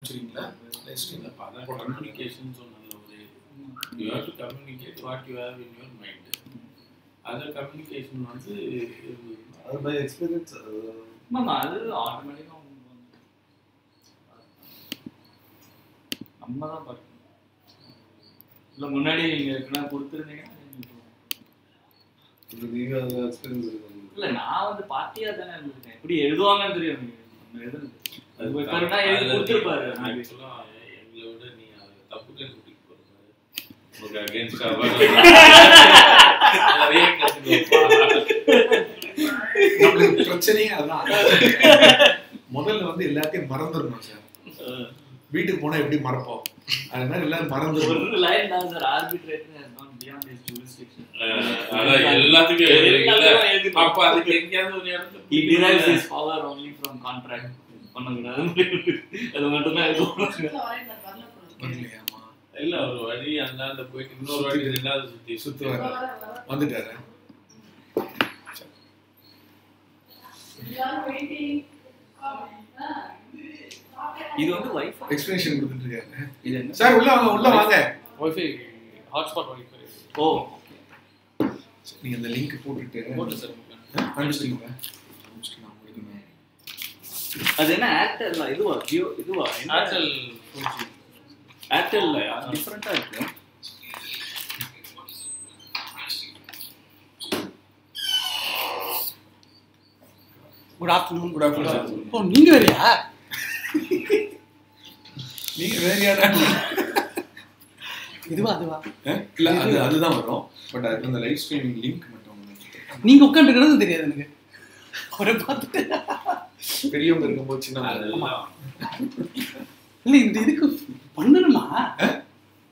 அனுப்பிச்சிருக்கீங்களா live ஸ்ட்ரீம்ல அதான் communication சொன்னது ஒரு you have to communicate what you have in your mind. அந்த கம்யூனிகேஷன் வந்து அது பை எக்ஸ்பீரியன்ஸ் ஆமா அது ஆட்டோமேட்டிக்கா நம்ம தான் பார்க்கணும். இல்ல முன்னாடி நீங்க என்ன கொடுத்துருந்தீங்கன்னா நீங்க அந்த எக்ஸ்பீரியன்ஸ் இருக்கு. இல்ல நான் வந்து பார்ட்டியா தானே இருந்திருக்கேன். எப்படி எழுதுவாங்கன்னு தெரியும் எனக்கு. அது கரெக்டா எழுதி கொடுத்துருப்பாரு. ஆக்சுவலா எங்களை விட நீ அதை தப்பு கண்டுபிடிக்க போறது உங்களுக்கு அகேன்ஸ்டா நம்மளுக்கு பிரச்சனையே அதான். முதல்ல வந்து எல்லாத்தையும் மறந்துடணும் சார். வீட்டுக்கு போனா எப்படி மறப்போம், அது மாதிரி எல்லாரும் மறந்துடணும். ஒரு லைன் தான் sir, arbitration has gone beyond his jurisdiction. எல்லாத்துக்கும் எழுதி அப்ப அதுக்கு எங்கேயாவது ஒரு இடத்துல he derives his power only from contract. பண்ணக்கூடாது அது மட்டும்தான் இல்ல ஒரு வழி அந்த போயிட்டு இன்னொரு வழி ரெண்டாவது சுத்துவாரு வந்துட்டாரு. இது வந்து வைஃபை எக்ஸ்பிளனேஷன் கொடுத்துட்டு இருக்காரு. இது என்ன சார் உள்ள வாங்க உள்ள வாங்க. Wifi hotspot wifi. ஓ நீங்க அந்த லிங்க் போட்டுட்டு போட்டு சார் அனுப்பிச்சிட்டீங்களா? அது என்ன ஏர்டெல் இதுவா ஜியோ இதுவா ஏர்டெல் ஏர்டெல் டிஃபரெண்டா இருக்கு. Good afternoon. Good afternoon. ஓ நீங்க வேறயா? நீங்க வேறயாடா? இதுவா அதுவா? இல்ல அதுதான் வரும். பட் அதுக்கு அந்த லைவ் ஸ்ட்ரீமிங் லிங்க் மட்டும் நீங்க உட்காந்துக்கிறது தெரியாது எனக்கு. அவரை பார்த்துட்டு பெரியவங்க இருக்கும்போது சின்ன இல்ல இந்த இதுக்கு பண்ணணுமா?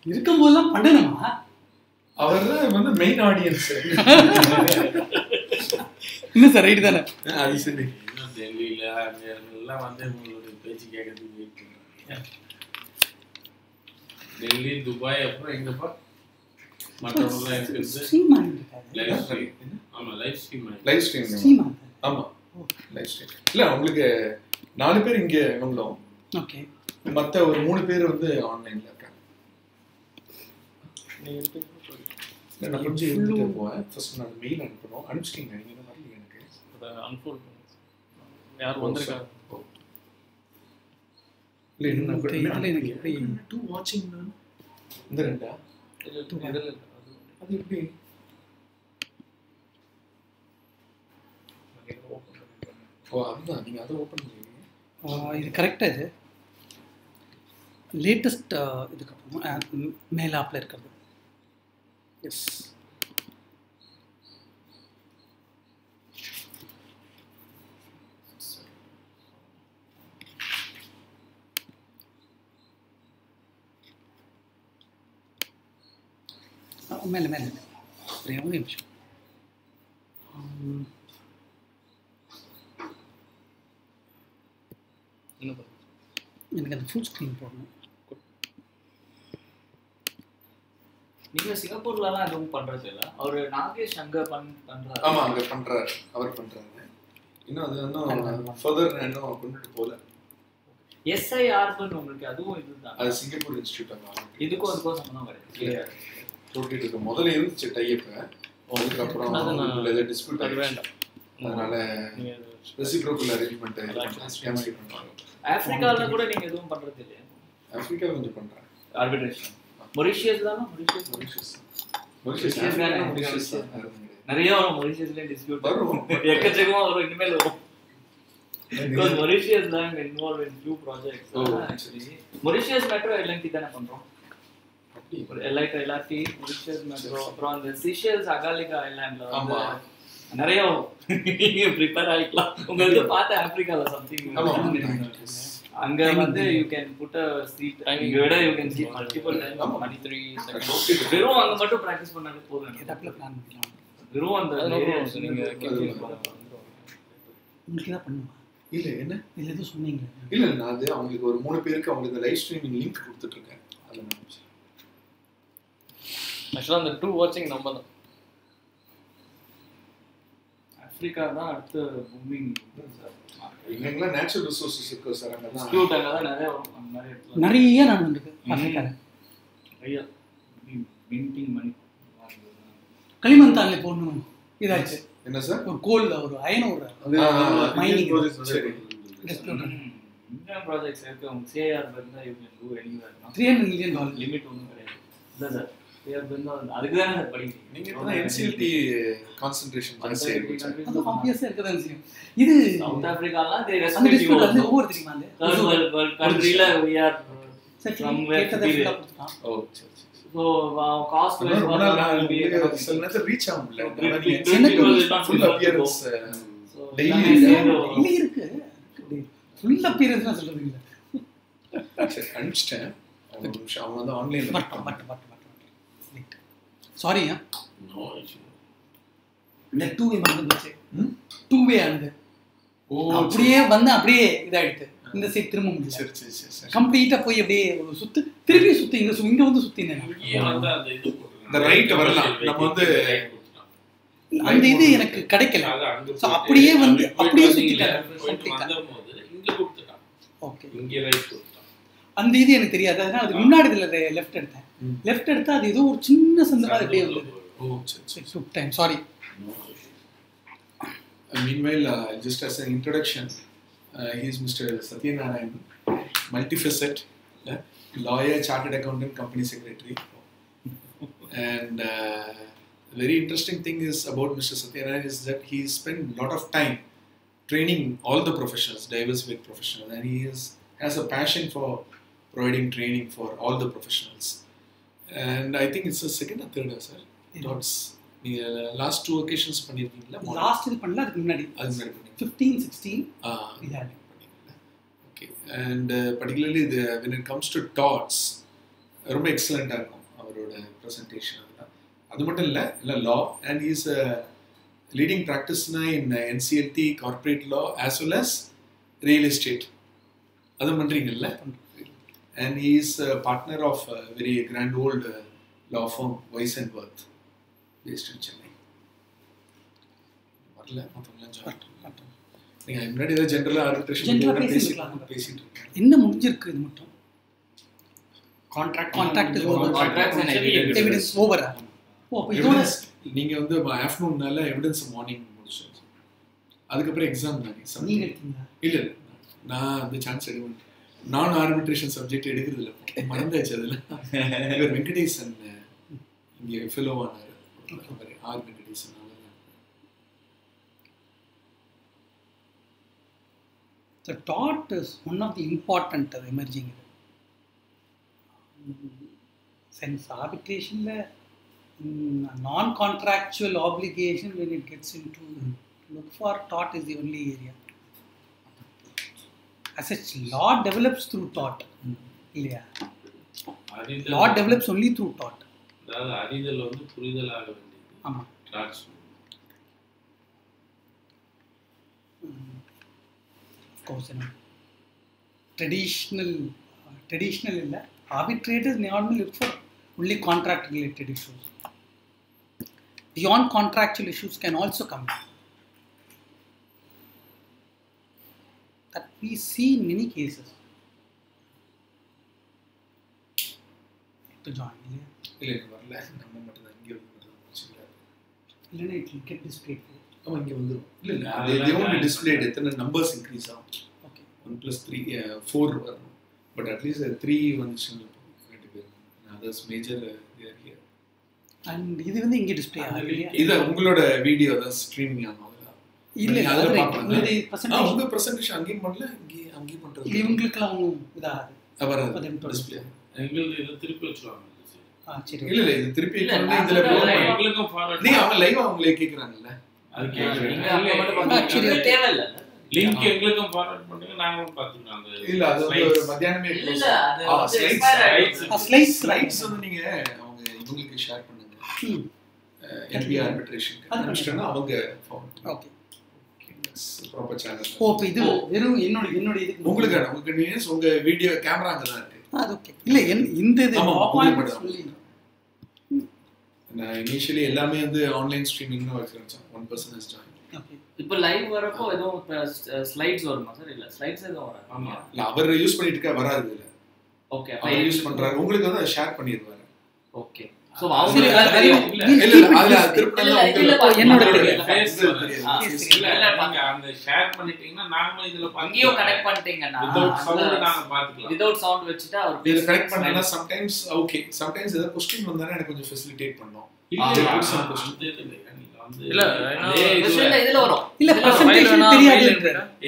இருக்கும் போதெல்லாம் பண்ணணுமா? அவர் தான் வந்து மெயின் ஆடியன்ஸ். இன்னும் சார் ரைட் தானே? அது சரி. இன்னும் டெல்லியில எல்லாம் வந்து உங்களுடைய பேச்சு கேட்கறதுக்கு வெயிட் பண்ணுறாங்க. டெல்லி துபாய் அப்புறம் எங்கப்பா மற்றவங்களாம் இருக்கிறது லைவ் ஸ்ட்ரீம். ஆமா லைவ் ஸ்ட்ரீம். லைவ் ஸ்ட்ரீம் ஆமா லைவ் ஸ்ட்ரீம். இல்ல உங்களுக்கு 4 பேர் இங்க இவங்களும் ஓகே, மத்த ஒரு 3 பேர் வந்து ஆன்லைன்ல இருக்காங்க. இல்ல நான் கொஞ்சம் எழுதிட்டு போவேன். ஃபர்ஸ்ட் நான் மெயில் அனுப்பணும். அனுப்பிச்சிட்டீங்க நீங்க? என்ன வரல எனக்கு அதை அன்ஃபோல்ட் பண்ணு. யார் வந்திருக்காங்க? இல்ல இன்னும் தெரியல எனக்கு. எப்படி 2 வாட்சிங் நான் இந்த ரெண்டா இல்ல அது எப்படி ஓ அதுதான் நீங்க அதை ஓபன் பண்ணுவீங்க. இது கரெக்டா? இது லேட்டஸ்ட் இதுக்கப்புறம் மேல் ஆப்ல இருக்கிறது. எஸ் மேலே மேலே ஒரு நிமிஷம். எனக்கு அந்த ஃபுல் ஸ்க்ரீன் போடணும். நீங்க சிங்கப்பூர்லலாம் எதுவும் பண்றது இல்ல? அவரு நாகேஷ் அங்க பண்றாரு. ஆமா அங்க பண்றாரு, அவர் பண்றாரு. இன்னும் அது இன்னும் ஃபர்தர் இன்னும் கொண்டுட்டு போல. எஸ்ஐஆர்னு உங்களுக்கு அதுவும் இதுதான். அது சிங்கப்பூர் இன்ஸ்டிடியூட் ஆமா. இதுக்கும் அதுக்கும் சம்பந்தம் கிடையாது. சொல்லிட்டு இருக்கு. முதல்ல இருந்துச்சு டைப். அதுக்கப்புறம் அதுல டிஸ்பியூட் ஆகி வேண்டாம். அதனால ரெசிப்ரோக்கல் அரேஞ்ச்மென்ட் கேன்சல் பண்றாங்க. ஆப்பிரிக்கால கூட நீங்க எதுவும் பண்றது இல்லையா? ஆப்பிரிக்கா கொஞ்சம் பண்றாங்க ஆர்பிட்ரேஷன். மொரிஷியஸ் தானா? மொரிஷியஸ் நிறைய வரும். மொரிஷியஸ்ல டிஸ்பியூட் வரும். எக்கச்சக்கமா வரும். இனிமேல் வரும். Because Mauritius is involved in few projects. Actually, Mauritius Metro LNT தானே பண்றோம். LRT Mauritius Metro அப்புறம் அந்த Seychelles அகாலிகா ஐலாண்ட்ல வந்து நிறைய நீங்க ப்ரிப்பேர் ஆயிக்கலாம். உங்களுக்கு பார்த்த ஆப்பிரிக்கால சம்திங் அங்க வந்து you can put a seat இங்க விட you can see multiple times 23 seconds. வெறும் அங்க மட்டும் பிராக்டீஸ் பண்ணாலே போதும். எதாப்ல பிளான் பண்ணிக்கலாம். வெறும் அந்த நீங்க உங்களுக்கு தான் பண்ணுவா? இல்ல என்ன இல்ல எதுவும் சொன்னீங்க? இல்ல நான் அது அவங்களுக்கு ஒரு 3 பேருக்கு அவங்களுக்கு லைவ் ஸ்ட்ரீமிங் லிங்க் கொடுத்துட்டு இருக்கேன். அதுல நான் ஆக்சுவலா அந்த 2 வாட்சிங் நம்ம தான். ஆப்பிரிக்கா தான் அடுத்த பூமிங் சார். எங்கெல்லாம் நேச்சுரல் ரிசோர்சஸ் இருக்கு சார், அங்கே தான் எக்ஸ்க்ளூட் அங்கே தான் நிறைய இடத்துல நிறைய நடந்துருக்கு ஆப்பிரிக்கால. நிறைய மின்டிங் மணி களிமந்தான்ல போடணும் இதாச்சு. என்ன சார்? ஒரு கோல்ல ஒரு அயன் ஒரு மைனிங் சரி. இந்தியன் ப்ராஜெக்ட்ஸ் இருக்கு. அவங்க சிஏஆர் இருந்தால் you can do anywhere. $300 million limit ஒன்றும் கிடையாது. இல்லை சார், சிஏஆர் இருந்தால் அதுக்கு தானே சார் படிக்கிறீங்க. நீங்க இப்போ என்சிஎல்டி கான்சென்ட்ரேஷன் ஜாஸ்தி ஆயிடுச்சு. அது ஆப்வியஸா இருக்கதான் செய்யும். இது சவுத் ஆப்பிரிக்காலாம் they அந்த respect you டிஸ்பியூட் வந்து also. ஒவ்வொரு தெரியுமா அந்த Third world country-ல we are somewhere கேட்டதை superior. ஃபுல்லா கொடுத்தான். ஓ சரி சரி. So cost wise ரொம்ப நாள் நான் உங்களுக்கு சில நேரத்தில் ரீச் ஆக முடியல. ஆனா நீங்க என்ன NCLT full appearance daily இல்ல இருக்கு. ஃபுல் அப்பியரன்ஸ்னா சொல்றது இல்ல. சரி அனுப்பிச்சிட்டேன். ஒரு நிமிஷம் அவங்க வந்து ஆன்லைன்ல பட் சாரி நோ இஷ்யூ. இந்த 2-way வந்துச்சு. 2-way ஆனது. ஓ அப்படியே வந்து அப்படியே இதாயிடுது. இந்த சைடு திரும்ப முடியல. சரி சரி சரி சரி. கம்ப்ளீட்டா போய் அப்படியே ஒரு சுத்து திருப்பி சுத்தி இங்க வந்து சுத்தினேன். இங்கே வந்து அந்த இது போட்டுருக்காங்க. இந்த ரைட் வரலாம். நம்ம வந்து அந்த இது எனக்கு கிடைக்கல. அது அங்க சோ அப்படியே வந்து அப்படியே போயிட்டு சுத்திட்டாங்க. வந்தபோது இங்க கொடுத்துட்டான். ஓகே. இங்க ரைட் கொடுத்துட்டான். அந்த இது எனக்கு தெரியாது. அதனால அதுக்கு முன்னாடி இதுல லெஃப்ட் எடுத்தேன். லெஃப்ட் எடுத்தா அது ஏதோ ஒரு சின்ன சந்து மாதிரி அப்படியே வந்தது. ஓ சரி சரி. சுட் time sorry. Meanwhile, just as an introduction, he is Mr. Satyanarayan, multifaceted, lawyer, chartered accountant, company secretary. And very interesting thing is about Mr. Satyanarayan is that he spent a lot of time training all the professionals, diversified professionals, and he has a passion for providing training for all the professionals. And I think it's the second or third, sir. Thoughts. Last 2 occasions பண்ணிருக்கீங்களா? Last இது பண்ணல, அதுக்கு முன்னாடி அது முன்னாடி பண்ணீங்க. 15 16 yeah. Okay. And particularly when it comes to thoughts ரொம்ப எக்ஸலென்ட்டா இருக்கும் அவரோட பிரசன்டேஷன். அது மட்டும் இல்ல law, and he is a leading practitioner in NCLT corporate law as well as real estate. அது பண்றீங்கல்ல? And he is a partner of a very grand old law firm Weiss and Wirth based in Chennai. வரல மொத்தம்லாம் join. நீங்க முன்னாடி ஏதாவது ஜெனரலா arbitration பேசிட்டு இருக்கீங்க. என்ன முடிஞ்சிருக்கு இது மட்டும்? Contract is over. Contracts and evidence over. ஓ அப்ப இதோட நீங்க வந்து ஆஃப்டர்நூன்னால எவிடன்ஸ் மார்னிங் முடிச்சீங்க. அதுக்கப்புறம் எக்ஸாம் தானே. நீங்க எடுத்தீங்களா? இல்ல நான் அந்த சான்ஸ் எடுக்கணும். நான் ஆர்பிட்ரேஷன் சப்ஜெக்ட் எடுக்கிறது இல்ல. மறந்தாச்சு அதுல. இவர் வெங்கடேசன் இங்க ஃபெலோவானாரு. R Venkatesan. The tort is one of the important emerging sense. Arbitration non-contractual obligation when it gets into look for tort is the only area. As such, law develops through tort. Yeah. Law develops only through tort. அதாவது அறிதல் வந்து புரிதலாக வேண்டியது. ஆமா. That's traditional illa arbitrators normally look for only contract related issues. Beyond contractual issues can also come in. That we see in many cases. To join, இல்ல வரல. நம்ம மட்டும் தான் இங்க வந்து இல்லனா it will get displayed. ஆமா இங்க வந்து இல்ல they won't be displayed. எத்தனை நம்பர்ஸ் இன்க்ரீஸ் ஆகும். 1 + 3 4 வரும். பட் அட்லீஸ்ட் 3 வந்துச்சுன்னு ரெண்டு பேர். Others major here. And இது வந்து இங்க டிஸ்ப்ளே ஆகுது. இது உங்களோட வீடியோ தான் ஸ்ட்ரீமிங் ஆகும். இல்ல அதுல அது பாப்பாங்க. இந்த பிரசன்டேஷன் உங்க பிரசன்டேஷன் அங்கேயும் பண்ணல அங்கேயும் பண்றது. இவங்களுக்குலாம் ஒன்றும் இதாகாது. வராது டிஸ்ப்ளே. எங்களுக்கு இதை திருப்பி வச்சுருவாங்க. சரி. இல்ல இது திருப்பி இல்ல, இதுல எங்களுக்கும் ஃபார்வர்ட் நீங்க அவங்க லைவ் அவங்களே கேக்குறாங்கல்ல. அது நீங்க கேக்குறீங்க. அப்ப மட்டும் பண்ணா சரி. தேவையில்ல. லிங்க் எங்களுக்கும் ஃபார்வர்ட் பண்ணுங்க, நாங்களும் பார்த்துக்கலாம். அந்த இல்ல அது வந்து ஒரு மத்தியானமே இல்ல, close. அது வந்து slides expire ஆயிடுச்சு. ஸ்லைட்ஸ் வந்து நீங்க அவங்க இவங்களுக்கு ஷேர் பண்ணுங்க. ம். NB ஆர்பிட்ரேஷன் அனுப்பிச்சிட்டா அவங்க ஃபார்வர்ட். ஓகே. Proper channel. ஓ அப்ப இது வெறும் என்னோட இதுக்கு உங்களுக்கு நீங்க உங்க வீடியோ கேமரா அங்க தான் இருக்கு. அது ஓகே. இல்ல இந்த இது ஆமா, அப்பாயின்ட்மென்ட் உங்களுக்கு சொல்லி நான் இனிஷியலி எல்லாமே வந்து ஆன்லைன் ஸ்ட்ரீமிங் தான் வச்சிருந்தேன். 1% ஜாயின். ஓகே. இப்போ லைவ் வரப்போ எதுவும் ஸ்லைட்ஸ் வருமா சார்? இல்ல ஸ்லைட்ஸ் எதுவும் வராது. ஆமா. இல்ல அவர் யூஸ் பண்ணிட்டு இருக்க வராது இல்ல. ஓகே. அவர் யூஸ் பண்றாரு. உங்களுக்கு வந்து ஷேர் பண்ணிடுவாரு. ஓகே. சோ அவங்க அதுல திருப்பி என்னோட ஃபேஸ் இல்ல நீங்க அந்த ஷேர் பண்ணிட்டீங்கன்னா நாங்க இதுல அங்கேயோ கனெக்ட் பண்ணிட்டீங்கன்னா வித்அவுட் சவுண்ட் நாங்க பாத்துக்கலாம். வித்அவுட் சவுண்ட் வச்சிட்டா அவர் இது கனெக்ட் பண்ணா சம்டைம்ஸ் ஓகே சம்டைம்ஸ் ஏதாவது क्वेश्चन வந்தானே எனக்கு கொஞ்சம் ஃபெசிலிட்டேட் பண்ணோம். இல்ல இதுல வரும். இல்ல பிரசன்டேஷன் தெரியாது.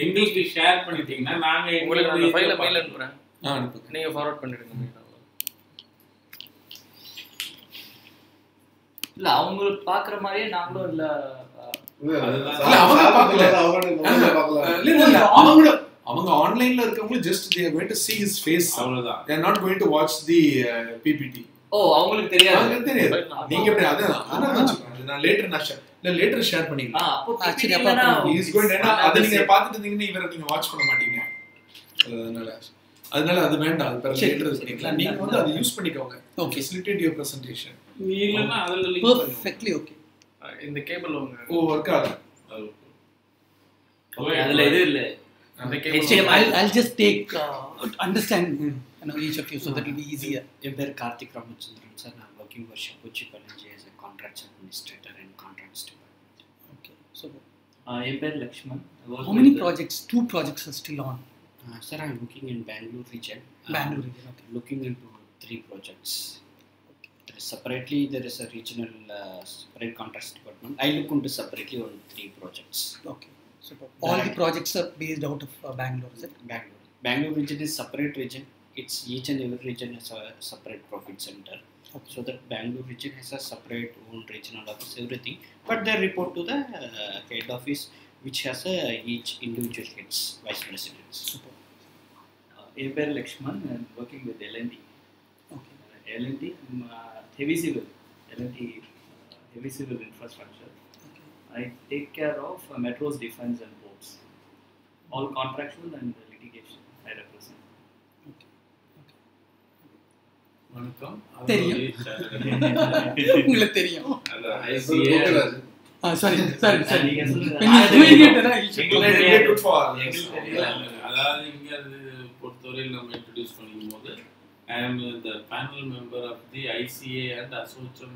எங்களுக்கு ஷேர் பண்ணிட்டீங்கன்னா நாங்க உங்களுக்கு அந்த ஃபைலை மெயில் அனுப்புறேன். அனுப்புங்க. நீங்க ஃபார்வர்ட் பண்ணிடுங்க. இல்ல அவங்க பாக்குற மாதிரியே நாங்களும் இல்ல அவங்க ஆன்லைன்ல இருக்கவங்க just they are going to see his face. அவ்வளவுதான். They are not going to watch the PPT. ஓ அவங்களுக்கு தெரியாது. அவங்களுக்கு தெரியாது. நீங்க எப்படி அதான் நான் லேட்டர் ஷேர் பண்ணிக்கலாம். அப்போ Actually, he is going to அத நீங்க பார்த்துட்டு இருந்தீங்கன்னா இவரை நீங்க வாட்ச் பண்ண மாட்டீங்க. அதனால அது வேண்டாம். அது லேட்டர் பண்ணிக்கலாம். நீங்க வந்து அதை யூஸ் பண்ணிக்கோங்க. Facilitate your presentation. இல்லன்னா அதுல லிங்க் பண்ணுங்க. Perfectly okay. இந்த கேபிள் உங்க ஒர்க் ஆகுது. அதுல இது இல்ல. அந்த cable I'll just take understand each of you so that it will be easier. என் பேர் கார்த்திக் ராமச்சந்திரன் சார். நான் ஒர்க்கிங் ஃபார் ஷாபுச்சி college as a contracts administrator and contracts department. Okay. So என் பேர் Lakshman. how many projects? 2 projects are still on. Sir, I'm looking in Bangalore region. Bangalore region. Okay. Looking into 3 projects. Separately, there is a regional separate contracts department. I look into separately on 3 projects. Okay. So all the projects are based out of Bangalore, is it? Bangalore. Bangalore region is separate region. It's each and every region has a separate profit center. Okay. So that Bangalore region has a separate own regional office, everything. But they report to the head office, which has each individual heads, vice presidents. Super. என் பேர் Lakshman. I'm working with L&T. Okay. L&T heavy civil. L&T heavy civil infrastructure. Okay. I take care of metros, defense and ports. All contractual and litigation I represent. Okay. வணக்கம். தெரியும். உங்களுக்கு தெரியும். அந்த ICA sorry. நீங்க சொல்லுங்க. When you're doing it, அதாவது இங்க அது பொறுத்தவரையில் நம்ம இன்ட்ரோடியூஸ் பண்ணும்போது I am the panel member of the ICA and Assocham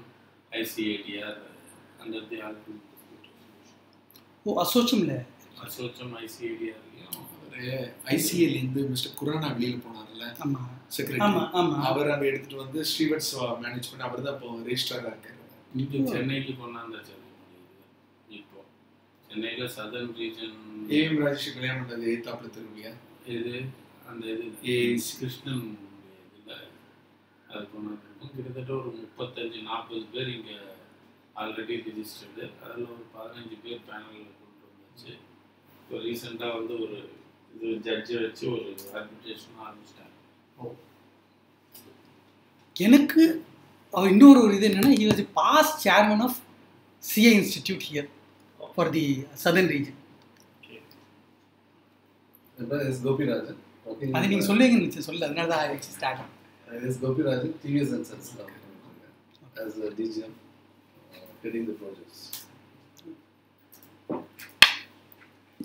ICADR under the Alpine. அசோச்சம்ல Assocham ICADR. ICL இருந்து மிஸ்டர் குரானா வெளியில போனார்ல ஆமா செக்ரட்டரி. ஆமா அவர் அங்க எடுத்துட்டு வந்து ஸ்ரீவட்ஸ் மேனேஜ் பண்ணி அவர் தான் இப்போ ரெஜிஸ்ட்ராரா இருக்காரு. இங்க சென்னைக்கு கொண்டாந்தாச்சு. இப்போ சென்னையில சதர்ன் ரீஜன் ஏஎம் ராஜேஷ் கல்யாணம் பண்ணது ஏத்தாப்புல திருவியா இது அந்த இது கிருஷ்ணன் இதுல அது கொண்டாந்துருக்கோம். கிட்டத்தட்ட ஒரு 35-40 பேர் இங்க ஆல்ரெடி ரிஜிஸ்டர்டு. அதில் ஒரு 15 பேர் பேனலில் கொண்டு வந்தாச்சு. இப்போ ரீசெண்டாக வந்து ஒரு இது ஜட்ஜை வச்சு ஒரு ஆர்பிட்ரேஷன் ஆரம்பிச்சிட்டாங்க. எனக்கு இன்னொரு ஒரு இது என்னன்னா he was a past chairman of CA Institute here for the southern region. Is Gopirajan. Okay. அது நீங்க சொல்லுவீங்கன்னு சொல்ல அதனால தான் I start. Is Gopirajan TVS and Sons as a DGM heading the projects.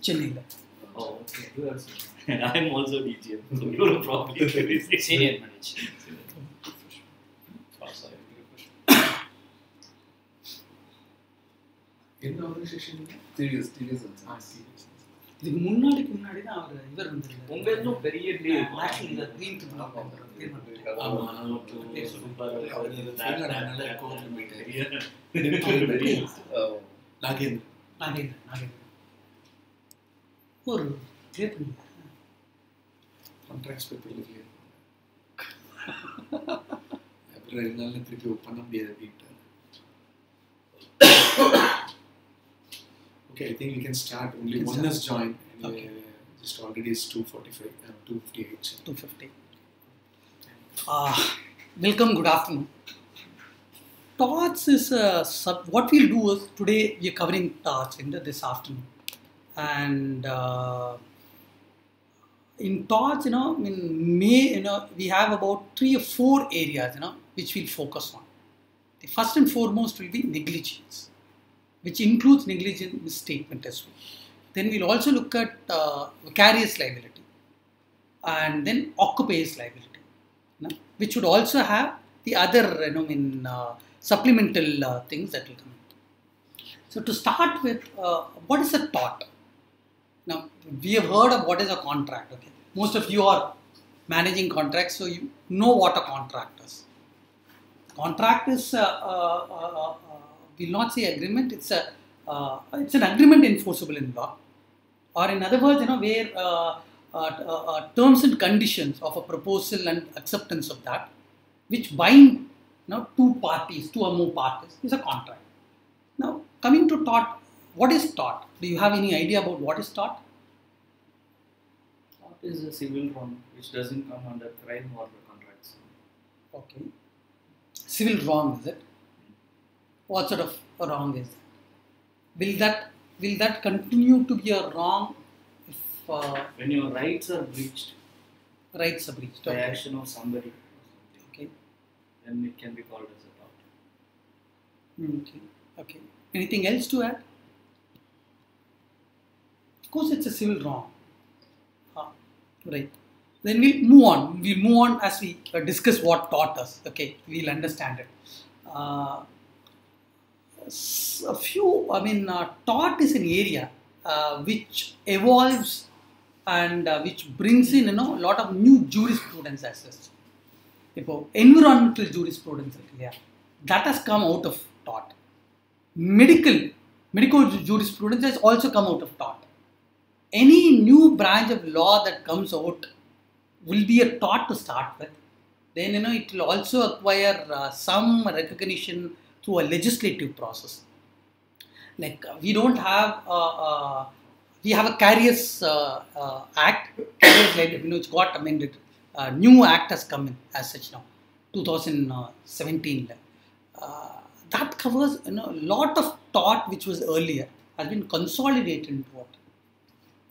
சென்னையில. Oh, okay. I'm also DGM. So you're probably Senior manager. என்ன organisation? TVS and Sons. இதுக்கு முன்னாடி தான் அவர் இவர் வந்தாரு. உங்க இன்னும் பெரிய deal. Actually the green tribunal ஆமா நாகேந்திரன் ஒரு கிளியர் பண்ணி கான்ட்ராக்ட்ஸ் பேப்பர்ல கிளியர் அப்புறம் என்னால திருப்பி பண்ண முடியாது அப்படின்ட்டு. Okay, I think we can start. Only one has joined. Okay. Just already is 2:45 and 2:58. 250. Welcome, good afternoon. Torts is what we'll do is today we are covering torts in this afternoon, and in torts, we have about 3 or 4 areas, which we'll focus on. The first and foremost will be negligence. which includes negligent misstatement as well. Then we'll also look at vicarious liability, and then occupier's liability, which would also have the other supplemental things that will come in. So to start with, what is a tort? Now, we have heard of what is a contract. Okay, most of you are managing contracts, so you know what a contract is. Contract is, we'll not say agreement. It's an agreement enforceable in law, or in other words, where terms and conditions of a proposal and acceptance of that, which bind two parties, two or more parties, is a contract. Now, coming to tort, what is tort? Do you have any idea about what is tort? Tort is a civil wrong which doesn't come under crime or the contracts. Okay. Civil wrong, is it? What sort of a wrong is that? Will that continue to be a wrong if when your rights are breached rights are breached? by Okay. action of somebody or something, Okay. then it can be called as a tort. Okay. Okay. Anything else to add? Of course, it's a civil wrong. Right. Then we'll move on. We'll move on as we discuss what tort is. Okay. We'll understand it. Tort is an area which evolves and which brings in a lot of new jurisprudence as such. Environmental jurisprudence, that has come out of tort. Medical jurisprudence has also come out of tort. Any new branch of law that comes out will be a tort to start with. Then it will also acquire some recognition through a legislative process. Like we don't have we have a Carriers Act, which got amended. New act has come in as such now, 2017. That covers a lot of tort which was earlier has been consolidated into what.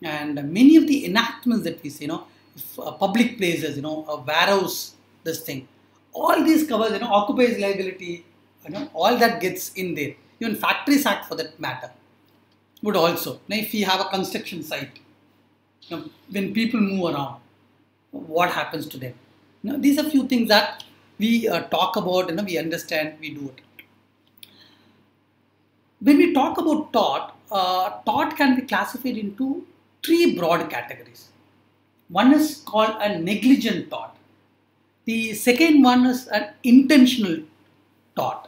And many of the enactments that we see, if, public places, a warehouse, this thing, all these covers, occupier's liability, all that gets in there. Even Factories Act for that matter would also. Now, if we have a construction site, when people move around, what happens to them? These are few things that we talk about, we understand, we do it. When we talk about tort can be classified into three broad categories. One is called a negligent tort. The second one is an intentional tort.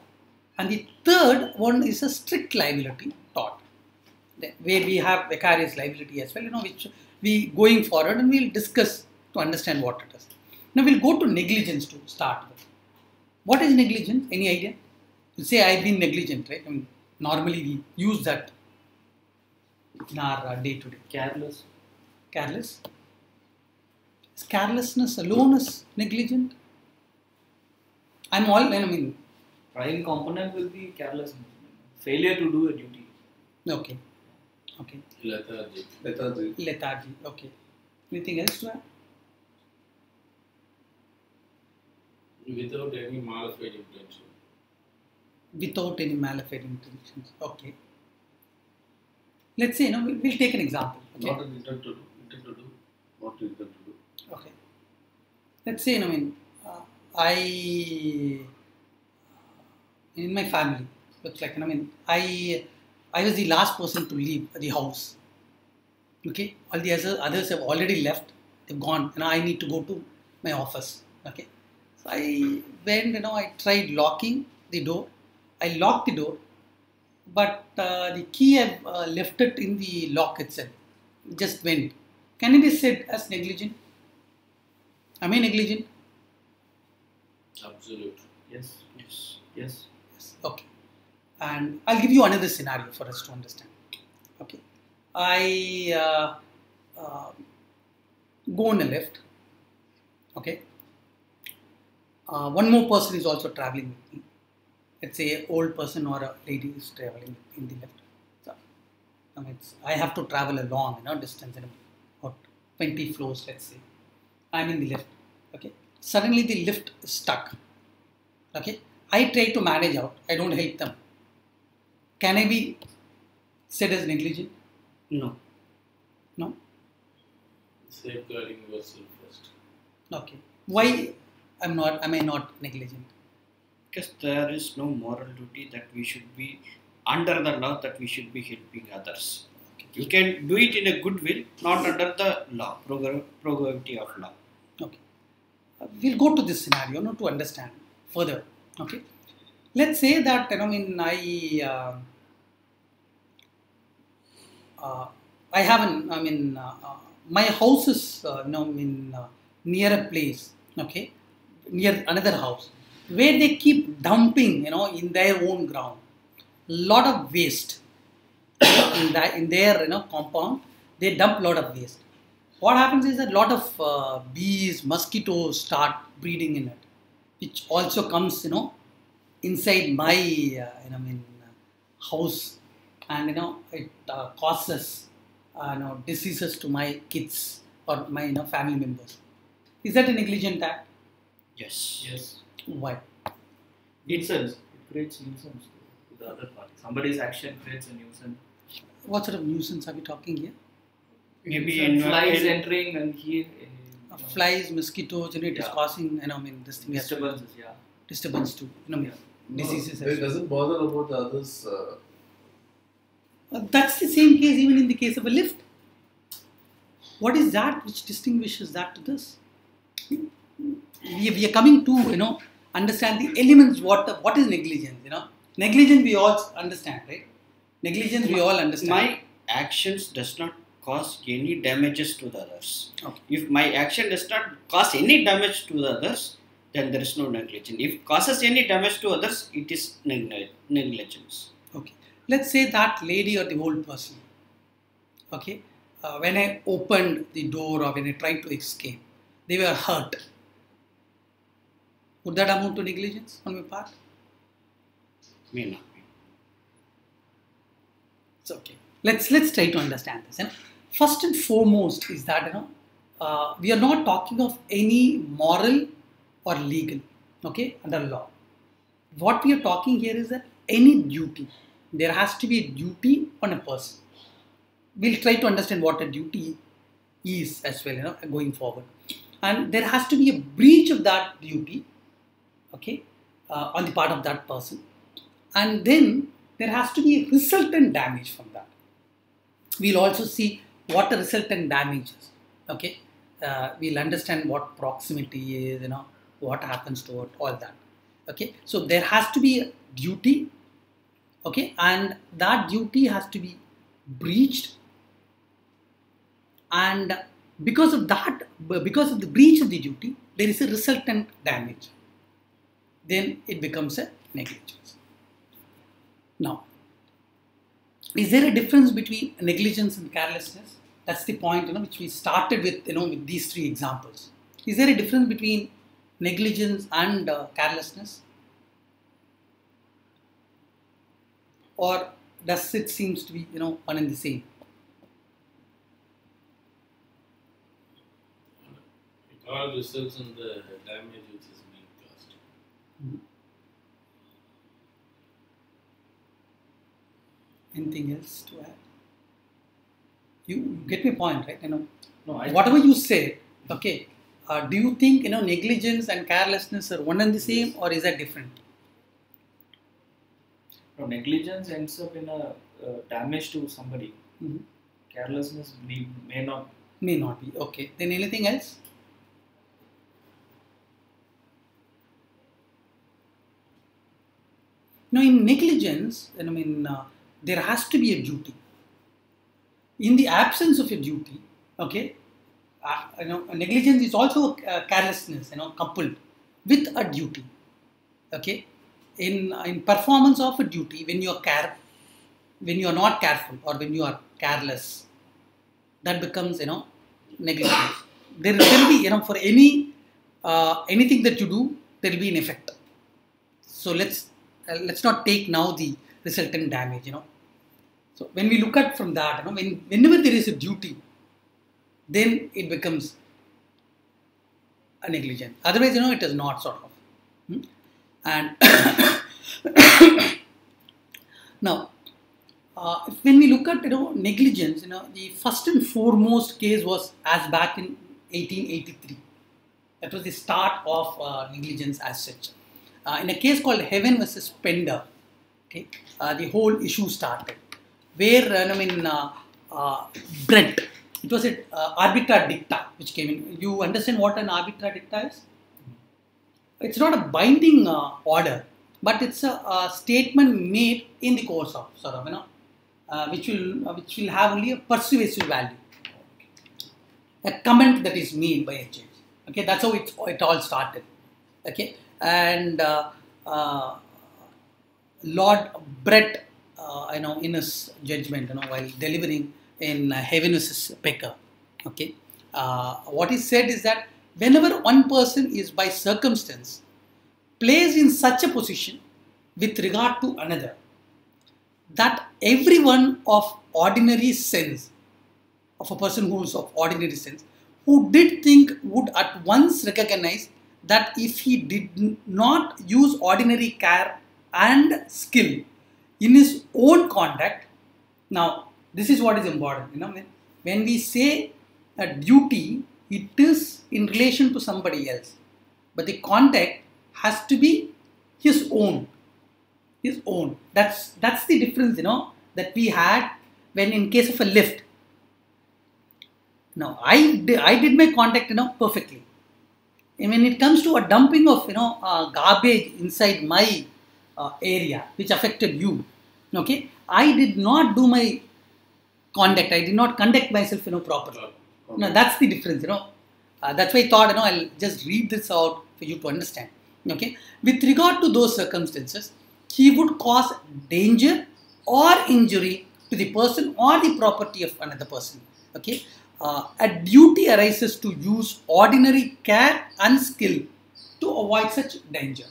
And the third one is a strict liability tort, where we have vicarious liability as well, which we going forward and we'll discuss to understand what it is. Now we'll go to negligence to start with. What is negligence? Any idea? You say I've been negligent, right? Normally we use that in our day-to-day. Careless. Careless? Is carelessness alone is negligent? Prime component will be carelessness. Failure to do a duty. Okay. Okay. Lethargy. Lethargy. Okay. Anything else to add? Without any malified intention. Without any malified intentions. Okay. Let's say, we'll take an example. Okay. Not an intent to do. Intent to do. Not intent to do. Okay. Let's say, in my family, looks like, I was the last person to leave the house. Okay. All the others have already left. They've gone. I need to go to my office. Okay. So I went, I tried locking the door. I locked the door. But the key I've left it in the lock itself. It just went. Can it be said as negligent? Am I negligent? Absolute. Yes. Yes. Yes. Yes. Okay. And I'll give you another scenario for us to understand. Okay. I go on a lift. Okay. One more person is also traveling with me. Let's say an old person or a lady is traveling in the lift. So, I have to travel a long distance, about 20 floors, let's say. I'm in the lift. Okay. Suddenly the lift is stuck. Okay. I try to manage out. I don't help them. can I be said as negligent? No. No? Safeguarding yourself first. Okay. Why am I not negligent? Because there is no moral duty that we should be under the law, that we should be helping others. You can do it in a good will, not under the law, prerogative of law. Okay. We'll go to this scenario to understand further. Okay. Let's say that I have my house is near a place, okay, near another house, where they keep dumping in their own ground lot of waste. in their compound, they dump lot of waste. What happens is that lot of bees, mosquitoes start breeding in it, which also comes inside my house, and it causes diseases to my kids or my family members. Is that a negligent act? Yes. Yes. Why? Nuisance. It creates nuisance to the other party. Somebody's action creates a nuisance. What sort of nuisance are we talking here? Maybe Flies entering and here. Flies, mosquitoes, it is Yeah. causing this thing has Disturbances, yeah. disturbance too. Diseases. It doesn't bother about the others. That's the same case even in the case of a lift. What is that which distinguishes that to this? We are coming to understand the elements. What is negligence? Negligence we all understand, right? Negligence we all understand. My actions does not cause any damages to the others. Okay. If my action does not cause any damage to the others, then there is no negligence. If it causes any damage to others, it is negligence. Okay. Let's say that lady or the old person. Okay. When I opened the door or when I tried to escape, they were hurt. Would that amount to negligence on my part? May not be. It's okay. Let's try to understand this. First and foremost is that we are not talking of any moral or legal, okay, under law. What we are talking here is that any duty, there has to be a duty on a person. We'll try to understand what a duty is as well, going forward. And there has to be a breach of that duty, okay, on the part of that person. And then there has to be a resultant damage from that. We'll also see what the resultant damage is, okay. We'll understand what proximity is, what happens to it, all that, okay. So there has to be a duty, okay, and that duty has to be breached, and because of that, because of the breach of the duty, there is a resultant damage. Then it becomes a negligence. Now, is there a difference between negligence and carelessness? That's the point, which we started with, with these three examples. Is there a difference between negligence and carelessness? Or does it seems to be, one and the same? It all results in the damage which is being caused. Mm-hmm. Anything else to add? You get my point, right? No, whatever you say, okay. Do you think negligence and carelessness are one and the same, or is that different? No, negligence ends up in a damage to somebody. Mm-hmm. Carelessness may not. May not be. Okay. Then anything else? Now, in negligence, there has to be a duty. In the absence of a duty, okay, negligence is also carelessness, coupled with a duty. Okay, in performance of a duty, when you are not careful or when you are careless, that becomes negligence. There will be for anything that you do, there will be an effect. So let's not take now the resultant damage. So when we look at from that, whenever there is a duty, then it becomes a negligence. Otherwise, it is not, sort of. And now, when we look at negligence, the first and foremost case was as back in 1883. That was the start of negligence as such. In a case called Heaven versus Pender, okay, the whole issue started. Where Brent, it was an arbitra dicta which came in. You understand what an arbitra dicta is? It's not a binding order, but it's a statement made in the course of which will have only a persuasive value. A comment that is made by a judge. Okay, that's how it all started. Okay, and Lord Brett, in his judgment, while delivering in Heaven versus Pecker, okay, what he said is that whenever one person is by circumstance placed in such a position with regard to another, that everyone of ordinary sense, of a person who is of ordinary sense, who did think would at once recognize that if he did not use ordinary care and skill in his own conduct. Now, this is what is important. When we say a duty, it is in relation to somebody else, but the conduct has to be his own. His own. That's the difference, that we had when in case of a lift. Now, I did my conduct, perfectly. And when it comes to a dumping of, garbage inside my area, which affected you, okay, I did not do my conduct. I did not conduct myself, properly. Okay. Now, that's the difference, that's why I thought, I'll just read this out for you to understand. Okay, with regard to those circumstances, he would cause danger or injury to the person or the property of another person. Okay, a duty arises to use ordinary care and skill to avoid such danger.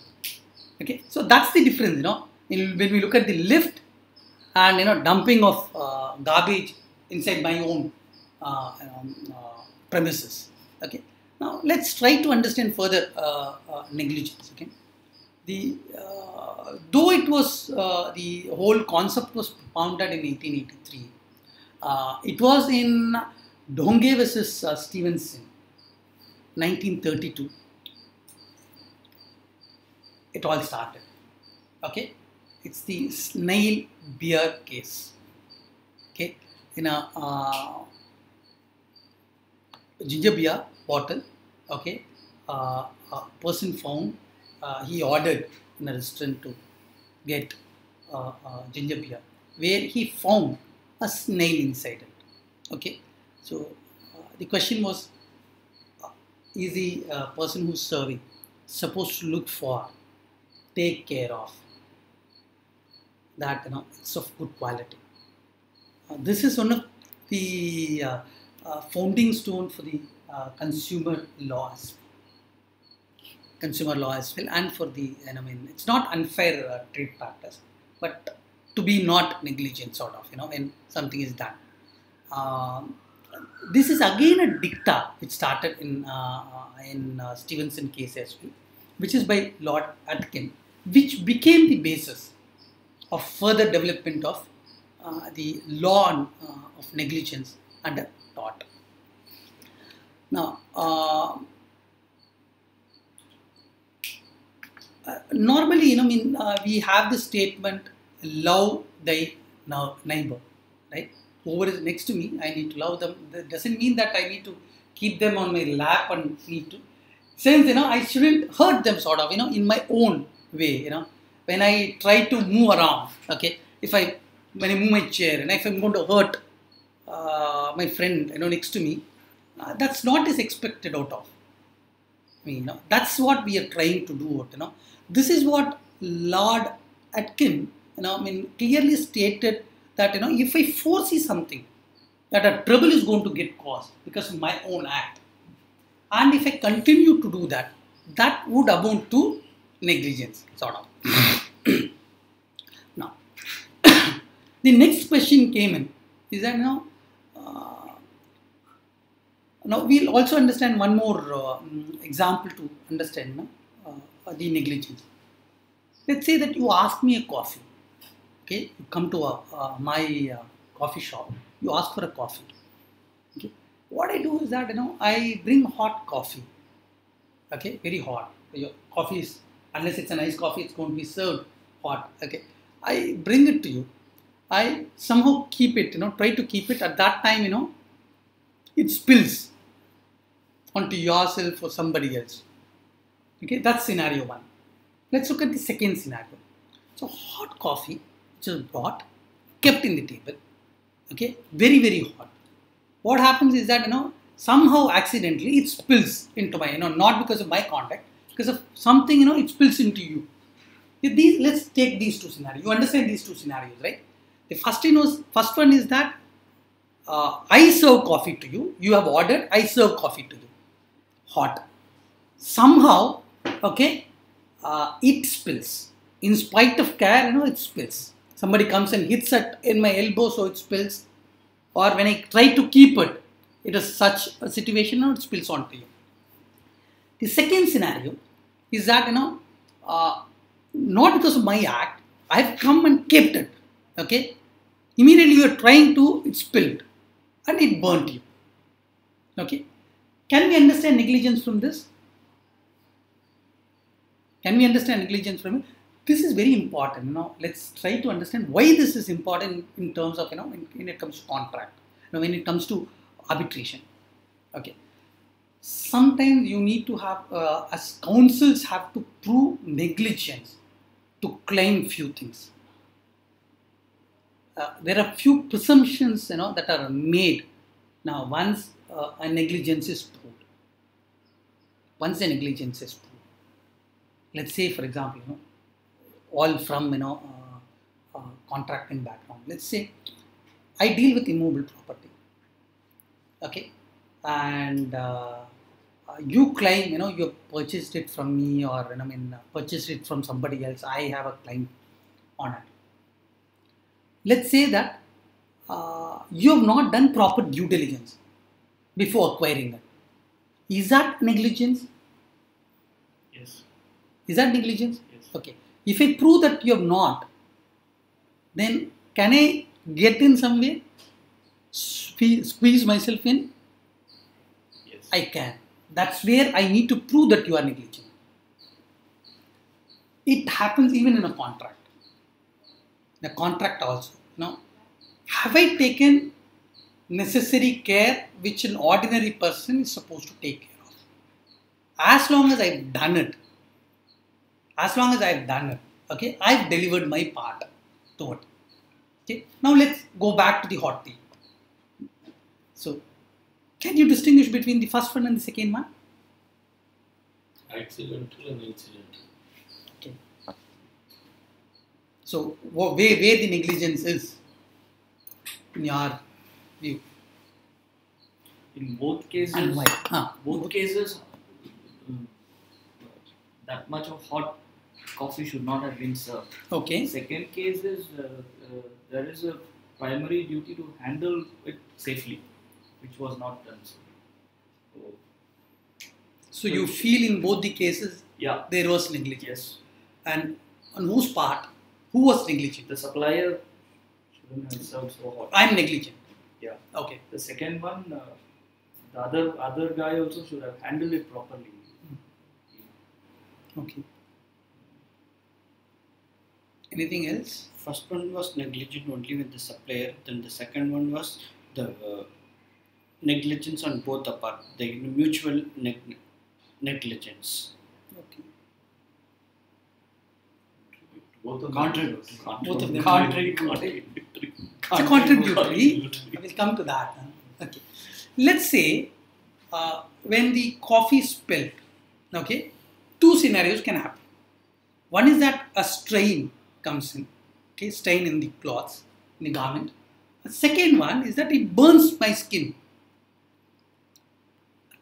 Okay, so that's the difference, when we look at the lift and dumping of garbage inside my own premises. Okay, now let's try to understand further negligence. Okay, though it was the whole concept was founded in 1883, it was in Donge versus Stevenson, 1932. It all started. Okay, it's the snail beer case. Okay, in a ginger beer bottle. Okay, a person found he ordered in a restaurant to get ginger beer, where he found a snail inside it. Okay, so the question was, is the person who's serving supposed to look for, take care of that it's of good quality. This is one of the founding stone for the consumer law as well, and for the it's not unfair trade practice, but to be not negligent sort of when something is done. This is again a dicta which started in Stevenson case as well, which is by Lord Atkin, which became the basis of further development of the law of negligence under tort. Now, normally, we have the statement, love thy neighbor, right? Whoever is next to me, I need to love them. That doesn't mean that I need to keep them on my lap and need to. Since, I shouldn't hurt them sort of, in my own way, when I try to move around, okay, when I move my chair and if I'm going to hurt my friend, next to me, that's not as expected out of me, that's what we are trying to do, This is what Lord Atkin, clearly stated that, if I foresee something, that a trouble is going to get caused because of my own act, and if I continue to do that, that would amount to negligence, sort of. Now, the next question came in, is that now we'll also understand one more example to understand the negligence. Let's say that you ask me a coffee, Okay, you come to my coffee shop, you ask for a coffee. Okay, what I do is that I bring hot coffee. Okay, very hot. Your coffee is, unless it's a nice coffee, it's going to be served hot. Okay, I bring it to you. I somehow keep it, try to keep it. At that time, it spills onto yourself or somebody else. Okay, that's scenario one. Let's look at the second scenario. So hot coffee, which is brought, kept in the table. Okay, very, very hot. What happens is that, somehow accidentally it spills into my, not because of my contact, because of something, it spills into you. Let's take these two scenarios. You understand these two scenarios, right? The first one is that I serve coffee to you. You have ordered, I serve coffee to you. Hot. Somehow, okay, it spills. In spite of care, it spills. Somebody comes and hits in my elbow, so it spills. Or when I try to keep it, it is such a situation, it spills onto you. The second scenario is that, not because of my act, I have come and kept it. Okay, immediately you are trying to, it spilled and it burnt you. Okay, can we understand negligence from this? Can we understand negligence from it? This is very important. Let's try to understand why this is important in terms of, when it comes to contract, when it comes to arbitration. Okay, sometimes you need to have, as counsels have to prove negligence to claim few things. There are few presumptions, that are made. Now, once a negligence is proved, let's say, for example, all from, contracting background. Let's say I deal with immovable property. Okay, and you claim, you purchased it from me, or purchased it from somebody else. I have a claim on it. Let's say that you have not done proper due diligence before acquiring it. Is that negligence? Yes. Is that negligence? Yes. Okay. If I prove that you have not, then can I get in some way? Squeeze myself in? Yes. I can. That's where I need to prove that you are negligent. It happens even in a contract. The contract also. Have I taken necessary care which an ordinary person is supposed to take care of? As long as I've done it, okay, I've delivered my part to it. Okay, now let's go back to the hot tea. So, can you distinguish between the first one and the second one? Accidental and incidental. Okay. So, where the negligence is in your view? In both cases, And why? both cases, that much of hot coffee should not have been served. Okay. Second case is there is a primary duty to handle it safely, which was not done. So you feel in both the cases Yeah. there was negligence. Yes. And on whose part, who was negligent? The supplier shouldn't have served so hot. I'm negligent. Yeah. Okay. The second one, the other guy also should have handled it properly. Okay. Anything else? First one was negligent only with the supplier. Then the second one was the negligence on both the part, the mutual negligence. Okay. Both of Contradictory. Both of them. Contradictory. It's a contributory. I will come to that. Okay. Let's say when the coffee spilled, okay, two scenarios can happen. One is that a stain comes in, okay, stain in the cloths, in the garment. The second one is that it burns my skin.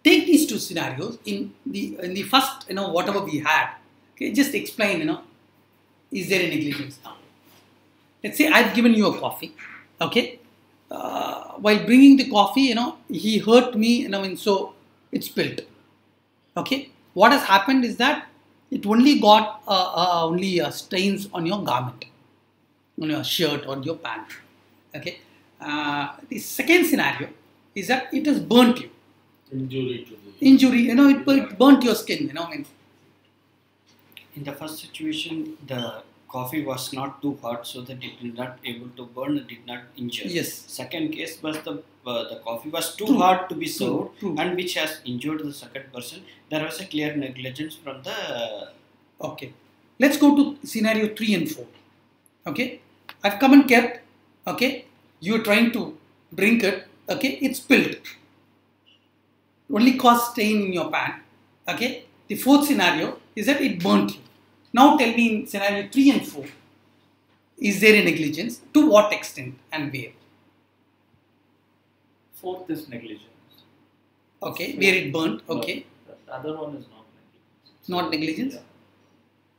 Take these two scenarios in the first, whatever we had. Okay, just explain, is there a negligence now? Let's say I've given you a coffee, okay. While bringing the coffee, he hurt me, so it spilled. Okay, what has happened is that it only got only stains on your garment. on your shirt or your pant. Okay. The second scenario is that it has burnt you. Injury to the Injury, it burnt your skin. In the first situation, the coffee was not too hot, so that it did not able to burn, it did not injure. Yes. Second case was the coffee was too True. hot to be served, True. and which has injured the second person. There was a clear negligence from the. Okay. Let's go to scenario 3 and 4. Okay. I've come and kept. Okay. You're trying to drink it. Okay. It's spilled. Only caused stain in your pan. Okay. The fourth scenario is that it burnt you. Now tell me in scenario 3 and 4. Is there a negligence? To what extent and where? Fourth is negligence. Okay. Where it burnt. Okay. The other one is not negligence. Not negligence? Yeah.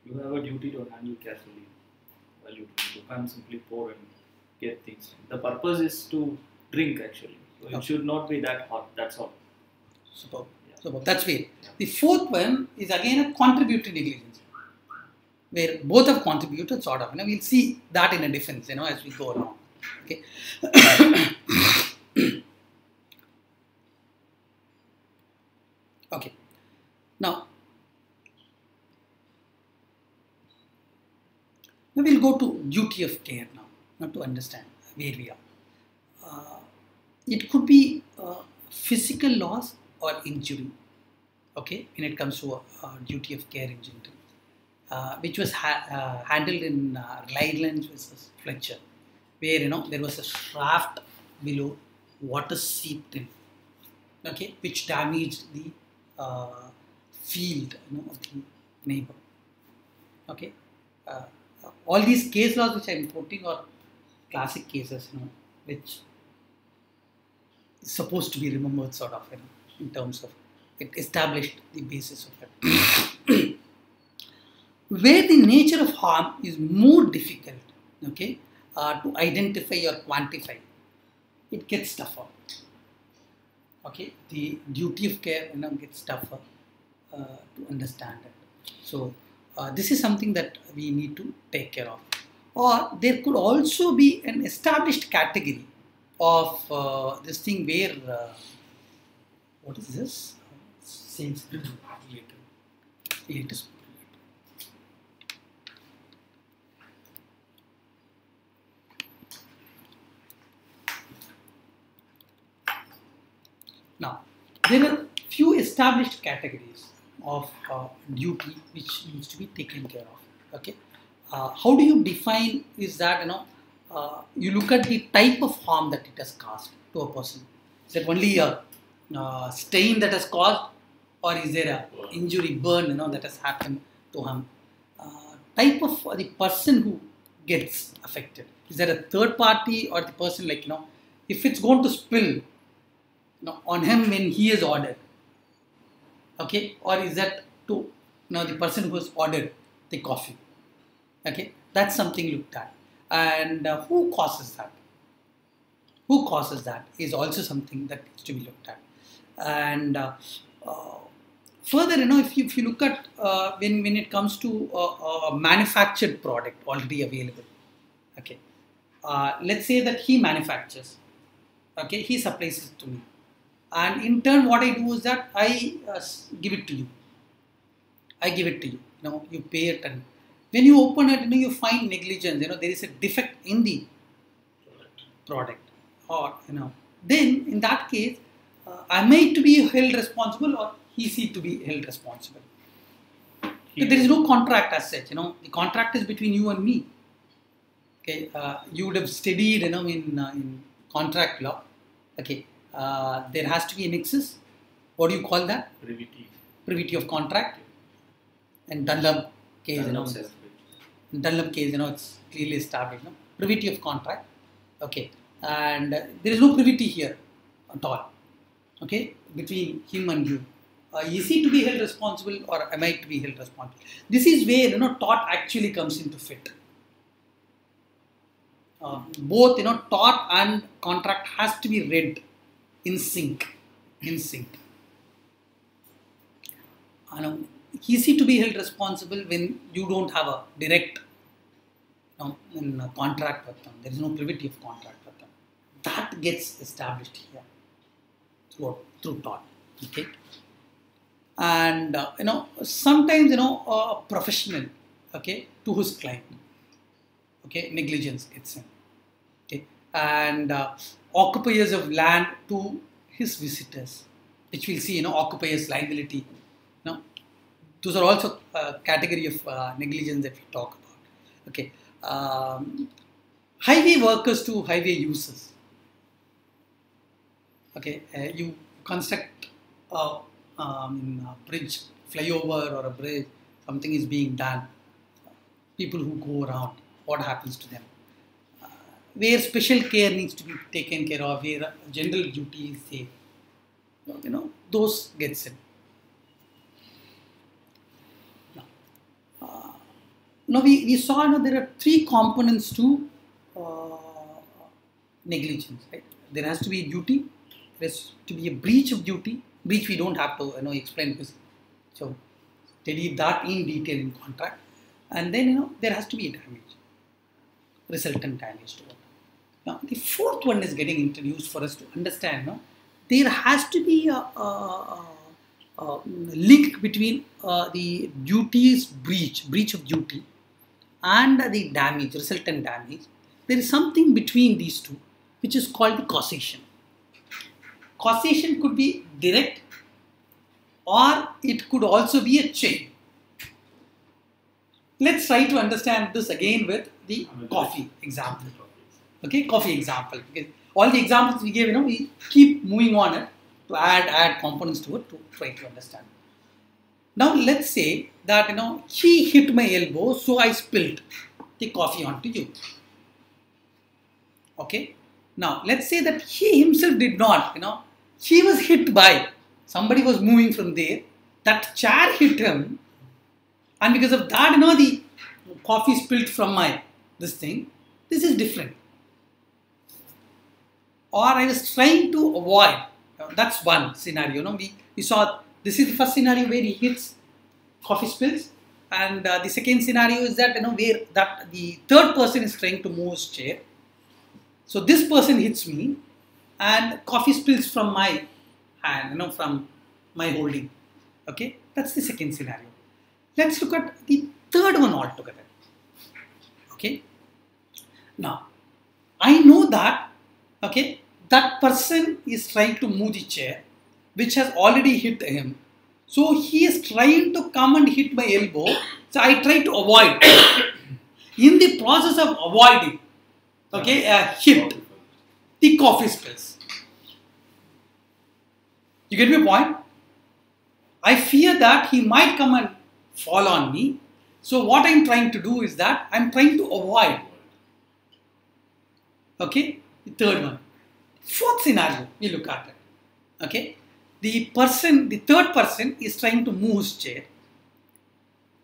You have a duty to handle carefully while you drink. You can't simply pour and get things. The purpose is to drink actually. So it Okay. should not be that hot. That's all. Superb. Superb. That's where. The fourth one is again a contributory negligence. Where both have contributed, sort of. We'll see that in a difference, as we go along. Okay. Okay. Now we'll go to duty of care now to understand where we are. It could be physical loss or injury. Okay, when it comes to duty of care injury. Which was handled in Lyland versus Fletcher, where there was a shaft below, water seeped in, okay, which damaged the field of the neighbor. Okay, all these case laws which I am quoting are classic cases, which is supposed to be remembered, sort of, in terms of it established the basis of it. Where the nature of harm is more difficult, okay, to identify or quantify, it gets tougher. Okay, the duty of care gets tougher to understand it. So this is something that we need to take care of. Or there could also be an established category of this thing where what is this? Sales latest. Now, there are few established categories of duty which needs to be taken care of. Okay, how do you define is that you look at the type of harm that it has caused to a person. Is it only a stain that has caused, or is there a injury, burn that has happened to him? Type of the person who gets affected. Is there a third party, or the person if it's going to spill on him when he is ordered, okay, or is that to the person who has ordered the coffee? Okay, that's something looked at. And who causes that? Who causes that is also something that needs to be looked at. And further, if you look at when it comes to a manufactured product already available, okay, let's say that he manufactures, okay, he supplies it to me. And in turn, what I do is that I give it to you. I give it to you. You pay it, and when you open it, you find negligence. There is a defect in the product, or then in that case, am I to be held responsible, or he to be held responsible? There is no contract as such. The contract is between you and me. Okay, you would have studied, in contract law. Okay. There has to be a nexus. What do you call that? Privity of contract. And Dunlop case, Dunlop case, it's clearly established. Privity of contract. Okay. And there is no privity here at all. Okay. Between him and you. Is he to be held responsible, or am I to be held responsible? This is where tort actually comes into fit. Both tort and contract has to be read in sync. Is he to be held responsible when you don't have a direct in a contract with them. There is no privity of contract with them. That gets established here through tort. Okay. And sometimes a professional, okay, to his client, okay, negligence gets in, okay, and occupiers of land to his visitors, which we'll see, occupiers liability, those are also a category of negligence that we talk about. Okay, highway workers to highway users. Okay, you construct a bridge, flyover or a bridge, something is being done. People who go around, what happens to them? Where special care needs to be taken care of, where general duty is there, those gets in. Now we saw there are three components to negligence, right? There has to be duty, there has to be a breach of duty. Breach we don't have to explain because so study that in detail in contract, and then there has to be a damage, resultant damage to it. Now the fourth one is getting introduced for us to understand. There has to be a link between the duty's breach of duty, and the damage, resultant damage. There is something between these two, which is called the causation. Causation could be direct, or it could also be a chain. Let's try to understand this again with the coffee example. Okay, coffee example. Okay. All the examples we gave, we keep moving on it to add components to it to try to understand. Now let's say that he hit my elbow, so I spilled the coffee onto you. Okay. Now let's say that he himself did not. He was hit by somebody was moving from there. That chair hit him, and because of that, the coffee spilled from my this thing. This is different. Or I was trying to avoid. That's one scenario. We saw this is the first scenario where he hits, coffee spills, and the second scenario is that where that the third person is trying to move his chair. So this person hits me, and coffee spills from my hand, from my holding. Okay, that's the second scenario. Let's look at the third one altogether. Okay, now I know that that person is trying to move the chair, which has already hit him. So he is trying to come and hit my elbow. So I try to avoid. In the process of avoiding, hit, the coffee spills. You get my point? I fear that he might come and fall on me. So what I am trying to do is that I am trying to avoid. Okay, the third one. Fourth scenario, we look at it. Okay, the third person is trying to move his chair.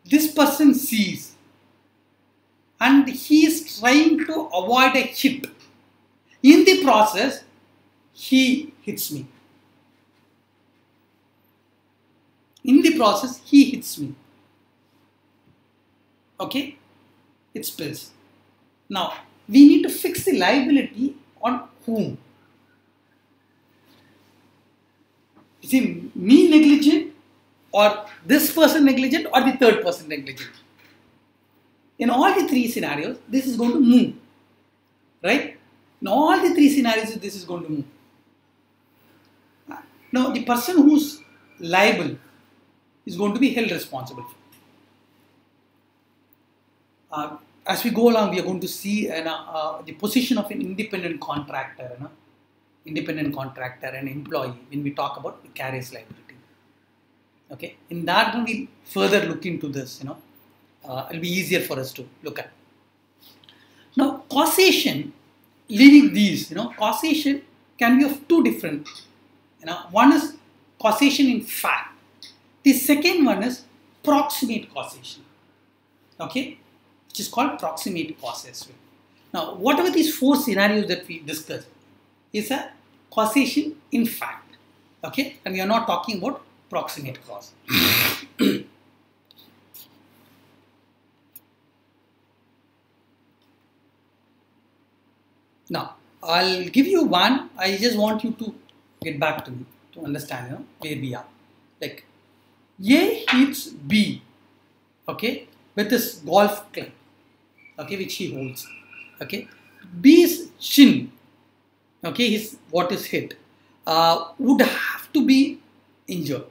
This person sees, and he is trying to avoid a hit. In the process, he hits me. In the process, he hits me. Okay, it spills. Now, we need to fix the liability on whom? Is it me negligent, or this person negligent, or the third person negligent? In all the three scenarios, this is going to move. Right? In all the three scenarios, this is going to move. Now, the person who's liable is going to be held responsible. As we go along, we are going to see the position of an independent contractor, and employee when we talk about vicarious liability. Okay, in that we'll further look into this. It'll be easier for us to look at. Now, causation, leaving these, causation can be of two different. One is causation in fact. The second one is proximate causation. Okay, which is called proximate causes. Now, whatever these four scenarios that we discussed is a causation in fact. Okay, and we are not talking about proximate cause. Now, I'll give you one. I just want you to get back to me to understand, where we are. Like, A hits B, okay, with his golf club, okay, which he holds, okay. B's chin, okay, what is hit, would have to be injured,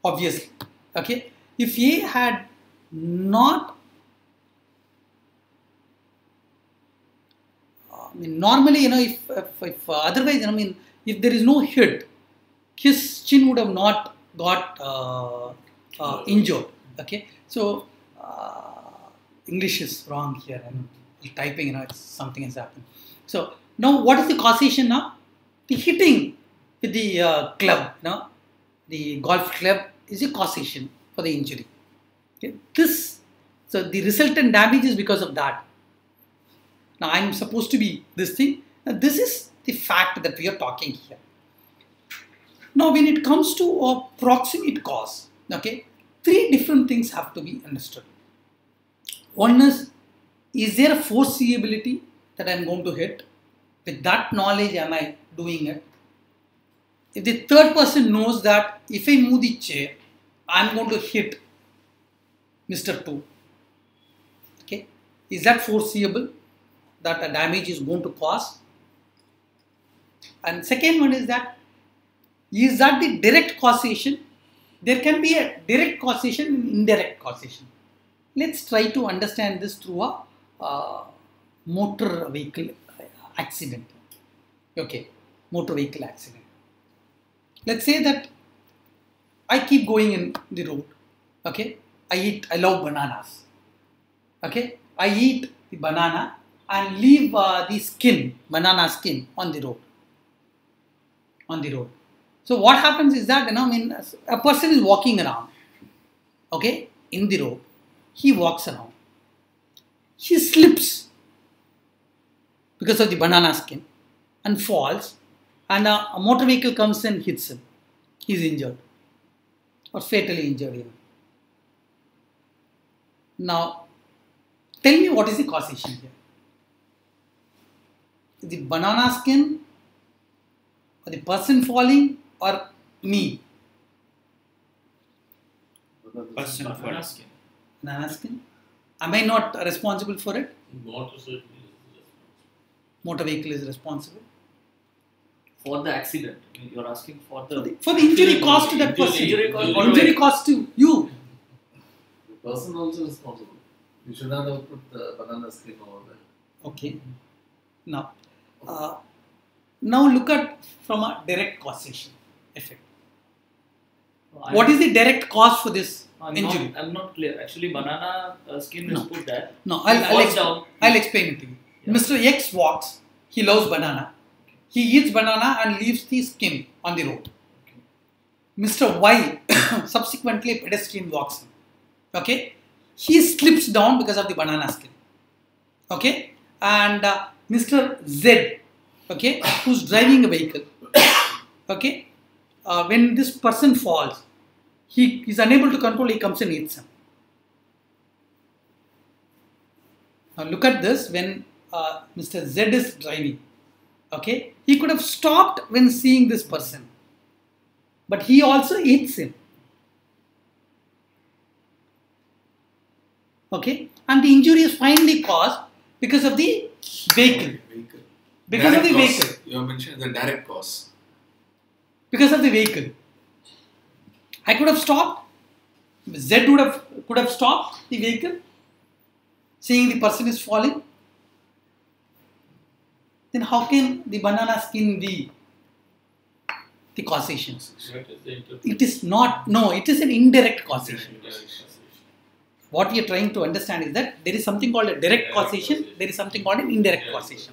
obviously, okay. If A had not, normally, if otherwise, if there is no hit, his chin would have not got injured. Okay, so English is wrong here, and typing, something has happened. So now, what is the causation now? The hitting with the club, the golf club is a causation for the injury. Okay? So the resultant damage is because of that. Now I'm supposed to be this thing. Now, this is the fact that we are talking here. Now, when it comes to a proximate cause, okay, three different things have to be understood. One is there a foreseeability that I'm going to hit? With that knowledge, am I doing it? If the third person knows that if I move the chair, I'm going to hit Mr. 2. Okay, is that foreseeable that a damage is going to cause? And second one is that the direct causation? There can be a direct causation and indirect causation. Let's try to understand this through a motor vehicle accident. Okay, motor vehicle accident. Let's say that I keep going in the road. Okay, I love bananas. Okay, I eat the banana and leave the banana skin on the road. So what happens is that, a person is walking around, okay, in the road. He walks around. He slips because of the banana skin and falls, and a motor vehicle comes and hits him. He is injured or fatally injured even. Now, tell me, what is the causation here? The banana skin, or the person falling, or me? Person Banana skin. Banana skin? Am I not responsible for it? Motor vehicle is responsible. For the accident, you're asking for the For the injury caused to that person. Injury caused to you. The person also responsible. You should not have put the banana skin over there. Okay. Now look at from a direct causation effect. What is the direct cause for this injury? I'm not clear. Actually, banana skin is put there. No, I'll explain it to you. Yeah. Mr. X walks. He loves banana. He eats banana and leaves the skin on the road. Mr. Y subsequently a pedestrian walks in. Okay, he slips down because of the banana skin. Okay, and Mr. Z, okay, who's driving a vehicle. Okay, when this person falls, he is unable to control. He comes and hits him. Now look at this. When Mr. Z is driving, okay, he could have stopped when seeing this person, but he also hits him. Okay, and the injury is finally caused because of the vehicle. Because of the vehicle. You have mentioned the direct cause. Because of the vehicle. I could have stopped. Z could have stopped the vehicle, seeing the person is falling. Then how can the banana skin be the causation? It is not. No, it is an indirect causation. What we are trying to understand is that there is something called a direct causation, there is something called an indirect causation.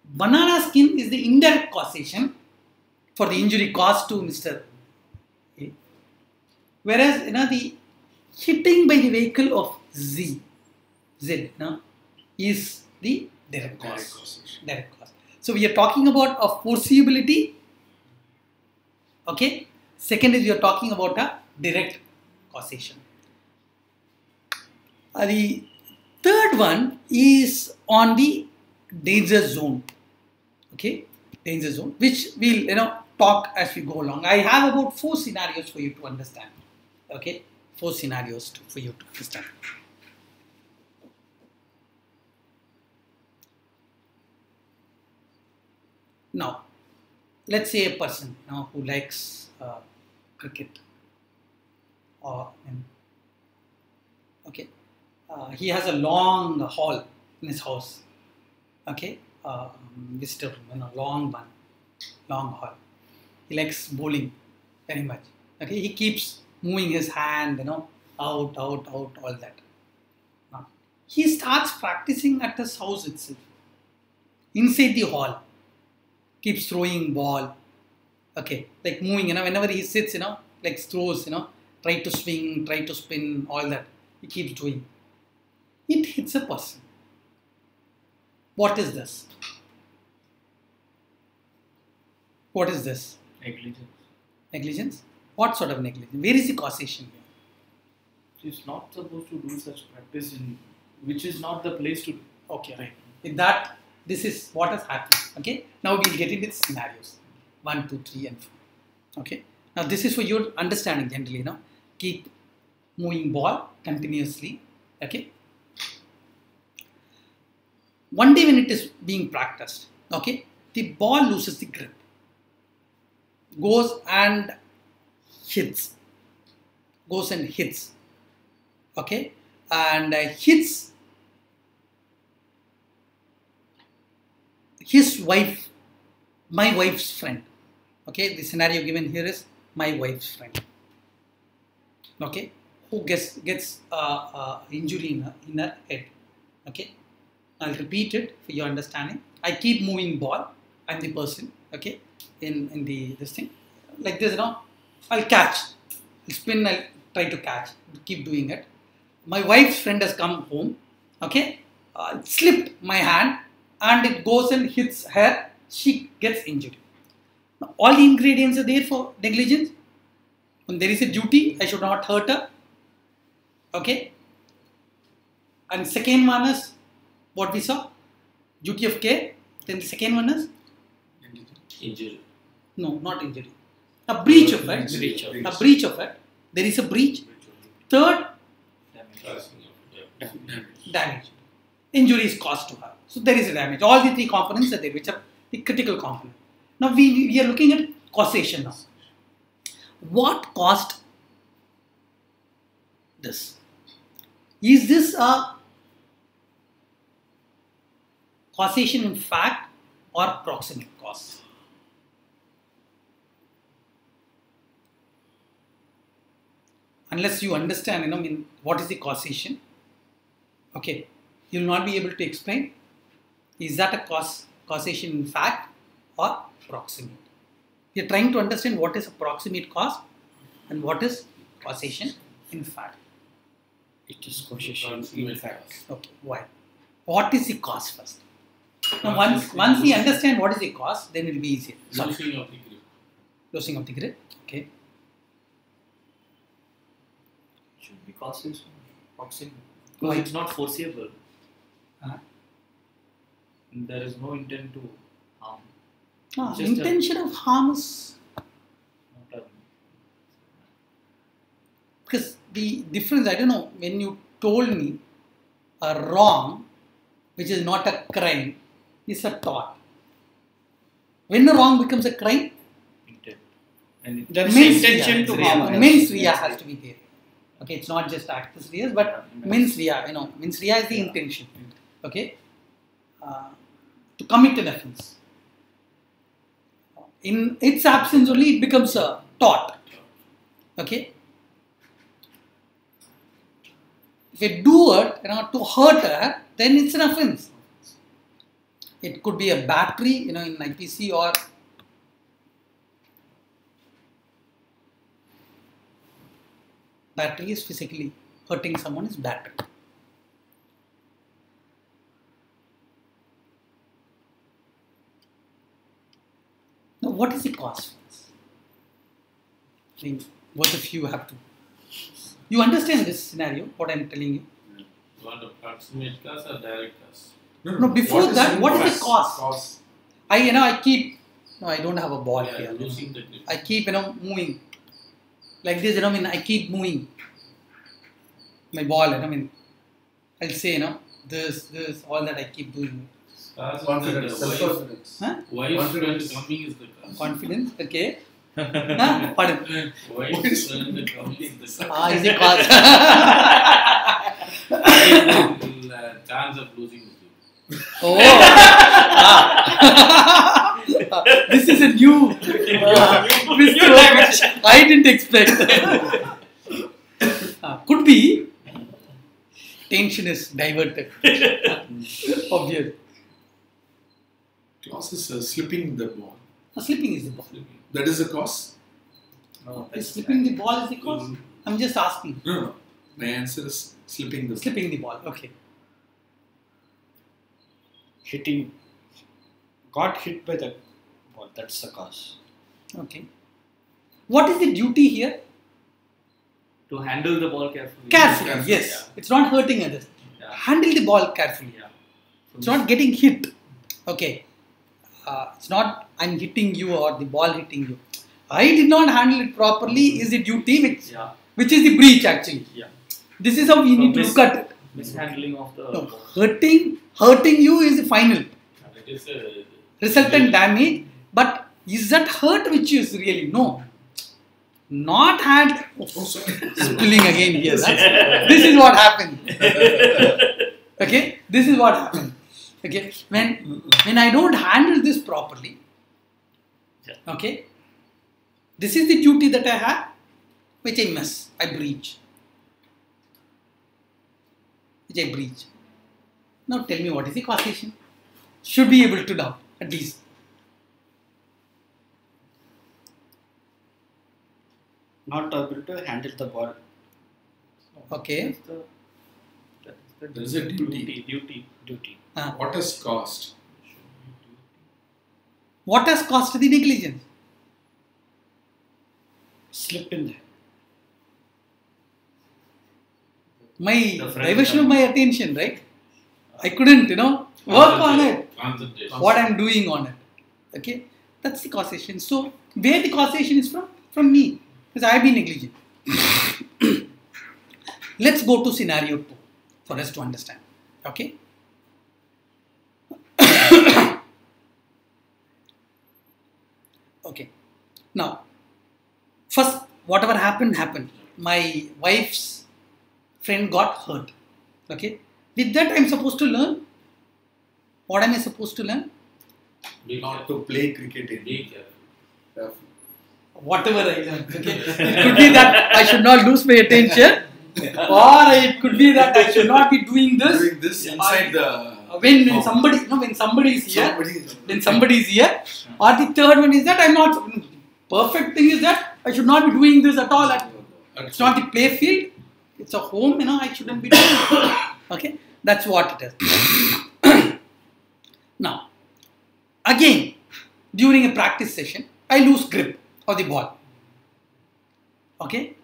Banana skin is the indirect causation for the injury caused to Mr. A. Whereas, the hitting by the vehicle of Z, is the direct cause. Direct cause. So we are talking about a foreseeability. Okay. Second is we are talking about a direct causation. The Third one is on the danger zone. Okay, danger zone, which we'll talk as we go along. I have about 4 scenarios for you to understand. Okay, 4 scenarios for you to understand. Now, let's say a person who likes cricket, or okay, he has a long hall in his house. Okay, visitor room, long hall. He likes bowling very much. Okay, he keeps moving his hand, out, all that. He starts practicing at his house itself, inside the hall. Keeps throwing ball. Okay, like moving, whenever he sits, like throws, try to swing, try to spin, all that. He keeps doing. It hits a person. What is this? What is this? Negligence. Negligence? What sort of negligence? Where is the causation here? He's not supposed to do such practice in which is not the place to do. Okay, right. With that, this is what has happened. Okay, now we'll get into the scenarios 1, 2, 3, and 4. Okay, now this is for your understanding generally. Keep moving ball continuously. Okay, one day when it is being practiced, okay, the ball loses the grip, goes and hits, okay, and hits his wife, my wife's friend. Okay, the scenario given here is my wife's friend. Okay, who gets injury in her head. Okay, I'll repeat it for your understanding. I keep moving ball. I'm the person. Okay, in this thing like this. I'll catch, I'll spin. I'll try to catch. Keep doing it. My wife's friend has come home. Okay, it slipped my hand. And it goes and hits her, she gets injured. Now, all the ingredients are there for negligence. When there is a duty, I should not hurt her. Okay. And second one is what we saw, duty of care. Then the second one is Injury. no, not injury. A breach of it. A breach of it. There is a breach. Third, damage. Injury is caused to her. So there is a damage. All the 3 components are there, which are the critical component. Now we are looking at causation now. What caused this? Is this a causation in fact or proximate cause? Unless you understand, what is the causation? Okay, you will not be able to explain. Is that a causation in fact or proximate? We are trying to understand what is a proximate cause and what is causation in fact. It is causation in fact. Okay, why? What is the cause first? Now, once we understand what is the cause, then it will be easier. Losing of the grip. Losing of the grip. Okay. Should be causation. Proximate. Why? Because it's not foreseeable. Uh-huh. There is no intent to harm. Just Intention of harm is Not a, because the difference, I don't know, when you told me a wrong, which is not a crime, is a thought. When a wrong becomes a crime, intent. And There is mens intention to rea, harm others. mens rea has to be there. Okay, it's not just actus reus, but mens rea, mens rea is the intention. Okay, to commit an offense. In its absence only, it becomes a thought. Okay. If you do it, to hurt her, then it's an offense. It could be a battery, in IPC, or battery is physically hurting someone is battery. Now, what is the cause for this? I think both of you have to. You understand this scenario, what I am telling you? What approximate cost or direct cost? No, before that, what is the cost? Cost. I keep. No, I don't have a ball Yeah, here. losing the grip. I keep moving like this. I keep moving my ball. I'll say this, all that I keep doing. Cost Confidence, is the self-confidence. Huh? wife Confidence. friend coming is the cost. Confidence. Okay. Pardon. Wife friend coming is the cost. Is it cost? Chance of losing the grip. Oh. This is a new twist which I didn't expect. Could be tension is diverted. Obvious. Cost is slipping the ball. Slipping is the ball. That is the cost? No, Slipping the ball is the cause? I'm just asking. No. My answer is slipping the ball. Slipping the ball. Okay. Hitting, got hit by the ball, that's the cause. Okay. What is the duty here? To handle the ball carefully. Carefully. Carefully, Yes. yeah. It's not hurting others. Yeah. Handle the ball carefully. Yeah. It's not getting hit. Okay. It's not I'm hitting you or the ball hitting you. I did not handle it properly is the duty Yeah. which is the breach actually. Yeah. This is how we need to miss- look at it. Mishandling of the No, ball. hurting you is the final. It is a Resultant damage, but is that hurt which is really no. Not had spilling again here. This is what happened. Okay, this is what happened. Okay, when I don't handle this properly, okay, this is the duty that I have, which I miss, I breach. Which I breach. Now tell me what is the causation? Should be able to know at least. Not able to handle the ball. Okay. There is a duty. Duty. What is cost? What has caused the negligence? Slip in there. My The friend diversion of my attention, right? I couldn't, work on it. Concentration. What I'm doing on it. Okay? That's the causation. So, where the causation is from? From me. Because I've been negligent. Let's go to scenario 2 for us to understand. Okay? Okay. Now, first, whatever happened. My wife's friend got hurt. Okay? With that, I'm supposed to learn. What am I supposed to learn? Be Not careful. to play cricket in. Be careful. Whatever I learned. Okay? It could be that I should not lose my attention, or it could be that I should not be doing this. Doing this inside the. When somebody is here, when somebody is here, or the third one is that I'm not. Perfect thing is that I should not be doing this at all. It's not the play field. It's a home. I shouldn't be doing it. Okay, that's what it is. Now, again, during a practice session, I lose grip of the ball. Okay.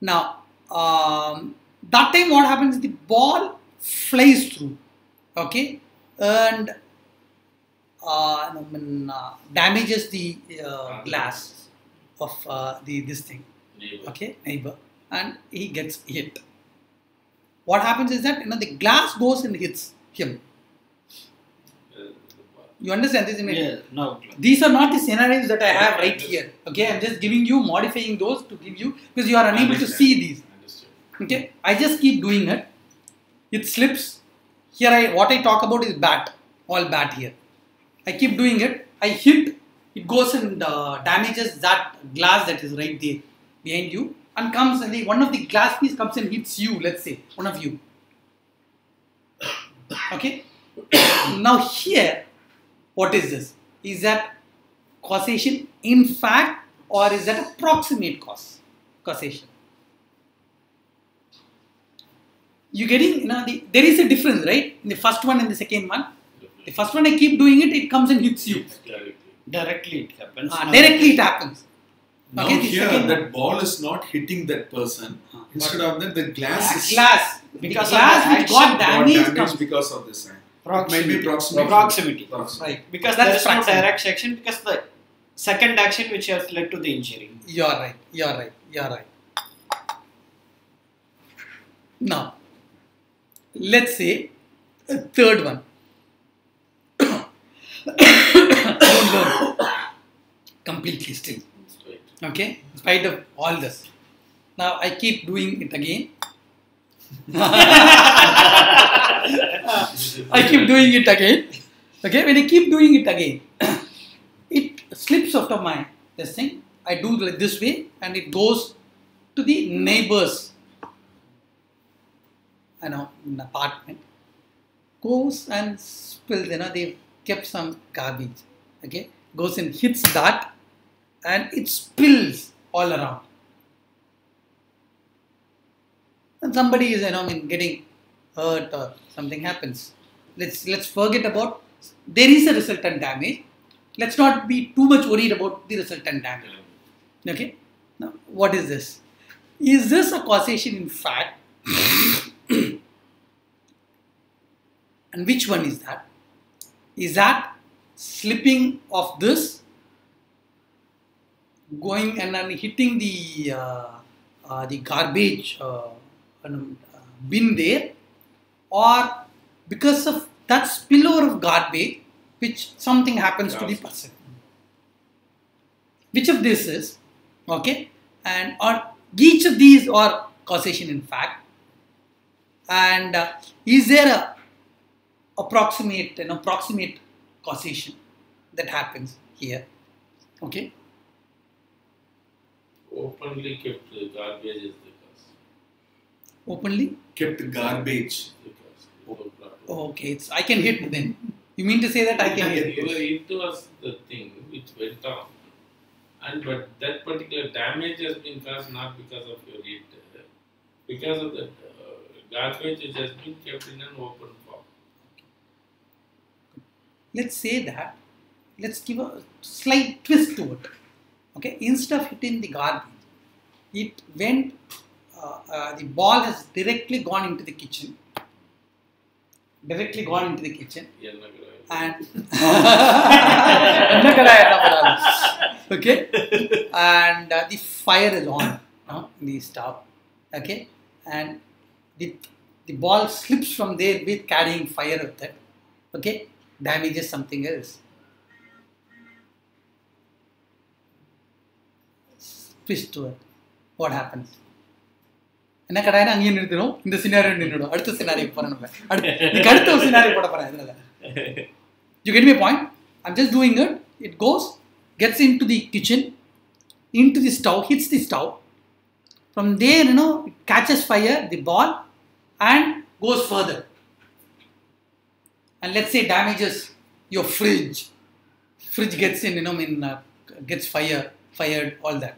Now, that time what happens is the ball flies through. Okay, and damages the glass of this thing. Neighbor. Neighbor, and he gets hit. What happens is that the glass goes and hits him. You understand this? Yeah, no. These are not the scenarios that I have right here. Okay, I'm just giving you, modifying those to give you because you are unable to see these. Understood. Okay, I just keep doing it. It slips. Here, what I talk about is bat, all bat here. I keep doing it. I hit. It goes and damages that glass that is right there behind you, and comes and one of the glass piece comes and hits you. Let's say one of you. Okay. Now here, what is this? Is that causation in fact, or is that approximate causation? You getting, there is a difference, right? In the first one and the second one. The first one I keep doing it, it comes and hits you. Directly it happens. Directly it happens. Now Okay, the here, second that ball is not hitting that person. Instead of that, the glass is. glass. Because the glass of the which got action damaged damaged from because of this. proximity. Maybe proximity. Proximity. right. Because That's there is no proximity. direct action, because the second action which has led to the injury. You're right. Now, let's say a third one. Don't learn completely still. Okay, in spite of all this. Now I keep doing it again. I keep doing it again. Okay, when I keep doing it again, it slips out of my this thing. I do like this way, and it goes to the neighbors. In apartment, goes and spills. They've kept some garbage. Okay, goes and hits that, and it spills all around. And somebody is getting hurt or something happens. Let's forget about there is a resultant damage. Let's not be too much worried about the resultant damage. Okay. Now, what is this? Is this a causation in fact? And which one is that? Is that slipping of this, going and then hitting the garbage bin there, or because of that spillover of garbage, which something happens to the person? Which of this is okay? And or each of these are causation in fact. And is there a approximate causation that happens here? Okay. Openly kept garbage is the cause. Openly Kept garbage. The cause. okay. I can hit then. You mean to say that I can hit? It was the thing which went on, but that particular damage has been caused not because of your hit, because of the garbage which has been kept in an open form. Let's say that. Let's give a slight twist to it. Okay, instead of hitting the garbage, it went. The ball has directly gone into the kitchen. And okay, and the fire is on in the stove. Okay, and the ball slips from there with carrying fire with it. Okay, damages something else. Twist to it. What happens? என்ன கடாயினா அங்கேயே நிறுத்திடும். இந்த scenario நின்றுடும். அடுத்த scenario போகிறேன். அடுத்த ஒரு scenario போட போகிறேன். You get me a point? I'm just doing it. It goes, gets into the kitchen, into the stove, hits the stove. From there, it catches fire, the ball, and goes further. And let's say damages your fridge. Fridge gets in, gets fired, all that.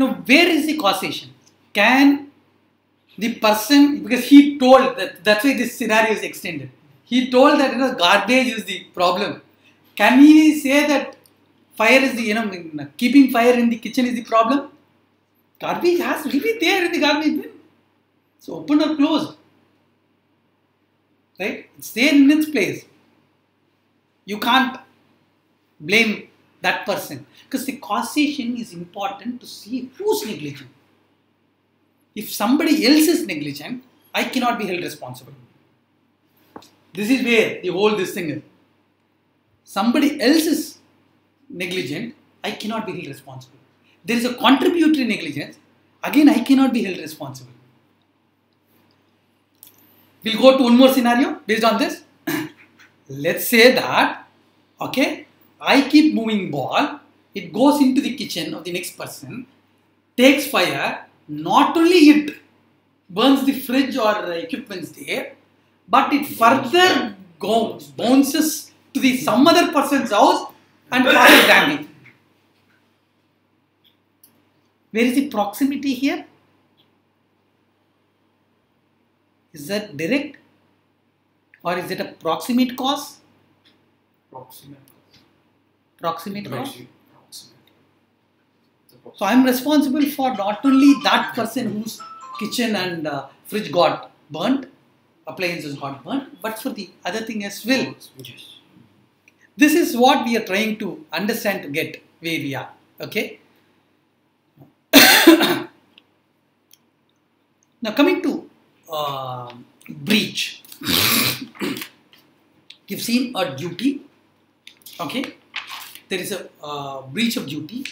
Now, where is the causation? Can the person, because he told that's why this scenario is extended. He told that garbage is the problem. Can he say that fire is the keeping fire in the kitchen is the problem? Garbage has to be there in the garbage bin. It's open or closed, right? It's there in its place. You can't blame that person, because the causation is important to see who's negligent. If somebody else is negligent, I cannot be held responsible. This is where this thing is. Somebody else is negligent, I cannot be held responsible. There is a contributory negligence, again I cannot be held responsible. We'll go to one more scenario based on this. Let's say that, okay, I keep moving ball, it goes into the kitchen of the next person, takes fire, not only it burns the fridge or equipments there, but it further bounces to some other person's house and causes damage. Where is the proximity here? Is that direct or is it a proximate cause? Proximate cause. So I'm responsible for not only that person whose kitchen and fridge got burnt, appliances got burnt, but for the other thing as well. Yes. This is what we are trying to understand to get where we are. Okay. Now coming to breach. You've seen a duty. Okay. There is a breach of duty.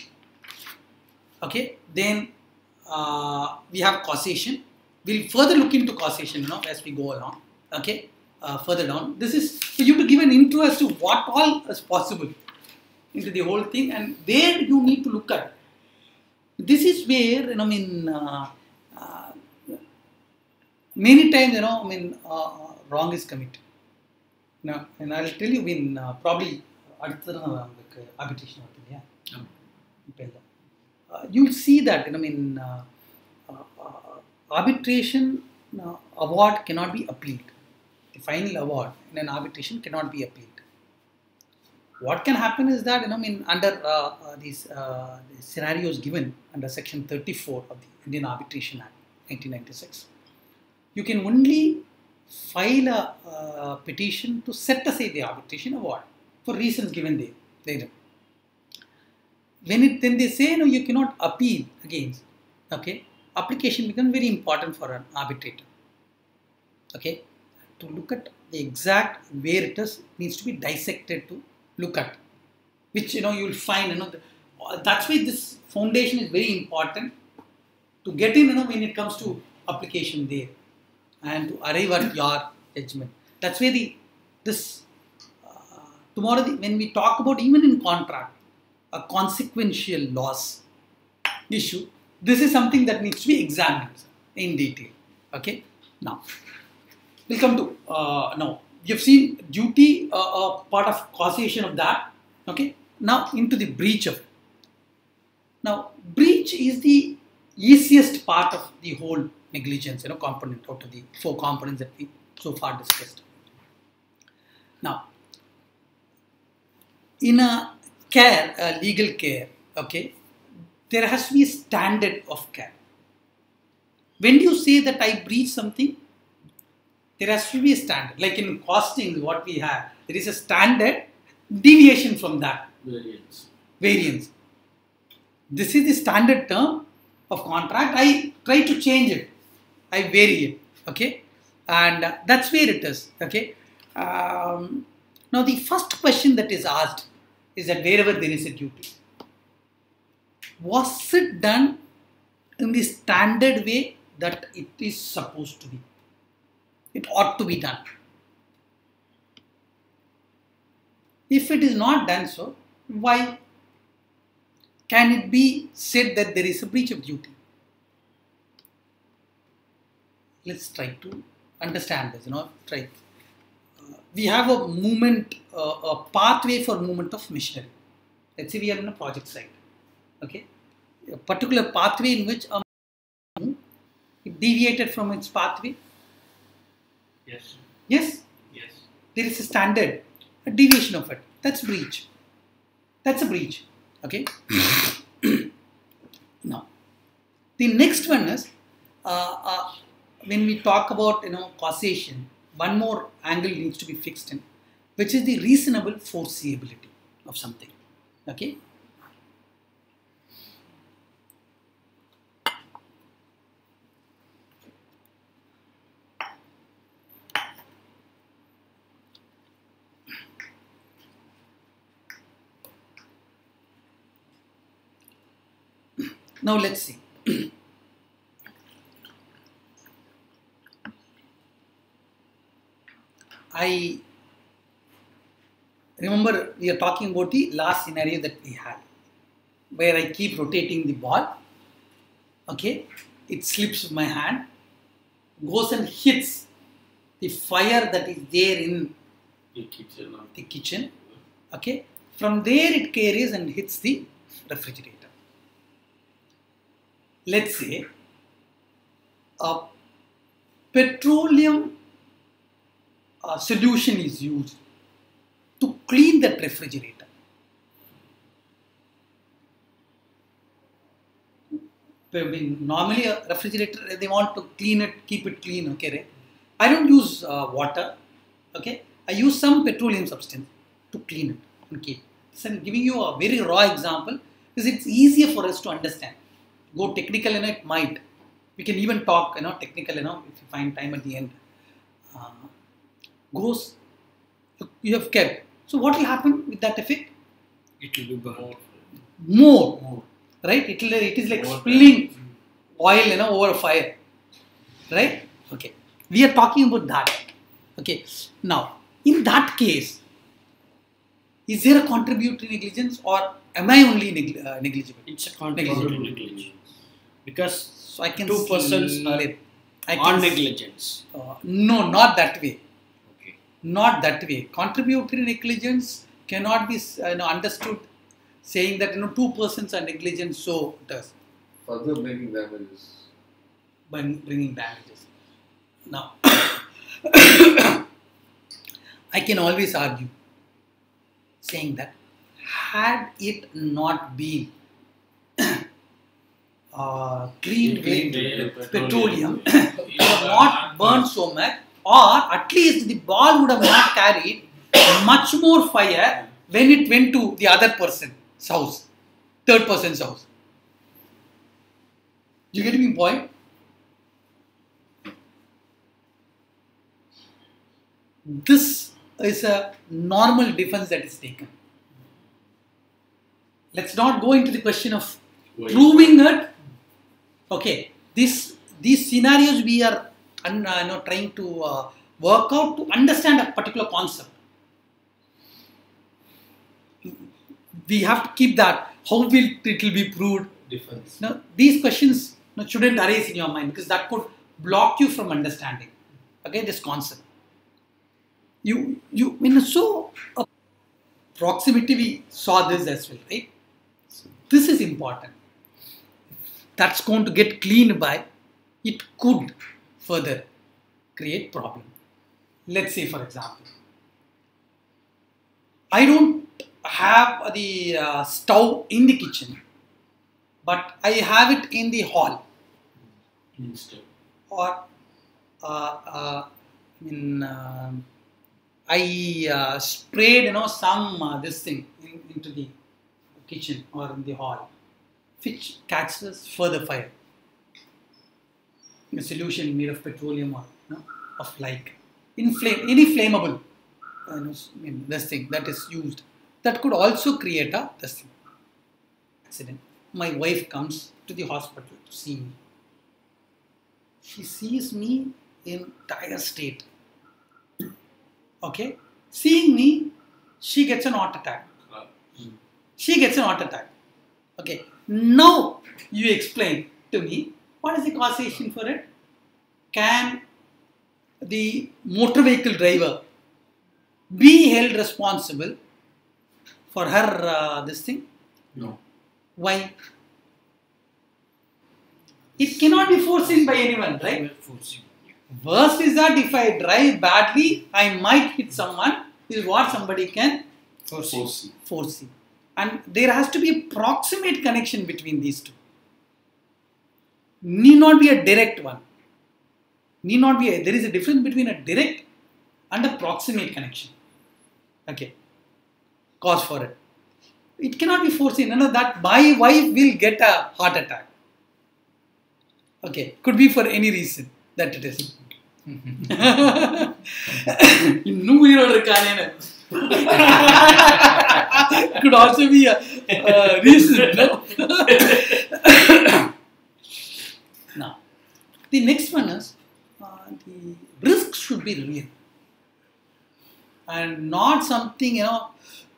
Okay. Then we have causation. We'll further look into causation as we go along. Okay. Further down. This is for you to give an intro as to what all is possible into the whole thing, and where you need to look at. This is where many times wrong is committed. Now, and I'll tell you probably arbitration. You'll see that arbitration award cannot be appealed. The final award in an arbitration cannot be appealed. What can happen is that under these scenarios given under Section 34 of the Indian Arbitration Act 1996, you can only file a petition to set aside the arbitration award for reasons given there. Then they say you cannot appeal against. Okay, application becomes very important for an arbitrator. Okay, to look at the exact where it is needs to be dissected to look at, which you will find that's why this foundation is very important to get in when it comes to application there and to arrive at your judgment. That's where tomorrow when we talk about even in contract a consequential loss issue, this is something that needs to be examined in detail. Okay, now we'll come to now you've seen duty, part of causation of that. Okay, now into the breach of it. Now breach is the easiest part of the whole negligence component out of the 4 components that we so far discussed. Now in a legal care, okay, there has to be a standard of care. When you say that I breach something, there has to be a standard. Like in costing, what we have, there is a standard deviation from that. Variance. This is the standard term of contract. I try to change it. I vary it. Okay, and that's where it is. Okay. Now the first question that is asked is that wherever there is a duty, was it done in the standard way that it is supposed to be? It ought to be done. If it is not done so, why? Can it be said that there is a breach of duty? Let's try to understand this. We have a movement, a pathway for movement of machinery. Let's say we are in a project site. Okay, a particular pathway in which it deviated from its pathway. Yes. Yes. Yes. There is a standard, a deviation of it. That's breach. That's a breach. Okay. Now, the next one is when we talk about causation. One more angle needs to be fixed in, which is the reasonable foreseeability of something. Okay. Now let's see. I remember we are talking about the last scenario that we had, where I keep rotating the ball. Okay, it slips my hand, goes and hits the fire that is there in the kitchen. Okay, from there it carries and hits the refrigerator. Let's say a petroleum solution is used to clean that refrigerator. Normally a refrigerator, they want to clean it, keep it clean, okay, right? I don't use water, okay? I use some petroleum substance to clean it and keep. So I'm giving you a very raw example because it's easier for us to understand. Go technical in it, might. We can even talk, technical, if you find time at the end. Goes, you have kept. So what will happen with that effect? It will be burned. More. Right? It is like spilling oil, over a fire. Right? Okay. We are talking about that. Okay. Now, in that case, is there a contributory negligence or am I only negligible? It's a contributory negligence. Because So I can 2 persons are on negligence. No, not that way. Okay. Not that way. Contributory negligence cannot be understood saying that 2 persons are negligent, so it does. Further bringing damages. By bringing damages. Now, I can always argue saying that had it not been cleaned with petroleum, it would have not burned so much, or at least the ball would have not carried much more fire when it went to the other person's house, third person's house. You get me point? This is a normal defense that is taken. Let's not go into the question of proving it. Okay, these scenarios we are trying to work out to understand a particular concept. We have to keep that. How will it will be proved? Defense. Now, these questions shouldn't arise in your mind because that could block you from understanding. Okay, this concept. Proximity, we saw this as well, right? So this is important. That's going to get cleaned by, it could further create problem. Let's say, for example, I don't have the stove in the kitchen, but I have it in the hall. Or I sprayed some this thing into the kitchen or in the hall, which catches further fire. A solution made of petroleum or of like any flammable this thing that is used, that could also create a this thing. Accident. My wife comes to the hospital to see me. She sees me in dire state. Okay, seeing me, she gets an heart attack. Okay, now you explain to me what is the causation for it. Can the motor vehicle driver be held responsible for her this thing? No. Why? It cannot be foreseen by anyone, right? Worst is that if I drive badly, I might hit someone. This is what somebody can foresee. And there has to be a proximate connection between these two. Need not be a direct one. There is a difference between a direct and a proximate connection. Okay. Cause for it. It cannot be foreseen. That my wife will get a heart attack. Okay. Could be for any reason that it is. Could also be a reason. No? Now, the next one is the risk should be real and not something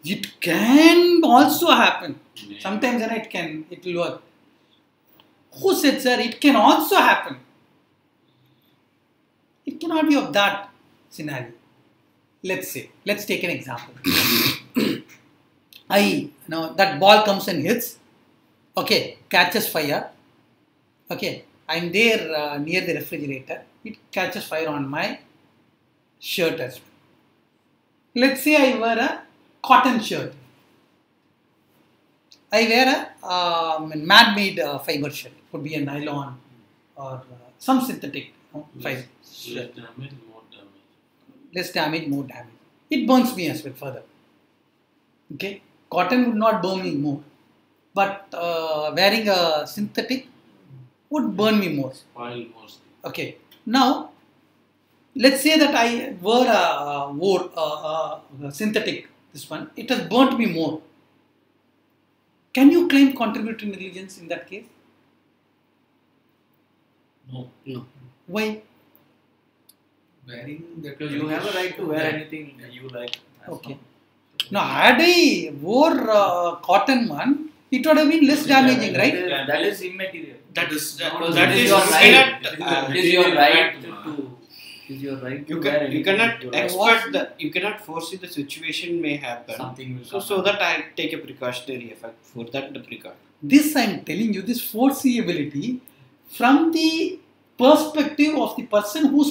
it can also happen. Sometimes it will work. Who said, sir, it can also happen? It cannot be of that scenario. Let's take an example. That ball comes and hits. Okay, catches fire. Okay, I'm there near the refrigerator. It catches fire on my shirt as well. Let's say I wear a cotton shirt. I wear a man-made fiber shell. Could be a nylon or some synthetic fiber. Less damage, more damage. Less damage, more damage. It burns me as well further. Okay, cotton would not burn me more, but wearing a synthetic would burn me more. Spoil mostly. Okay, now let's say that I wore a synthetic. This one, it has burnt me more. Can you claim contributory negligence in that case? No. Why? Wearing that Because you have a right to wear anything you like. Okay. Now, had I wore cotton one, it would have been less damaging, right? That is immaterial. That is That is is your right. cannot, It is your right to. It is your right to wear anything. you cannot you like. expect the you cannot foresee the situation may happen. Something will So come. that I take a precautionary effect for that the precaution. This I am telling you, this foreseeability from the perspective of the person who's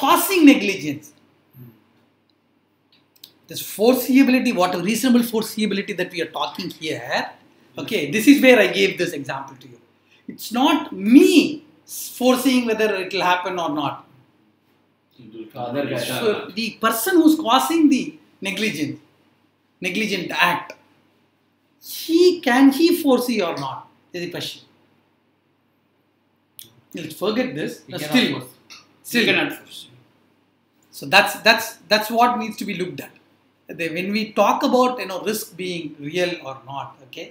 causing negligence. This foreseeability, what a reasonable foreseeability that we are talking here. Okay, this is where I gave this example to you. It's not me foreseeing whether it will happen or not. Other guy. So the person who's causing the negligent act, can he foresee or not? Is the question. Let's forget this. He cannot Still, force. You cannot foresee. so that's what needs to be looked at. When we talk about risk being real or not, okay.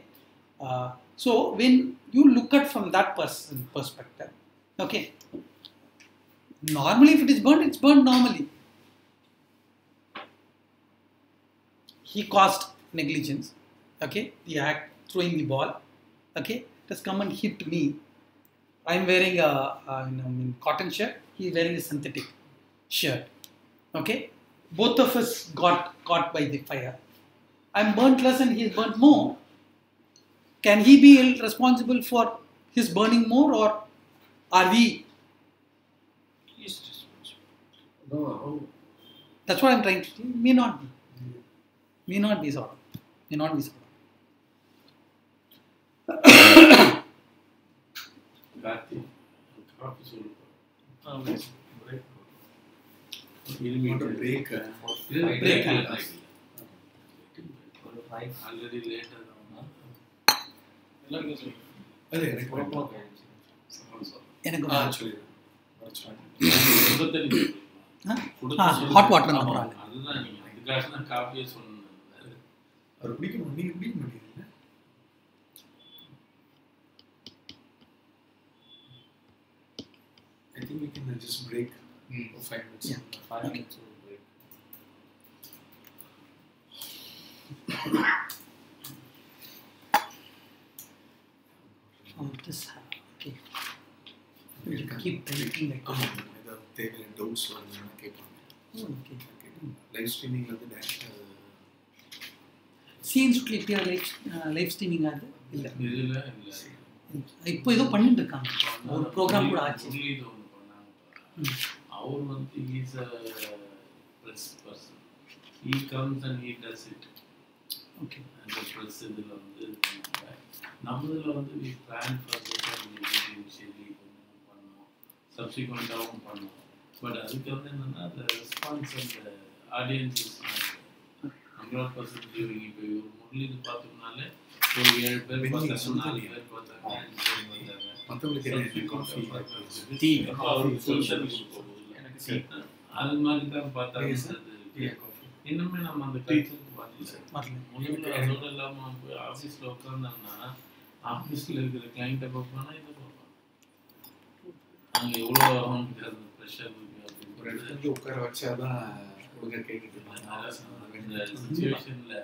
So when you look at from that person perspective, okay. Normally, if it is burnt, it's burnt normally. He caused negligence, okay. The act throwing the ball, okay. It has come and hit me. I'm wearing a cotton shirt. He's wearing a synthetic shirt, okay. Both of us got caught by the fire. I'm burnt less and he's burnt more. Can he be responsible for his burning more, or are we? He's responsible. No, That's what I'm trying to say. May not be. May not be sort of. May not be sort of. Karthi, coffee solve. break. want to break. Break. Already later. ಅದೇ எனக்கு hot water பரவாயில்ல. அதுதான் நீங்க அதுக்காக தான் காஃபியே சொன்னது. அவர் குடிக்கணும், நீங்க குடிக்க மாட்டீங்கல்ல? I think we can just break for 5 minutes. Yeah. 5 minutes will break. Oh, this. Okay. We'll keep breaking like that. ஏதாவது தேவையான டவுட்ஸ் வருதுன்னா கேட்பாங்க. Oh, okay. லைவ் ஸ்ட்ரீமிங்ல வந்து டேரக்ட் சீன்ஸ் கிளிப்பியா லைவ் ஸ்ட்ரீமிங் ஆகுது இல்லை இதுல இப்போ ஏதோ பண்ணிட்டு இருக்காங்க. ஒரு ப்ரோக்ராம் கூட ஆச்சு. இது ஒன்று பண்ணாங்க. அவர் வந்து is a press person. He comes and he does it. Okay. அந்த ப்ரெஸ் இதில் வந்து நம்மதில் வந்து வி பிளான் ஃபார் இனிஷியலி பண்ணோம், சப்சிக்வெண்ட்டாகவும் பண்ணோம். பட் அதுக்கு வந்து என்னென்னா அந்த ரெஸ்பான்ஸ் அந்த ஆடியன்ஸ் இஸ் நாட் 100% வியூவிங். இப்போ ஒரு முரளி இது பார்த்தோம்னாலே ஒரு 7 பேர் பார்த்தாங்க, 4 பேர் பார்த்தாங்க, 5 பேர் பார்த்தாங்க. மற்றவங்களுக்கு டீ அவருக்கு ஃபுல் சர்வீஸ் போகுது. அது மாதிரி தான் பார்த்தாங்க. இன்னுமே நம்ம அந்த கல்ச்சருக்கு பார்த்துல முதல்ல அதோட இல்லாமல் போய் ஆஃபீஸில் உட்காந்தோம்னா ஆஃபீஸில் இருக்கிற கிளைண்ட்டை பார்ப்போம்னா இதை பார்ப்போம். அங்கே எவ்வளோ ஆகும் அந்த ப்ரெஷர் இருக்குது ஒரு இடத்துல உட்கார வச்சாதான் ஒழுங்காக கேட்டுட்டு இருந்தாங்க. இந்த சுச்சுவேஷனில்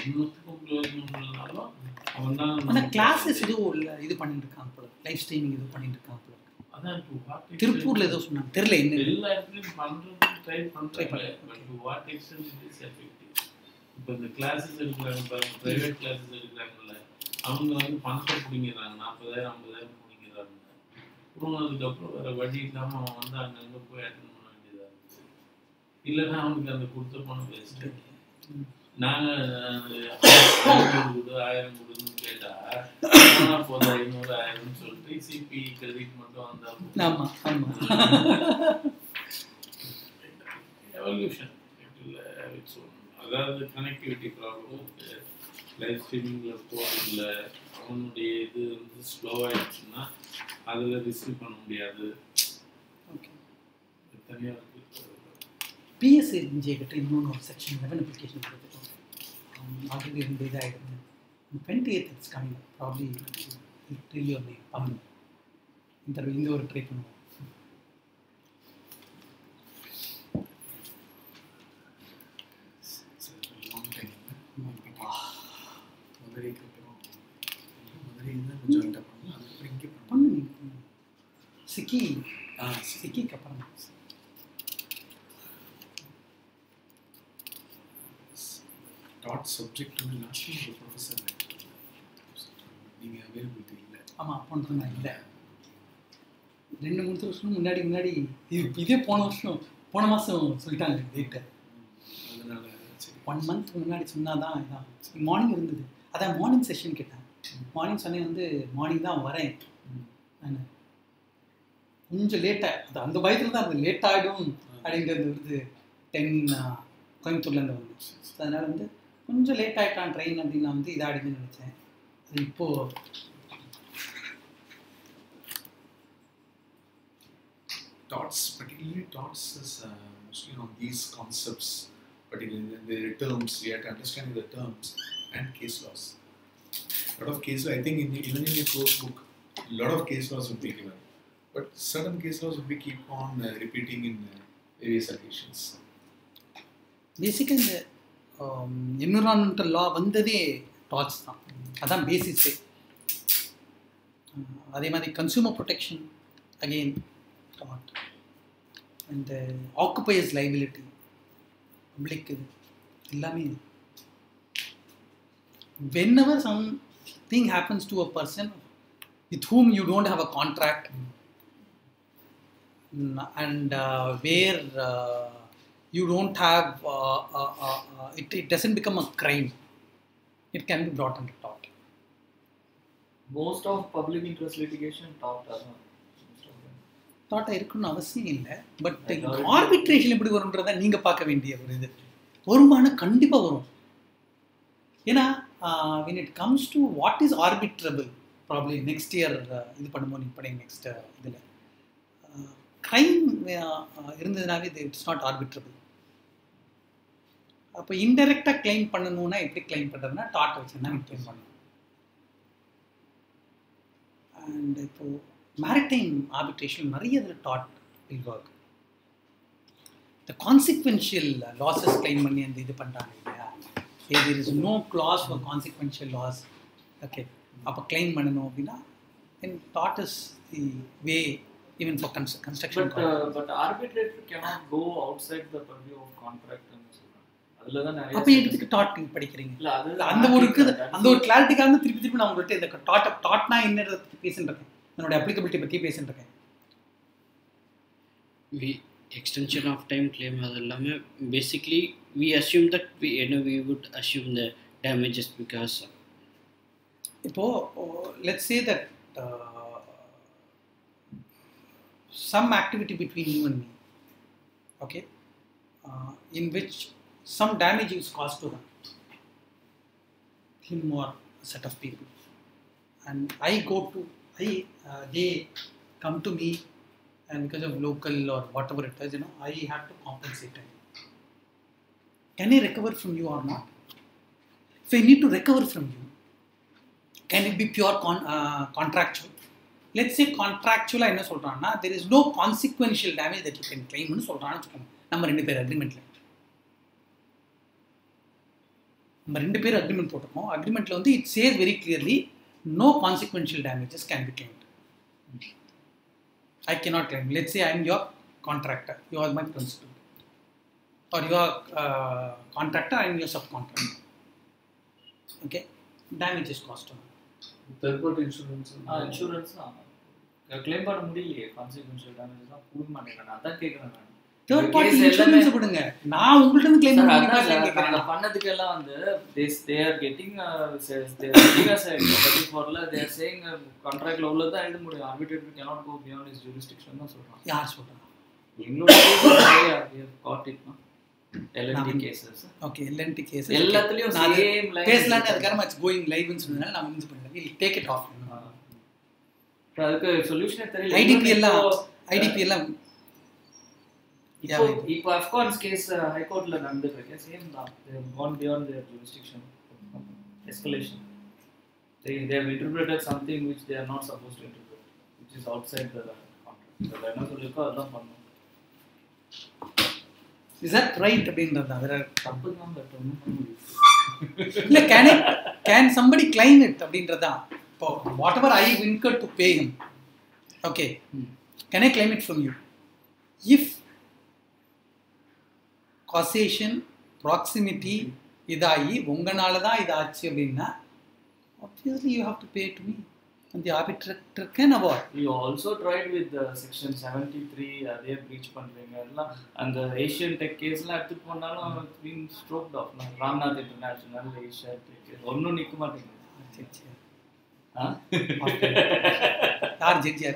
ஒன்றுத்துக்கும் பிரயோஜனம் இல்லைனாலும் அவன் தான் ஆனால் கிளாஸஸ் எதுவும் இல்லை இது பண்ணிட்டு இருக்காங்க போல, லைவ் ஸ்ட்ரீமிங் இது பண்ணிட்டு இருக்காங்க போல. அதான் இப்போ திருப்பூர்ல ஏதோ சொன்னாங்க, தெரியல என்ன. எல்லா இடத்துலையும் பண்ணுறதுக்கு ட்ரை பண்ணுறாங்க. But to what extend it is effective. இப்போ இந்த கிளாஸஸ் எடுக்கிறாங்க பாருங்க, ப்ரைவேட் கிளாஸஸ் எடுக்கிறாங்கல்ல, அவங்க வந்து பணத்தை பிடிங்கிறாங்க, 40,000 50,000 பிடிங்கிறாங்க. அப்புறம் அதுக்கப்புறம் வேறு வழி இல்லாமல் அவன் வந்து அங்கங்கே போய் அட்டன் பண்ண வேண்டியதாக இருக்குது. இல்லைன்னா அவனுக்கு அந்த கொடுத்த பணம் வேஸ்ட்டு. நாங்கள் 500 கொடு 1000 கொடுன்னு கேட்டால் போதும் 500 1000 சொல்லிட்டு சிபி கிரெடிட் மட்டும் வந்தால் ஆமாம் ஆமாம் எவல்யூஷன் அதாவது கனெக்டிவிட்டி ப்ராப்ளம் இருக்குது. லைவ் ஸ்ட்ரீமிங்கில் போகிறதில்ல, அவனுடைய இது வந்து ஸ்லோவாகிடுச்சுன்னா அதில் ரிசீவ் பண்ண முடியாது. ஓகே தனியாக இருக்குது. பிஎஸ்ஏஜே கிட்ட இன்னொன்று ஒரு செக்ஷன் 11 அப்ளிகேஷன் கொடுத்துட்டோம். Already 2 இதாகிடுது. 28th it's coming probably trillion பண்ணணும். இந்த ஒரு ட்ரை பண்ணுவோம். சிக்கிக்கு அப்புறம் டாட் சப்ஜெக்ட் வந்து லாஸ்ட்லி ஒரு ப்ரொஃபஸர் நீங்கள் அவைலபிலிட்டி இல்லை. ஆமாம் பண்ணுறது நான் இல்லை. 2-3 வருஷம் முன்னாடி இதே போன மாதம் சொல்லிட்டாங்க டேட்டை. அதனால 1 month முன்னாடி சொன்னாதான் இதான். மார்னிங் இருந்தது, அதான் மார்னிங் செஷன் கேட்டேன். மார்னிங் சொன்னேன் வந்து மார்னிங் தான் வரேன். நான் கொஞ்சம் லேட்டாக அந்த பயத்தில் தான் அது லேட் ஆகிடும் அப்படின்றது வந்து 10 கோயம்புத்தூர்லேருந்து வந்து. அதனால் வந்து கொஞ்சம் லேட் ஆகிட்டான் ட்ரெயின் அப்படின்னு நான் வந்து இதாகிடுன்னு நினச்சேன். அது இப்போது thoughts, particularly thoughts is mostly on these concepts, particularly the terms. We have to understand the terms and case laws. A lot of case law, I think even in your course book, a lot of case laws will be given, but certain case laws will be keep on repeating in various occasions. பேசிக்காக இந்த environmental லா வந்ததே dots தான், அதான் பேசிஸே. அதே மாதிரி consumer protection again that, and occupiers liability, public இது எல்லாமே. whenever something happens to a person with whom you don't have a contract and where you don't have it doesn't become a crime, it can be brought under tort. Most of public interest litigation tort இருக்குன்னு அவசியம் இல்லை. But arbitration எப்படி வரும்ன்றதை நீங்கள் பார்க்க வேண்டிய ஒரு இது வருமானம் கண்டிப்பாக வரும். ஏன்னா when it comes to what is arbitrable, probably next year இது பண்ணும்போது நீங்கள் படிங்க நெக்ஸ்ட் இதில் க்ரைம் இருந்ததுனாவே இது இட்ஸ் நாட் ஆர்பிட்ரபிள். அப்போ இன்டெரக்டாக கிளைம் பண்ணணும்னா எப்படி கிளைம் பண்ணுறதுனா டாட் வச்சுருந்தா கிளைம் பண்ணணும். அண்ட் இப்போது மேரிடைம் ஆர்பிட்ரேஷன் நிறைய இதில் டாட் வில் ஒர்க். இந்த கான்சிக்வென்ஷியல் லாஸஸ் கிளைம் பண்ணி அந்த இது பண்ணுறாங்க இல்லையா, there is no clause for consequential loss. Okay, அப்போ claim பண்ணணும் அப்படின்னா then tort is the way even for construction. But arbitrator cannot go outside the purview of contract. அதுல தான் நிறைய. அப்போ எதுக்கு டாட் படிக்கிறீங்க? இல்ல அது அந்த ஒரு கிளாரிட்டிக்காக திருப்பி நான் உங்கள்கிட்ட இந்த டாட்னா என்னன்றத பற்றி பேசிட்டு இருக்கேன், என்னோட அப்ளிகபிலிட்டி பற்றி பேசிட்டு இருக்கேன். Extension of time claim அதெல்லாமே basically we assume that we would assume the damages because இப்போ let's say that some activity between you and me, okay, in which some damage is caused to him or a set of people, and they come to me, and because of local or whatever it is, I have to compensate them. Can I recover from you or not? If I need to recover from you, can it be pure contractual? Let's say contractual என்ன சொல்றான்னா there is no consequential damage that you can claim னு சொல்றான்னு வச்சுக்கோங்க. நம்ம ரெண்டு பேர் agreement போட்டிருக்கோம். அக்ரிமெண்ட்ல வந்து it says very clearly no consequential damages can be claimed. I cannot claim. Let's say I am your contractor, you are my principal, or you are contractor, I am your subcontractor. Okay, damage is cost. Third party insurance. Insurance தான் claim பண்ண முடியலையே, consequential damage தான் கொடுக்க மாட்டேங்கிறாங்க. அதான் கேட்குறேன் நான். Third party case insurance போடுங்க. நான் உங்கள்ட்ட இருந்து claim Sir, பண்ணி அதான் sir, கேக்குறேன். நாங்க பண்ணதுக்கெல்லாம் வந்து they are getting they are giving us a 34ல they are saying கான்ட்ராக்ட்ல உள்ளதா எழுத முடியும். Arbitrator cannot go beyond his jurisdiction தான் சொல்றாங்க. யார் சொல்றா? எங்களோட case got it no LNT cases. Okay, LNT cases. எல்லாத்துலயும் சேம் லைன் பேசலாம்னு அதுக்காக மச் கோயிங் லைவ்னு சொன்னதால நான் மிஸ் பண்ணிட்டேன். We'll take it off. அதுக்கு சொல்யூஷனே தெரியல. IDP எல்லாம் இப்போ அஃப்கான்ஸ் கேஸ் ஹைகோர்ட்ல நடந்துட்டு இருக்கு. சேம் தான். They have gone beyond their jurisdiction. Escalation. They have interpreted something which they are not supposed to interpret, which is outside the contract. So என்ன சொல்லிருக்கோ அதான் பண்ணணும். Is that right அப்படின்றதா வேற தப்பு தான் பட் ஒன்றும் பண்ண முடியாது. இல்ல can somebody claim it அப்படின்றதா? இப்போ whatever I incurred to pay him, okay, can I claim it from you? If causation, proximity இதாகி உங்களால தான் இதாச்சு அப்படின்னா obviously you have to pay to me and the arbitrator can award. You also tried with section 73 அதே breach பண்றீங்க எல்லாம் அந்த Asian tech கேஸ்லாம் எடுத்து போனாலும் it's been stroked off. Ramnath international Asian tech ஒன்றும் நிற்க மாட்டேங்குது. யார் ஜட்ஜியா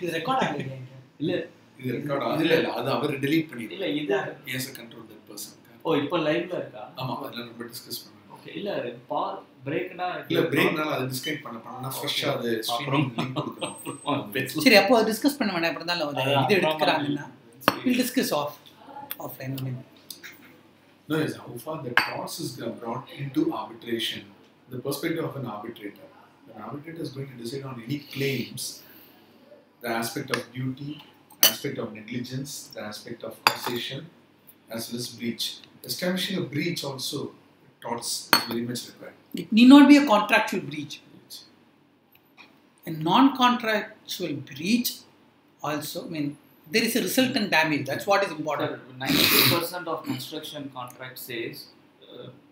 இது ரெக்கார்ட் ஆகலையா? இல்ல இது ரெக்கார்ட் ஆகல. அது அவர் delete பண்ணிட்டாரு. இல்ல இது yes control that person. ஓ இப்போ லைவ்ல இருக்கா? ஆமா, அதெல்லாம் நம்ம டிஸ்கஸ் பண்ணலாம். ஓகே, இல்ல பிரேக்னா இல்ல பிரேக்னால அது டிஸ்கனெக்ட் பண்ணா ஃப்ரெஷ்ஷா அது ஸ்ட்ரீமிங் லிங்க் கொடுக்கணும். சரி, அப்போ டிஸ்கஸ் பண்ண வேண்டாம். அப்புறம் தான் இது எடுத்துக்கறாங்கன்னா we'll discuss offline. No, is how far the process is brought into arbitration. The perspective of an arbitrator. The arbitrator is going to decide on any claims, the aspect of duty, aspect of negligence, the aspect of causation, as well as breach. Establishing a breach also, torts is very much required. It need not be a contractual breach. A non-contractual breach also, I mean, there is a resultant damage. That's what is important. 90% of construction contract says,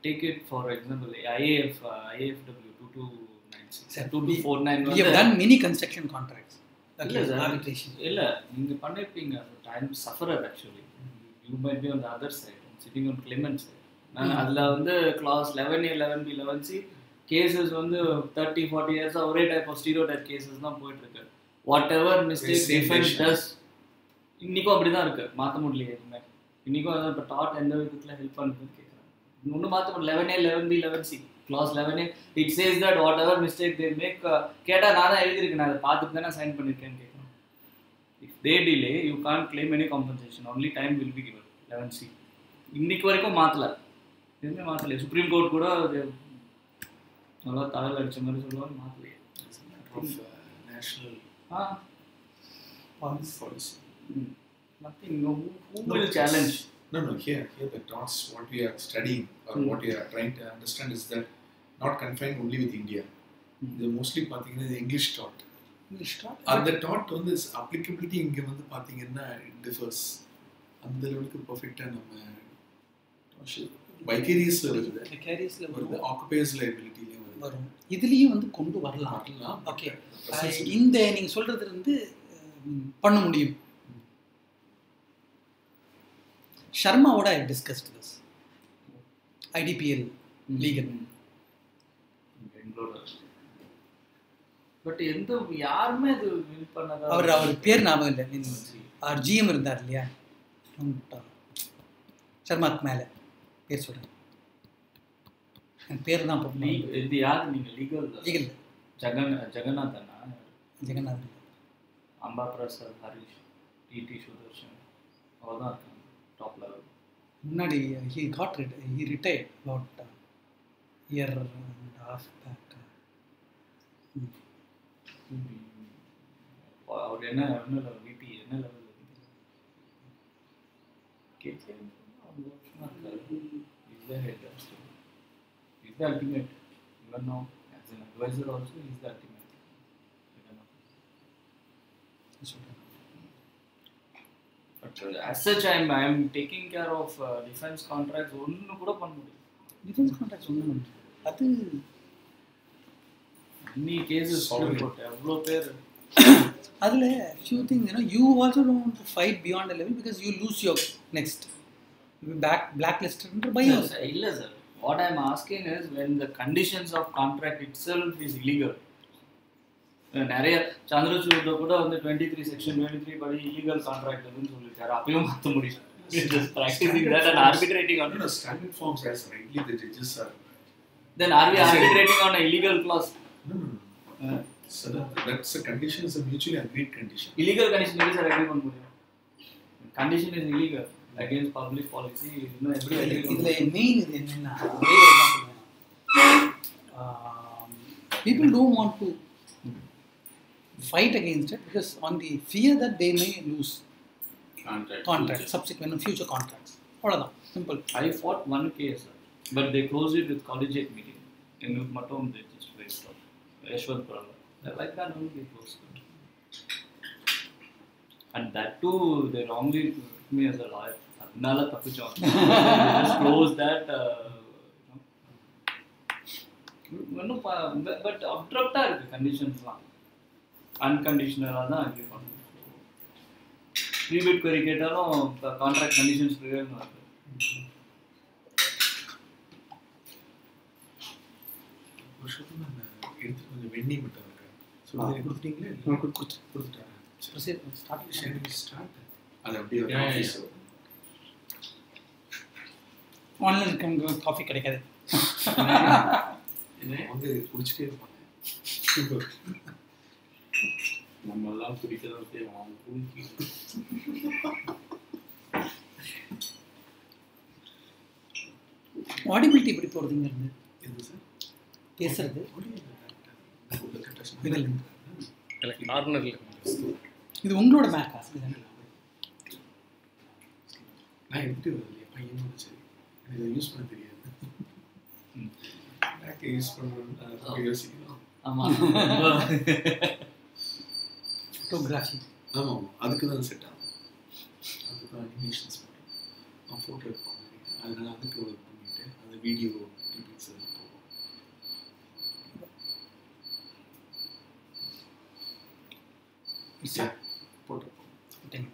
take it for example, IAFW 2296, 2249. We have done many construction contracts. இல்ல சார், arbitration. இல்ல நீங்க பண்ணிருப்பீங்க. Time sufferer actually you might be on the other side sitting on claimant side. அதுல வந்து class 11A 11B 11C cases வந்து 30-40 இயர்ஸா ஒரே type of stereotype cases தான் போயிட்டு இருக்கு. Whatever mistake defence does இன்னைக்கும் அப்படிதான் இருக்கு. மாற்ற முடியல எதுவுமே. இன்னைக்கும் அதான் இப்போ டாட் எந்த விதத்துல ஹெல்ப் பண்ணுதுன்னு கேட்குறாங்க. இன்னொன்று மாற்ற முடியல. 11A 11B 11C clause 11A it says that whatever mistake they make கேட்டா நான் தான் எழுதியிருக்கேன், நான் அதை பார்த்துட்டு தானே சைன் பண்ணியிருக்கேன்னு கேட்கணும். If they delay you can't claim any compensation, only time will be given. 11C இன்னைக்கு வரைக்கும் மாற்றல, எதுவுமே மாற்றலையே. சுப்ரீம் கோர்ட் கூட நல்லா தலையில் அடிச்ச மாதிரி சொல்லுவாங்க, மாற்றலையே. National Policy. Nothing. Who will challenge? No, here the torts, what we are studying or what we are trying to understand is that not confined only with India. They mostly பாத்தீங்கன்னா the English tort. அந்த tort வந்து applicability இங்க வந்து பாத்தீங்கன்னா it differs. அந்த அளவுக்கு பெர்ஃபெக்ட்டா நம்ம வைகேரியஸ்ல வருது, ஆக்குபேஸ் லைபிலிட்டில வரும். இதுலயும் வந்து கொண்டு வரலாம். ஓகே, இந்த நீங்க சொல்றது வந்து பண்ண முடியும். Sharmaவோட I discussed this. IDPL legal. But எந்த யாருமே அது வின் பண்ணதா அவர் பேர் ஞாபகம் இல்லை. அவர் GM இருந்தார் இல்லையா, சர்மாக்கு மேல பேர் சொல்றேன், என் பேர் தான் இது யாரு? நீங்க லீகல் ஜெகநாதனா? ஜெகநாதன், அம்பா பிரசாத், ஹரிஷ், டிடி சுதர்ஷன், அவர்தான் இருக்காங்க டாப் லெவல். முன்னாடி he retired about a year and a half back. அவர் என்ன லெவல்? விபி என்ன level? கேச்சே is the head is the ultimate. Even now as an advisor also is the ultimate. But as such I am taking care of defense contracts. ஒன்னு கூட பண்ண முடியும். Defense contracts ஒன்னு அது நீ cases court எவ்வளவு பேர் அதில் few things, you also don't want to fight beyond a level because you lose your next blacklisted by Yes, இல்ல sir. What I'm asking is when the conditions of contract itself is illegal. நிறைய சந்திரசூட கூட வந்து 23 section 23 படி illegal contract ன்னு சொல்லிருக்காரு. அப்பயும் மாத்த முடியும். Just practicing that and arbitrating on it. Standard forms as rightly the judges are. Then are we arbitrating on a illegal clause? No. So that's a condition, is a mutually agreed condition. Illegal condition எப்படி sir agree பண்ண முடியும்? Condition is illegal against public policy. இன்னும் எப்படி agree பண்ண முடியும்? இதில் main இது என்னன்னா ஒரே ஒரு தான் சொல்லுவேன். People don't want to fight against it because on the fear that they may lose contract subsequent future contracts. அவ்வளவுதான் simple. I fought one case, but they closed it with collegiate meeting. In Matom, they just raised up. Yashwantpura. Like that only they closed it. And that too, they wrongly took me as a lawyer. Adnala tappuchom. They just closed that. But abrupt conditions la. Unconditional தான் agree பண்ணணும். Pre-bid query கேட்டாலும் contract conditions prevail னு வருது. எடுத்து கொஞ்சம் வெண்ணி மட்டும் இருக்கு. சொல்லுங்க கொடுத்துட்டீங்களா? கொடுத்துட்டாங்க. ஸ்டார்ட். அது அப்படியே ஆஃபீஸ். ஆன்லைன் இருக்கவங்க காஃபி கிடைக்காது. அவங்க குடிச்சிட்டே இருப்பாங்க. நம்ம எல்லாம் குடிக்கிறத செய்வோம், அவங்க குடிக்க. ஆடிபிலிட்டி எப்படி போகிறதுங்க இருந்து எது சார் பேசுறது கார்னர்ல இது உங்களோட மேக்கா? நான் எடுத்து வரலையே பையனோட. சரி எனக்கு இதை யூஸ் பண்ண தெரியாது. மேக்கை யூஸ் பண்ண யோசிக்கணும். ஆமாம். ஃபோட்டோகிராஃபி. ஆமாம், அதுக்கு தான் செட் ஆகும். அதுக்கு அனிமேஷன்ஸ் பண்ணுறோம். நான் ஃபோட்டோ எடுப்போம். அதனால அதுக்கு ஒர்க் பண்ணிட்டு அந்த வீடியோ கிளிப்பிங்ஸ் எல்லாம் போகும். போட்டேன்.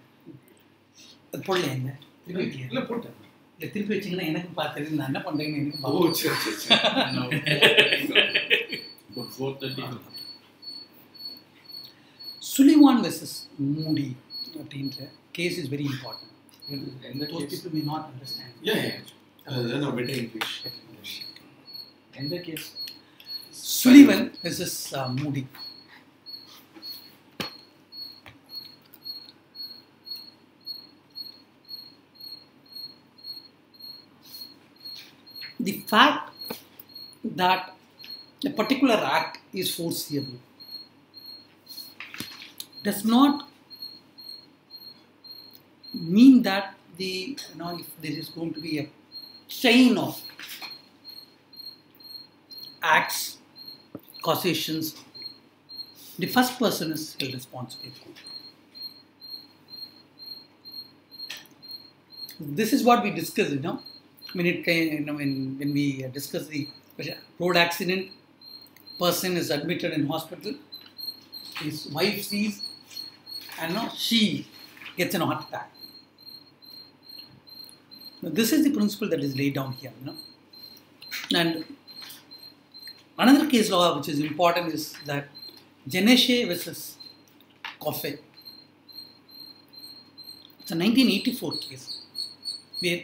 அது போடலையாங்க? இல்லை போட்டேன். இல்லை திருப்பி வச்சிங்கன்னா எனக்கு பார்த்தது நான் என்ன பண்ணுறேன்னு எனக்கு ஓ சரி சரி சரி. 4:30. Sullivan versus Moody அப்படின்ற case is very important. Those people may not understand. Yeah. No, better English. எந்த case? Sullivan versus Moody. The fact that a particular act is foreseeable does not mean that if there is going to be a chain of acts, causations, the first person is still responsible for. This is what we discussed, when we discuss the road accident, person is admitted in hospital, his wife sees, and now she gets an heart attack. Now, this is the principle that is laid down here. And another case law which is important is that Geneshe versus Coffey. It's a 1984 case where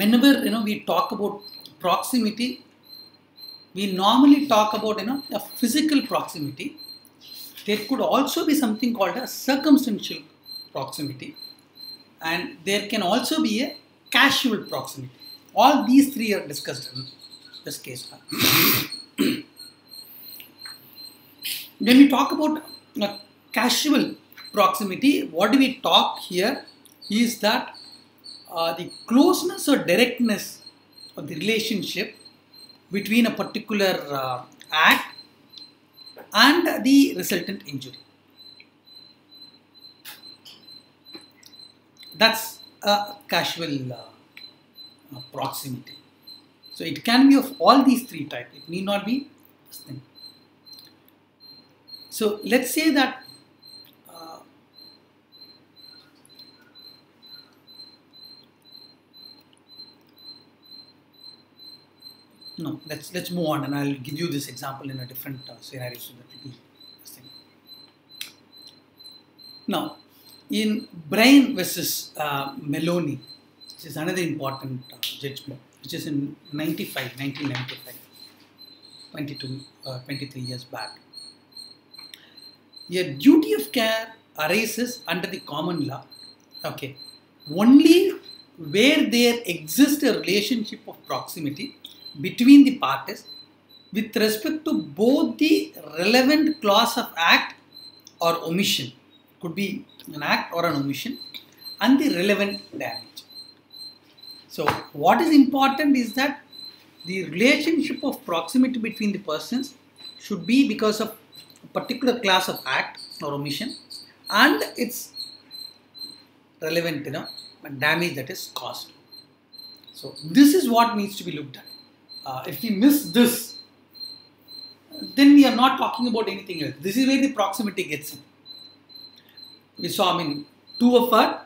whenever we talk about proximity, we normally talk about a physical proximity. There could also be something called a circumstantial proximity, and there can also be a casual proximity. All these three are discussed in this case. When we talk about casual proximity, what do we talk here is that the closeness or directness of the relationship between a particular act and the resultant injury. That's a casual proximity. So it can be of all these three types. It need not be this thing. So let's say that no, let's move on, and I'll give you this example in a different scenario so that it will be interesting. Now, in Bryan versus Meloni, which is another important judgment, which is in 1995, 23 years back. A duty of care arises under the common law, okay, only where there exists a relationship of proximity between the parties with respect to both the relevant clause of act or omission, could be an act or an omission, and the relevant damage. So what is important is that the relationship of proximity between the persons should be because of a particular class of act or omission and its relevant damage that is caused. So this is what needs to be looked at. If we miss this, then we are not talking about anything else. This is where the proximity gets in. We saw, two of our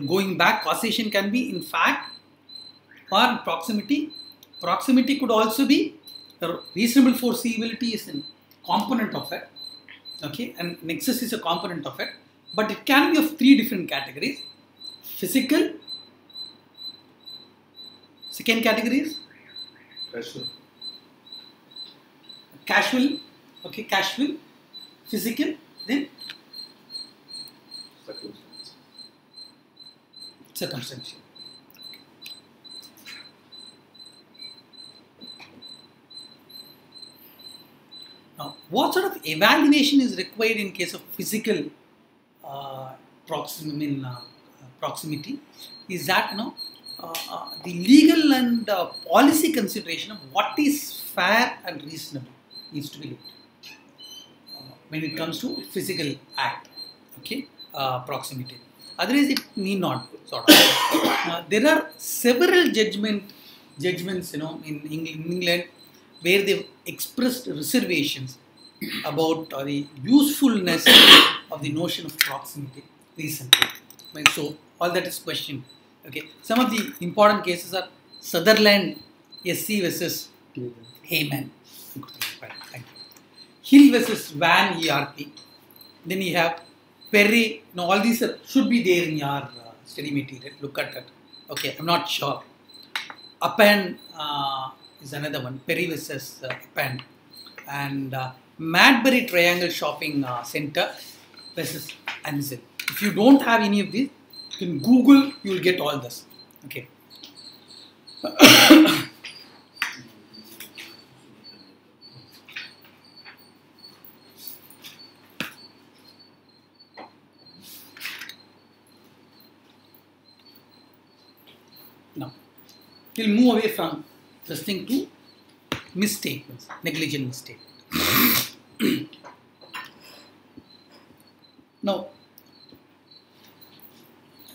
going back, causation can be in fact or proximity. Proximity could also be reasonable foreseeability is a component of it, okay, and nexus is a component of it, but it can be of three different categories: physical, second category is casual, okay, casual, physical, then circumstantial. Now, what sort of evaluation is required in case of physical proximity is that the legal and policy consideration of what is fair and reasonable needs to be looked when it comes to physical act, okay, proximity. Otherwise, it need not sort of. There are several judgments, in England, where they've expressed reservations about the usefulness of the notion of proximity recently. So all that is questioned. Okay, some of the important cases are Sutherland SC versus Heyman. Thank you. Hill versus Van ERP. Then you have Perry. Now all these should be there in your study material. Look at that. Okay, I'm not sure. Uppan is another one. Perry versus Uppan. And Madbury Triangle Shopping Center versus Ansel. If you don't have any of these, you can Google, you will get all this. Okay. Now, we'll move away from this thing to misstatements, negligent misstatements. Now,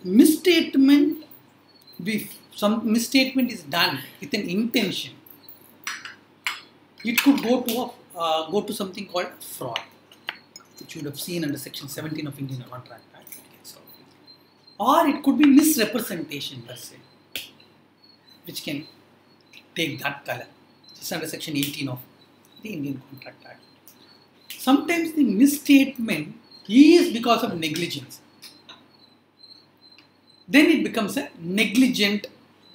misstatement is done with an intention. It could go to something called fraud, which you would have seen under Section 17 of Indian Contract Act. Or it could be misrepresentation per se, which can take that color. It's under Section 18 of the Indian Contract Act. Sometimes the misstatement is because of negligence. Then it becomes a negligent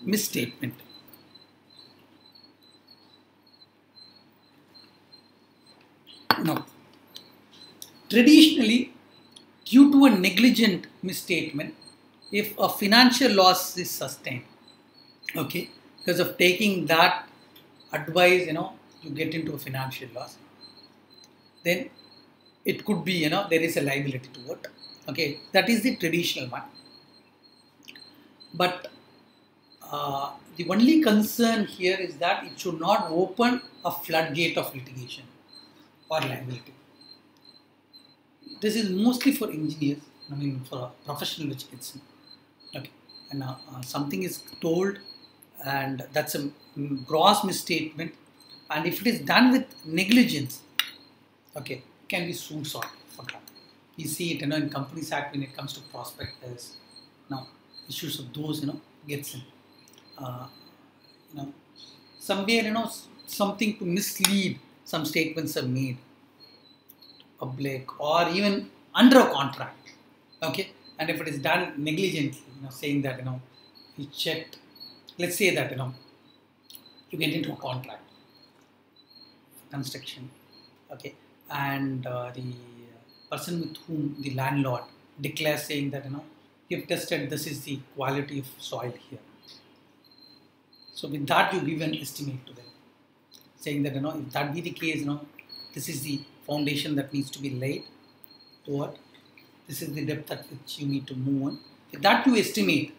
misstatement. Now, traditionally, due to a negligent misstatement, if a financial loss is sustained, okay, because of taking that advice, you get into a financial loss, then it could be, there is a liability to it. Okay, that is the traditional one. But the only concern here is that it should not open a floodgate of litigation or liability. This is mostly for engineers, for a professional which gets in. Okay, and something is told, and that's a gross misstatement, and if it is done with negligence, okay, can be sued for that. We see it, in Companies Act when it comes to prospectors. Now, issues of those, gets in. Somewhere, something to mislead, some statements are made public or even under a contract. Okay, and if it is done negligently, saying that, we checked, let's say that, you get into a contract, construction, okay, and the person with whom the landlord declares saying that, you've tested, this is the quality of soil here. So with that, you give an estimate to them, saying that, if that be the case, this is the foundation that needs to be laid toward, this is the depth at which you need to move on. With that, you estimate,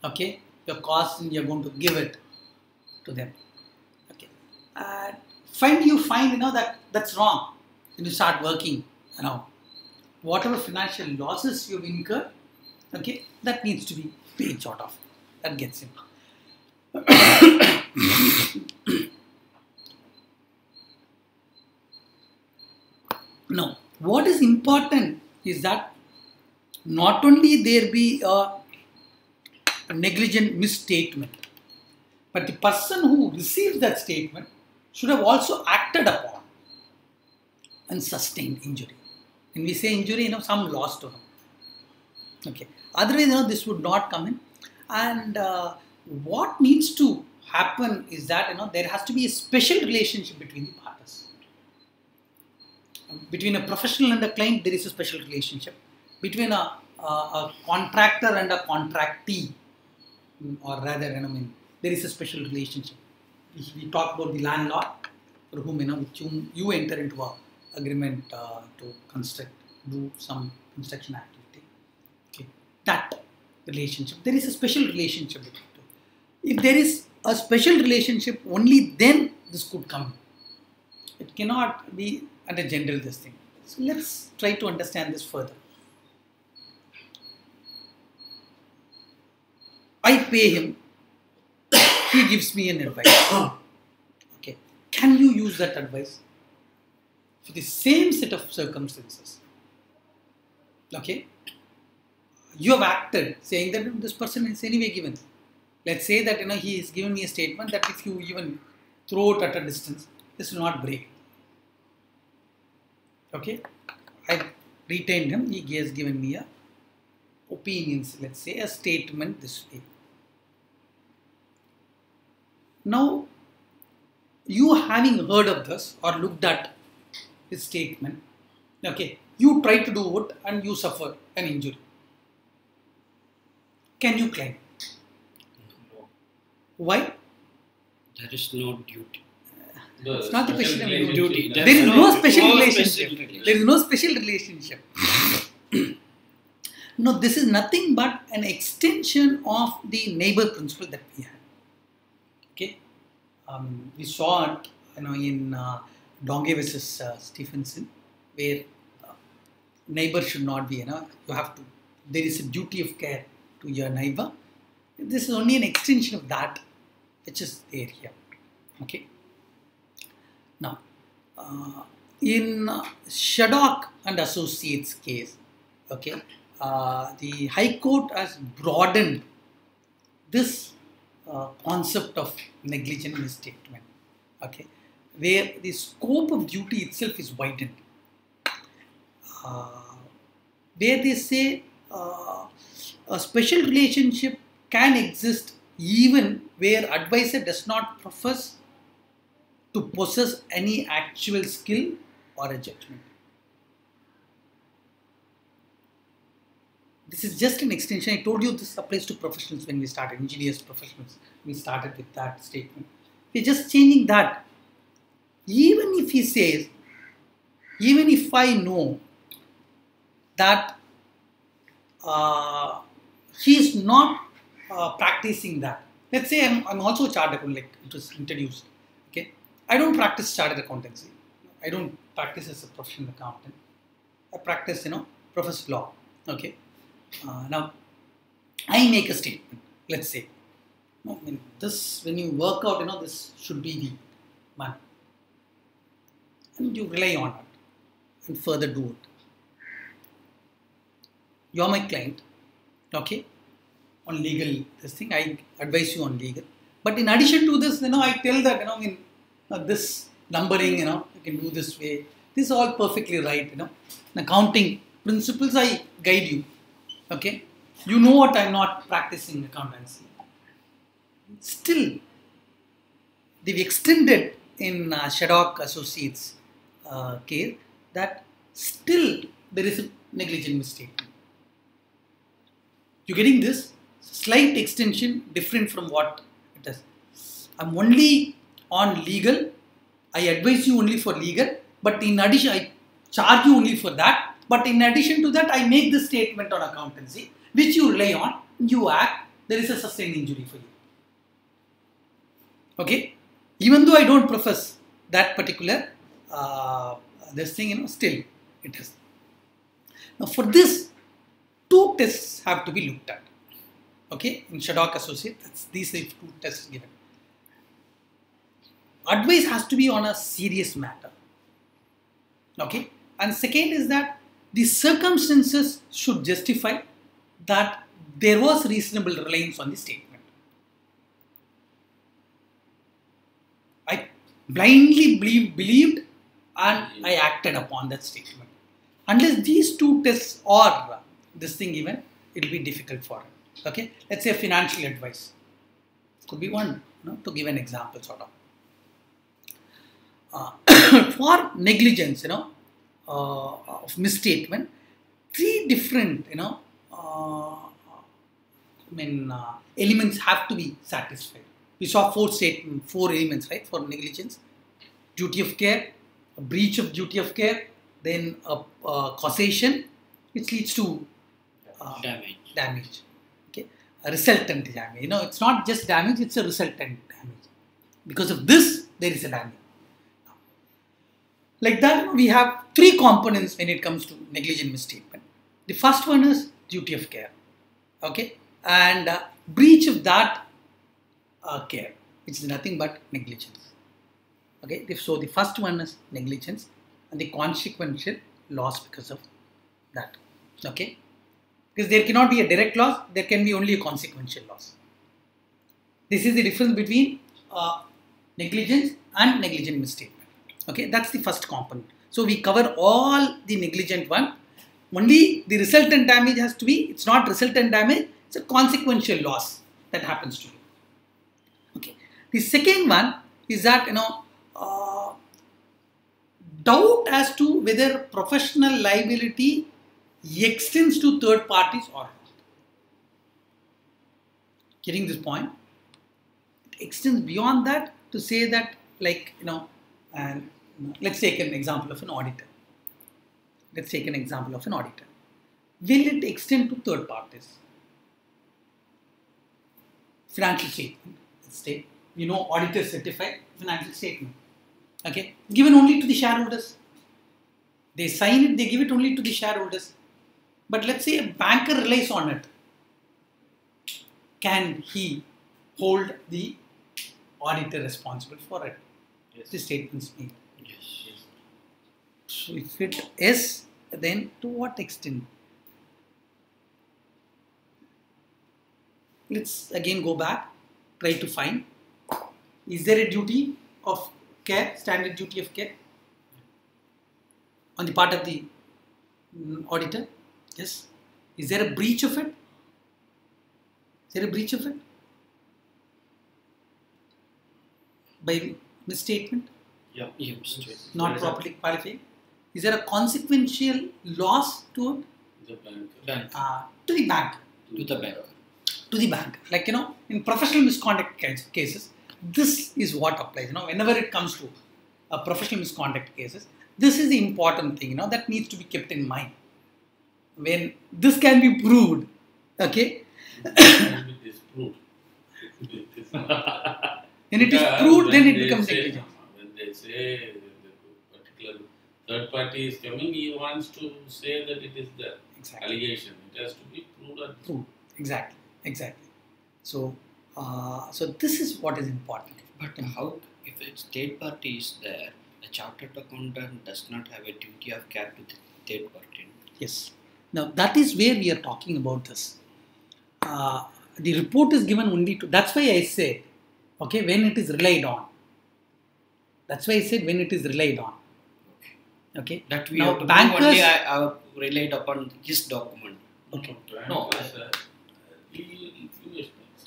okay, your cost, and you're going to give it to them. Okay, you find, that that's wrong. When you start working, whatever financial losses you've incurred, okay, that needs to be paid short of. That gets in. Now, what is important is that not only there be a negligent misstatement, but the person who receives that statement should have also acted upon and sustained injury. When we say injury, some loss to him. Okay. Otherwise, this would not come in. And what needs to happen is that, there has to be a special relationship between the parties. Between a professional and a client, there is a special relationship. Between a contractor and a contractee, or rather, there is a special relationship. We talk about the landlord, for whom, with whom you enter into an agreement to construct, do some construction activity. Okay, that relationship, there is a special relationship between the two. If there is a special relationship, only then this could come. It cannot be under general this thing. So let's try to understand this further. I pay him, he gives me an advice. Okay, can you use that advice for the same set of circumstances? Okay, you have acted saying that this person is anyway given. Let's say that he is giving me a statement that if you even throw it at a distance, this will not break. Okay, I retained him. He has given me a opinions. Let's say a statement this way. Now, you having heard of this or looked at his statement, okay, you try to do it and you suffer an injury. Can you claim? No. Why? There is no duty. It's not the question of duty. There is no special relationship. There is no special relationship. No, this is nothing but an extension of the neighbor principle that we have. Okay, we saw it, in Donge versus Stephenson, where neighbor should not be, you have to. There is a duty of care to your neighbor. This is only an extension of that, which is there here. Okay. Now, in Shaddock and Associates case, okay, the High Court has broadened this concept of negligent misstatement, okay, where the scope of duty itself is widened, where they say a special relationship can exist even where advisor does not profess to possess any actual skill or a judgment. This is just an extension. I told you this applies to professionals when we started, engineers, professionals. We started with that statement. We're just changing that. Even if he says, even if I know that he is not practicing that. Let's say I'm also a chartered accountant, like it was introduced. Okay, I don't practice chartered accountancy. I don't practice as a professional accountant. I practice, professor law. Okay. Now, I make a statement. Let's say, when you work out, this should be the money, and you rely on it. and further do it. You're my client, okay, on legal this thing, I advise you on legal. But in addition to this, I tell that, this numbering, you can do this way. This is all perfectly right, In accounting principles, I guide you, okay. You know what, I'm not practicing accountancy. Still, they've extended in Shaddock Associates case that still there is a negligent mistake. You're getting this slight extension different from what it is. I'm only on legal. I advise you only for legal, but in addition, I charge you only for that. But in addition to that, I make this statement on accountancy, which you rely on, you act, there is a sustained injury for you. Okay? Even though I don't profess that particular this thing, still it is. Now for this, 2 tests have to be looked at. Okay? In Shaddock Associates, these are 2 tests given. Advice has to be on a serious matter. Okay? And second is that the circumstances should justify that there was reasonable reliance on the statement. I blindly believed and I acted upon that statement. Unless these 2 tests are this thing given, it will be difficult for it. Okay? Let's say financial advice. Could be one, to give an example sort of. For negligence, of misstatement, 3 different, elements have to be satisfied. We saw 4 elements, right, for negligence. Duty of care, a breach of duty of care, then a causation, which leads to damage. Okay, a resultant damage. It's not just damage; it's a resultant damage. Because of this, there is a damage. Like that, we have 3 components when it comes to negligent misstatement. The first one is duty of care, okay, and breach of that care, which is nothing but negligence. Okay, so the first one is negligence and the consequential loss because of that. Okay, because there cannot be a direct loss, there can be only a consequential loss. This is the difference between negligence and negligent misstatement. Okay, that's the first component. So we cover all the negligent one. Only the resultant damage has to be, it's not resultant damage, it's a consequential loss that happens to you. Okay. The second one is that, doubt as to whether professional liability extends to third parties or not. Getting this point? It extends beyond that to say that, like, and let's take an example of an auditor. Let's take an example of an auditor. Will it extend to third parties? Financial statement. Let's take, auditors certify financial statement. Okay, given only to the shareholders. They sign it, they give it only to the shareholders. But let's say a banker relies on it. Can he hold the auditor responsible for it? Yes. The statements made. Yes. So if it is, then to what extent? Let's again go back, try to find. Is there a duty of care, standard duty of care on the part of the auditor? Yes. Is there a breach of it? Is there a breach of it? By misstatement? Yeah. Not properly qualified? Is there a consequential loss to it? The bank. To the bank. To the bank. To the bank. Like, in professional misconduct cases, this is what applies. Whenever it comes to professional misconduct cases, this is the important thing, that needs to be kept in mind. When this can be proved, okay? It can be disproved. When it is proved, then it becomes negligent. When they say the particular third party is coming, he wants to say that it is the allegation. It has to be proved. Proved. Exactly. So, so this is what is important. But how, if a state party is there, a chartered accountant does not have a duty of care to the third party. Yes. Now that is where we are talking about this. The report is given only to. That's why I said, okay, when it is relied on. That's why I said when it is relied on. Okay. That we Now, have to bankers- only relied upon his document. Okay. No,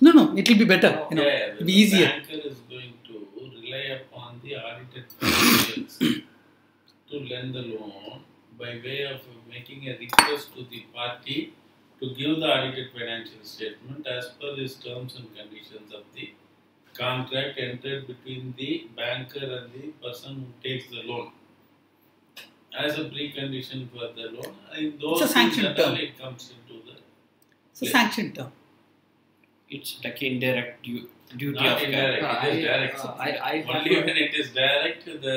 No, it will be better. You know, the it'll be easier. banker is going to rely upon the audited financials to lend the loan by way of making a request to the party to give the audited financial statement as per his terms and conditions of the contract entered between the banker and the person who takes the loan. As a precondition for the loan, in those It's a sanctioned things that term. it comes into the It's a sanctioned term. It's like indirect duty not of care. indirect, it is direct. I Only when it is direct, the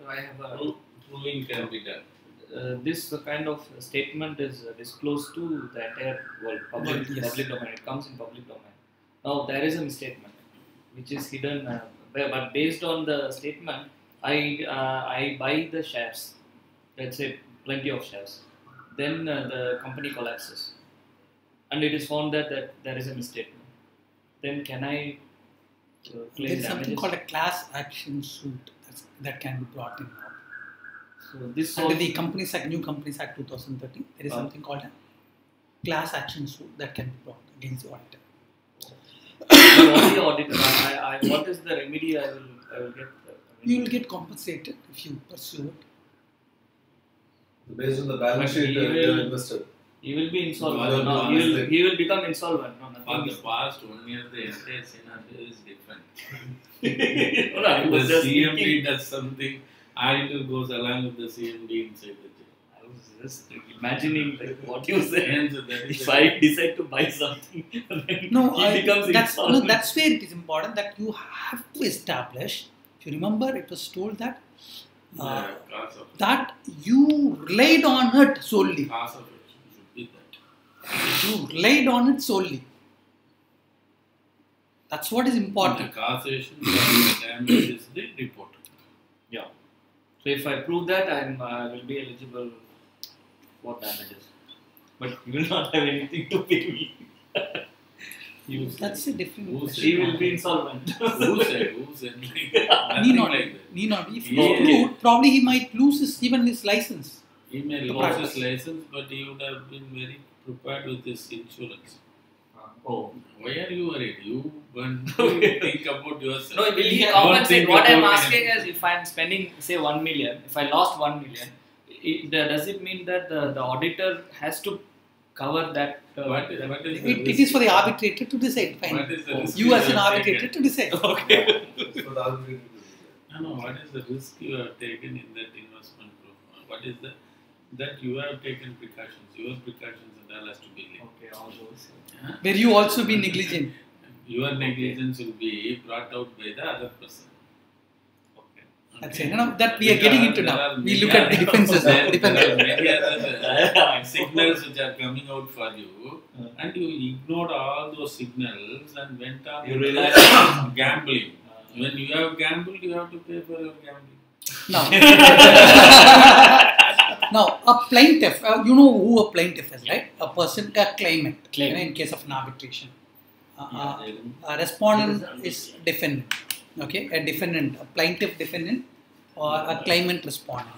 I have a, proving can be done. this kind of statement is disclosed to the entire world, public, Yes. public domain. It comes in public domain. Now there is a misstatement which is hidden, but based on the statement, I buy the shares. Let's say plenty of shares. Then the company collapses, and it is found that there is a misstatement. Then can I There claim is something damages? called a class action suit that can be brought in now. So this Under also, the Companies Act, New Companies Act 2013, there is something called a class action suit that can be brought against the auditor. the auditor. What is the remedy I will get? You will get compensated if you pursue it. Based on the balance But sheet, he the will- investor. He will be insolvent. No, No, no, he will become insolvent. No, For nothing the is. past 1 year, the entire scenario is different. No, I If was the just CMD thinking. does something, auditor goes along with the CMD inside the jail. I was just imagining like what you said. And so that is If the- I decide to buy something, then No, he becomes insolvent. that's where it is important that you have to establish. If you remember, it was told that the cause of that you relied on it solely. cause of action should be that. You relied on it solely. That's what is The important. causation of the damage is the report. Yeah. So if I prove that, I will be eligible for damages, but you will not have anything to pay me. You say. That's a different Who question. She will be insolvent. Who said? Who said? Need Nothing not, like that. need not. If Yeah. you exclude, probably he might lose even his license. He may The lose practice. his license, but he would have been very prepared with his insurance. Oh. Why are you worried? You think about yourself. No, will he Don't compensate? think What I'm about asking anything. is, if I'm spending say 1 million, if I lost 1 million, does it mean that the auditor has to cover that? What is the It is for the arbitrator to decide. Fine. What is the risk You as an have arbitrator taken? to decide. Okay. That's what the arbitrator will No, what is the risk you have taken in that investment group? What is the that you have taken precautions? Your precautions and all has to be linked. Okay, all those. Huh? Where you also be negligent. Your negligence will be brought out by the other person. Okay. That's it. That we are getting into now. We look at the defenses. There are Defenses. many other signals which are coming out for you, and you ignored all those signals and went on You with realize- gambling. When you have gambled, you have to pay for your gambling. Now, a plaintiff, you know who a plaintiff is, right? A person, a claimant, Claimant. in case of an arbitration. Yeah, A respondent is defendant, okay? A defendant, a plaintiff defendant, or a claimant respondent,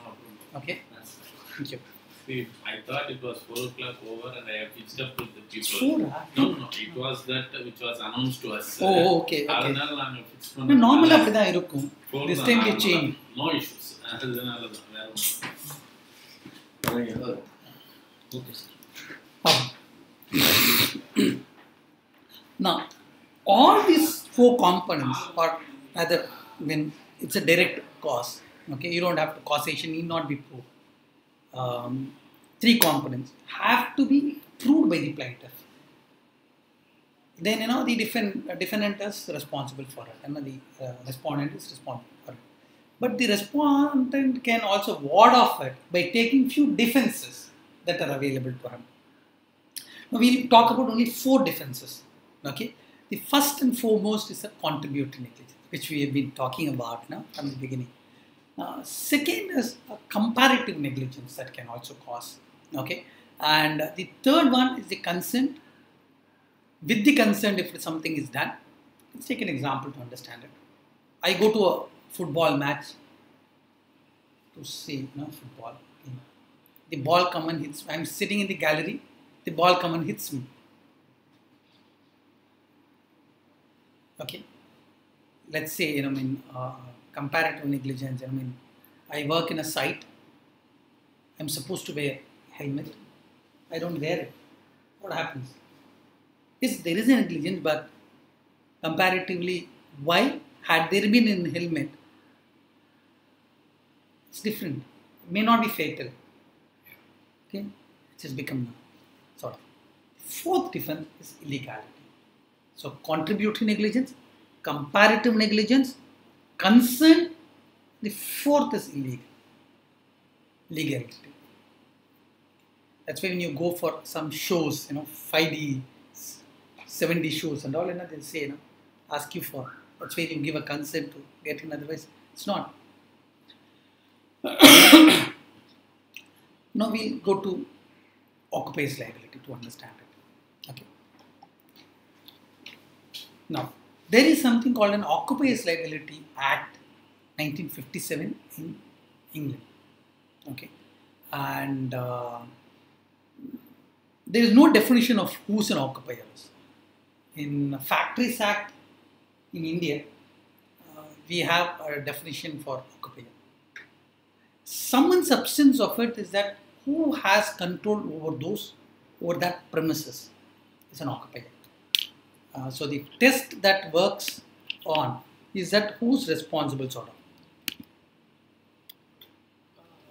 okay? Thank you. See, I thought it was 4 o'clock over and I have pitched up with the people. Sure. No, it was that which was announced to us. Oh, okay, okay. அதனால நாங்க fix No, பண்ணோம். normal அப்படிதான் இருக்கும். Four This தான் time they normal. change. No issues. அதனால தான் வேற ஒண்ணும். Now, all these 4 components are either when it's a direct cause, okay, you don't have to causation need not be proved. 3 components have to be proved by the plaintiff. Then the defendant is responsible for it, and the respondent is responsible for it. But the respondent can also ward off it by taking few defenses that are available to him. Now we'll talk about only 4 defenses. Okay, the first and foremost is a contributory negligence, which we have been talking about now from the beginning. Second is comparative negligence that can also cause. Okay, and the third one is the consent. With the consent, if something is done, let's take an example to understand it. I go to a football match to see football. The ball come and hits. I'm sitting in the gallery. The ball come and hits me. Okay, let's say comparative negligence. I work in a site. I'm supposed to wear helmet. I don't wear it. What happens? Yes, there is a negligence, but comparatively, why? Had there been a helmet, it's different. It may not be fatal. Okay, it has become sort of. Fourth difference is illegality. So contributory negligence, comparative negligence, consent. The fourth is illegal. Legality. That's why when you go for some shows, 5D, 7D shows and all, they'll say, ask you for. That's why you give a consent to get in. Otherwise, it's not. Now we'll go to occupier's liability to understand it. Okay. Now, there is something called an Occupier's Liability Act 1957 in England. Okay. And there is no definition of who's an occupier. In Factories Act in India, we have a definition for occupier. Some substance of it is that who has control over that premises is an occupier. So the test that works on is that who's responsible sort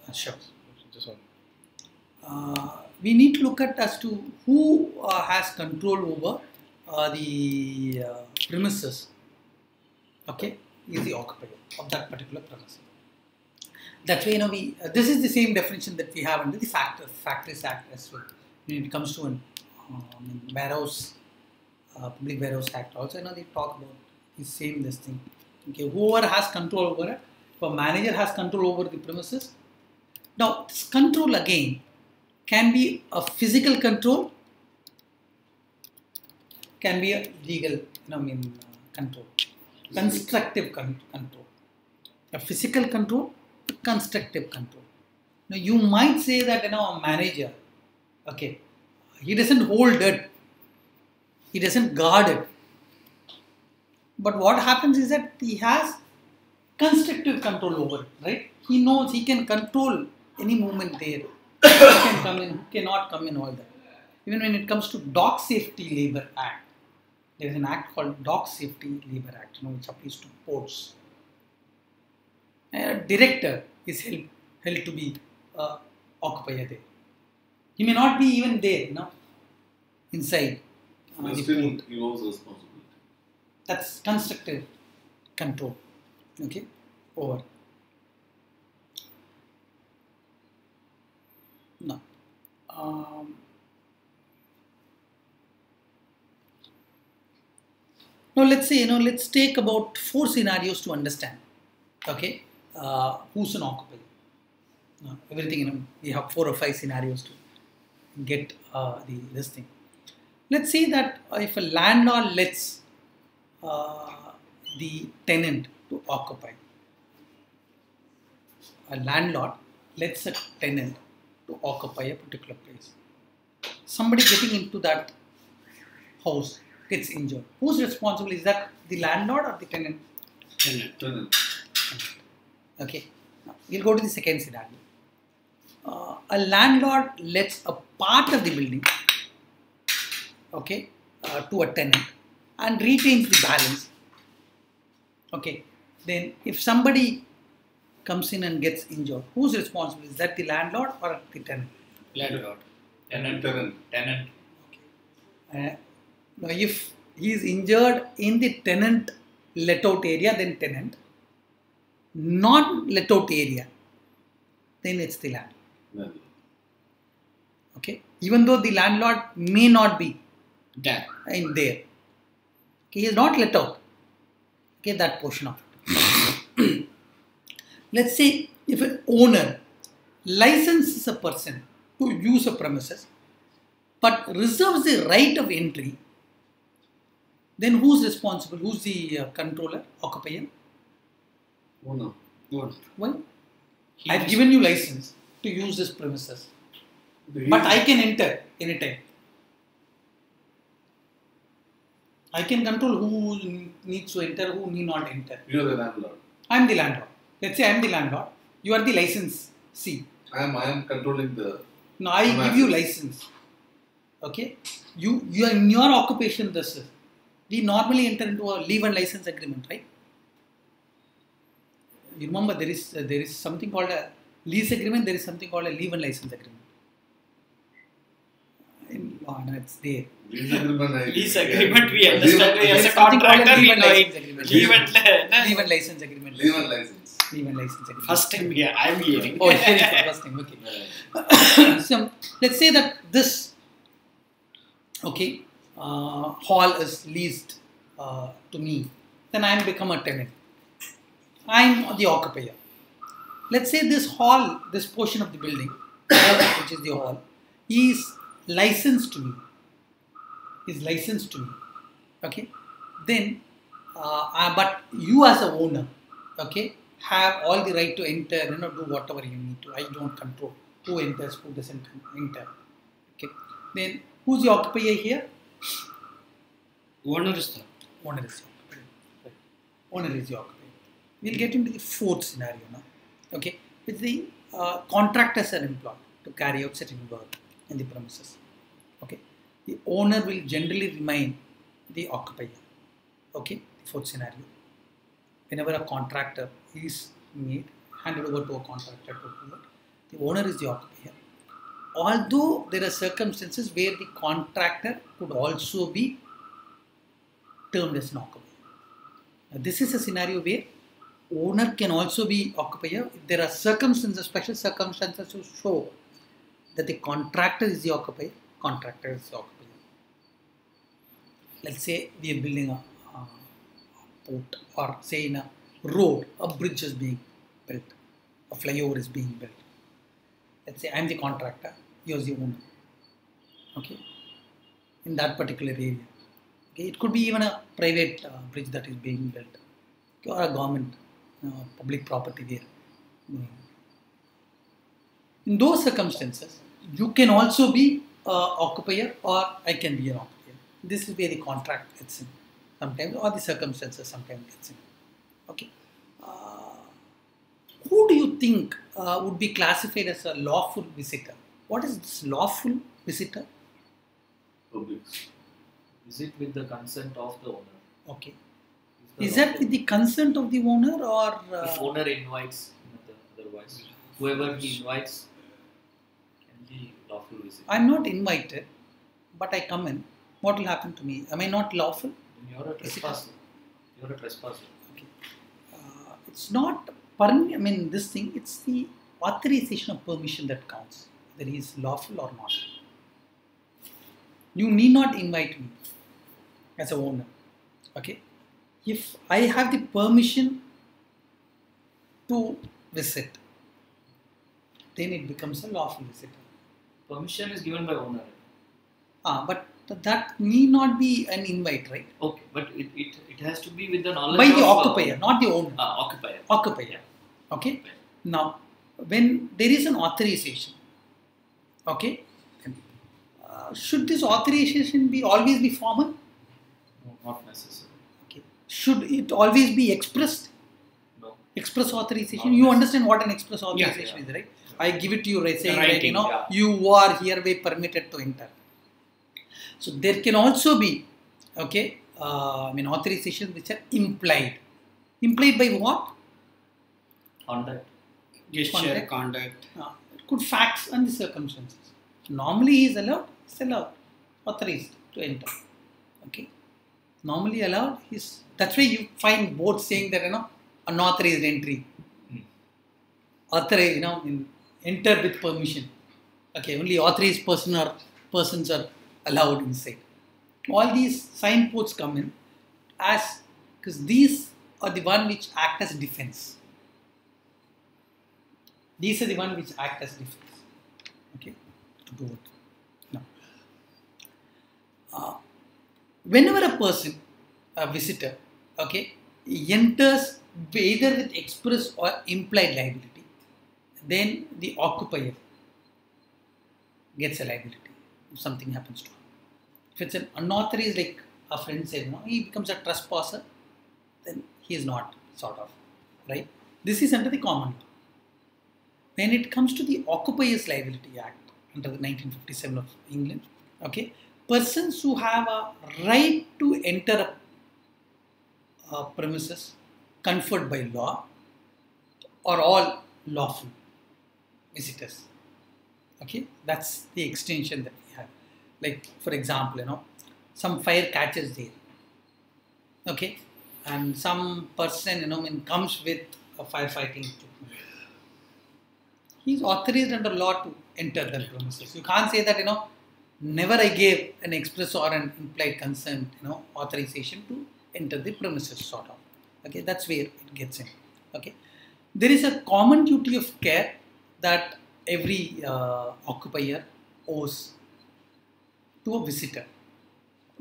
of. Sure. We need to look at as to who has control over the premises. Okay, is the occupier of that particular premises. That's why this is the same definition that we have under the Factories Act as well. When it comes to warehouse, Public Warehouse Act also, they talk about the same this thing. Okay, whoever has control over it, if a manager has control over the premises. Now, this control again can be a physical control, can be a legal, control, constructive control, a physical control, constructive control. Now, you might say that a manager, okay, he doesn't hold it, he doesn't guard it. But what happens is that he has constructive control over it, right? He knows he can control any movement there. Who can come in, who cannot come in, all that. Even when it comes to Dock Safety Labour Act, there is an act called Dock Safety Labour Act, which applies to ports. A director is held to be occupier there. He may not be even there, inside. But still, he knows responsibility. That's constructive control, okay, over. No. Now let's say, let's take about 4 scenarios to understand, okay, who's an occupier. Everything, we have 4 or 5 scenarios to get this thing. Let's say that if a landlord lets the tenant to occupy, a landlord lets a tenant to occupy a particular place. Somebody getting into that house gets injured. Who's responsible? Is that the landlord or the tenant? Tenant. Okay. Now, we'll go to the second scenario. A landlord lets a part of the building, okay, to a tenant and retains the balance. Okay. Then if somebody comes in and gets injured, who's responsible? Is that the landlord or the tenant? Landlord. Tenant. Okay. Now, if he is injured in the tenant let out area, then tenant. Not let out area, then it's the landlord. Okay. Even though the landlord may not be There. in there. Okay, he is not let out. Okay, that portion of it. let's say if an owner licenses a person to use a premises but reserves the right of entry, then who's responsible? Who's the controller, occupier? Owner. Why? I've given you license to use this premises, but I can enter anytime. I can control who needs to enter, who need not enter. You are the landlord. I am the landlord. Let's say I am the landlord. You are the licensee. I am controlling the. Now I give you license. Okay. You are in your occupation. This is. We normally enter into a leave and license agreement, right? You remember there is something called a lease agreement. There is something called a leave and license agreement. In law, it's there. Lease agreement we understand as a contractor we know it. Leave and license agreement. Leave and license. Leave and license agreement. First time here I am hearing. Oh, hearing for first time. Okay. So let's say that this hall is leased to me. Then I am become a tenant. I am the occupier. Let's say this hall, this portion of the building, which is the hall, is licensed to me. Okay. Then, but you as a owner, okay, have all the right to enter, do whatever you need to. I don't control who enters, who doesn't enter. Okay. Then, who's the occupier here? Owner is the occupier. Owner is the occupier. We'll get into the fourth scenario now. Okay. Which the contractors are employed to carry out certain work in the premises. Okay. The owner will generally remain the occupier. Okay. The fourth scenario. Whenever a contractor is handed over to a contractor to do it, the owner is the occupier. Although there are circumstances where the contractor could also be termed as an occupier. Now, this is a scenario where owner can also be occupier. If there are circumstances, special circumstances to show that the contractor is the occupier, contractor is the occupier. Let's say we are building a port, or say in a road, a bridge is being built, a flyover is being built. Let's say I am the contractor, you are the owner. Okay, in that particular area. Okay, it could be even a private bridge that is being built, or a government public property there. In those circumstances, you can also be occupier, or I can be an occupier. This is where the contract gets in sometimes, or the circumstances sometimes gets in. Okay. Who do you think would be classified as a lawful visitor? What is this lawful visitor? Public. Is it with the consent of the owner? Okay. Is that with the consent of the owner, or if owner invites, otherwise whoever he invites can be lawful visitor. I am not invited, but I come in. What will happen to me? Am I not lawful? You're a trespasser. You're a trespasser. Okay. It's not this thing. It's the authorization of permission that counts. Whether he is lawful or not. You need not invite me as a owner. Okay. If I have the permission to visit, then it becomes a lawful visitor. Permission is given by owner. But that need not be an invite, right? Okay, but it has to be with the knowledge by the of occupier, not the owner. Occupier. Occupier. Okay. Now, when there is an authorization, okay, should this authorization always be formal? No, not necessary. Okay. Should it always be expressed? No. Express authorization. You understand what an express authorization is, right? I give it to you, right? Saying Writing, you are hereby permitted to enter. So there can also be, okay, authorizations which are implied. Implied by what? Conduct. Gesture, conduct. It could facts and the circumstances. Normally he is allowed, authorized to enter. Okay. Normally allowed, that's why you find boards saying that, unauthorized entry. Authorized, enter with permission. Okay, only authorized persons are allowed inside. All these signposts come in because these are the one which act as defense. These are the one which act as defense. Okay, to do it. Now, whenever a person, a visitor, okay, enters either with express or implied liability, then the occupier gets a liability if something happens to him. If it's an unauthorized, like a friend said, he becomes a trespasser, then he is not, sort of, right? This is under the common law. When it comes to the Occupiers Liability Act under the 1957 of England, okay, persons who have a right to enter a premises conferred by law are all lawful visitors. Okay, that's the extension that we have. Like, for example, some fire catches there. Okay, and some person, comes with a firefighting equipment. He is authorized under law to enter the premises. You can't say that, never I gave an express or an implied consent, authorization to enter the premises, sort of. Okay, that's where it gets in. Okay, there is a common duty of care that every occupier owes to a visitor,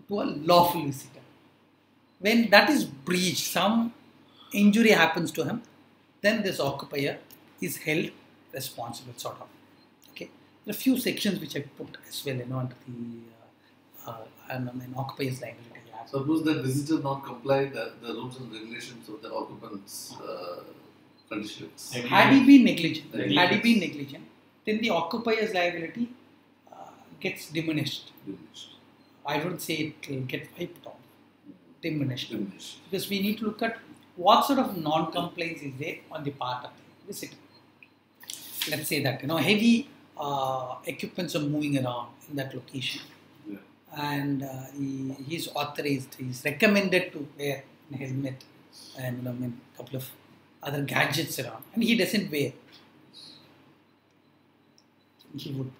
to a lawful visitor. When that is breached, some injury happens to him, then this occupier is held responsible, sort of. Okay, there are a few sections which I put as well, under the Occupiers Liability Act. Suppose the visitor not complied the rules and regulations of the occupant's conditions. Had he been negligent, then the occupier's liability gets diminished. I don't say it will get wiped off. Diminished. Because we need to look at what sort of non-compliance is there on the part of the visitor. Let's say that heavy equipments are moving around in that location, and he is authorized, he is recommended to wear a helmet and a couple of other gadgets around, and he doesn't wear. He would.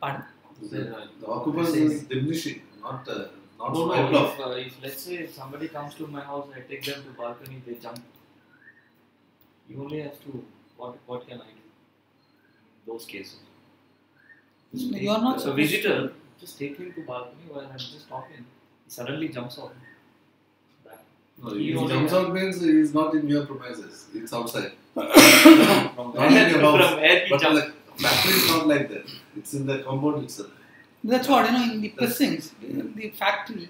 Pardon? The occupants is diminishing, not wiped off. If let's say somebody comes to my house, I take them to balcony, they jump. You only have to, what can I do in those cases? You are not a visitor, just take him to balcony while I'm just talking. He suddenly jumps off. No, he jumps out means he is not in your premises, it's outside. From Not in your house. where he But jumps. like, factory is not like that. It's in the compound itself. That's what, in the pressings, in the factory,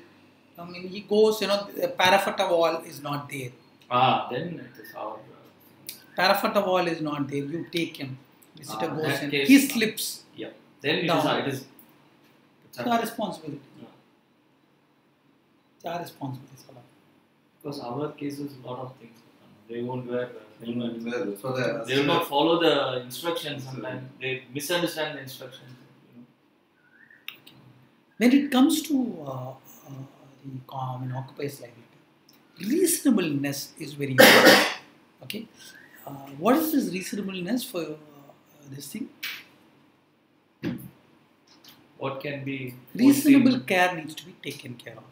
he goes, the paraffata wall is not there. Then it is our... Paraffata wall is not there. You take him. Visitor goes that in. case, He slips. Yeah. Then it Down. is It's our responsibility. Yeah. It's our responsibility. Sort of. Because our cases, a lot of things. They won't wear helmets. So the They will not follow the instructions sometimes. They misunderstand the instructions. When it comes to the common occupiers liability, reasonableness is very important. Okay, what is this reasonableness for this thing? What can be Reasonable care needs to be taken care of.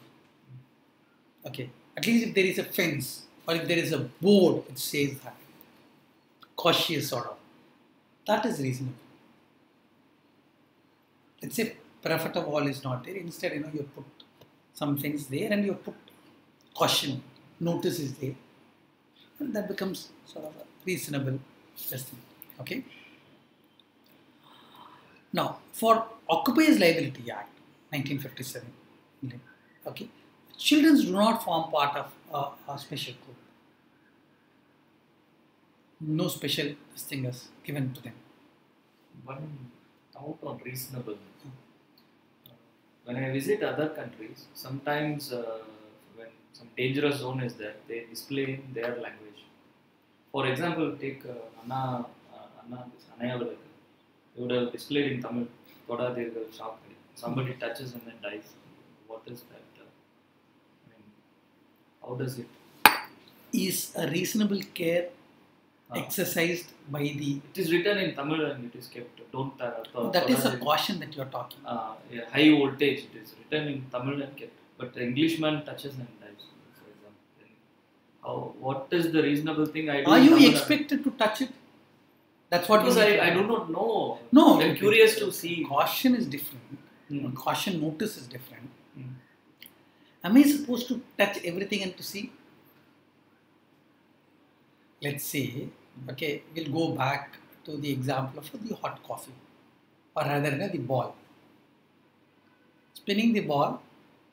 Okay, at least if there is a fence or if there is a board which says that, cautious sort of, that is reasonable. Let's say paraffata wall is not there. Instead, you put some things there and you put caution, notice is there. And that becomes sort of a reasonable thing. Okay. Now, for Occupiers Liability Act, 1957, okay, children do not form part of a special group. No special thing is given to them. one doubt on reasonableness. When I visit other countries, sometimes when some dangerous zone is there, they display in their language. For example, take Annayavalakku. They would have displayed in Tamil. Somebody touches and then dies. What is that? How does it? Is a reasonable care exercised by the... It is written in Tamil and it is kept. That is a caution that you are talking. High voltage. It is written in Tamil and kept. But the Englishman touches and dies, for example. Then what is the reasonable thing I do? Are in you Tamil Nadu? expected to touch it? That's what Because you need to I do not know. No, I'm curious to see. Caution is different. Hmm. Caution notice is different. Hmm. Am I supposed to touch everything and to see? Let's say, okay, we'll go back to the example of the hot coffee, or rather the ball. Spinning the ball,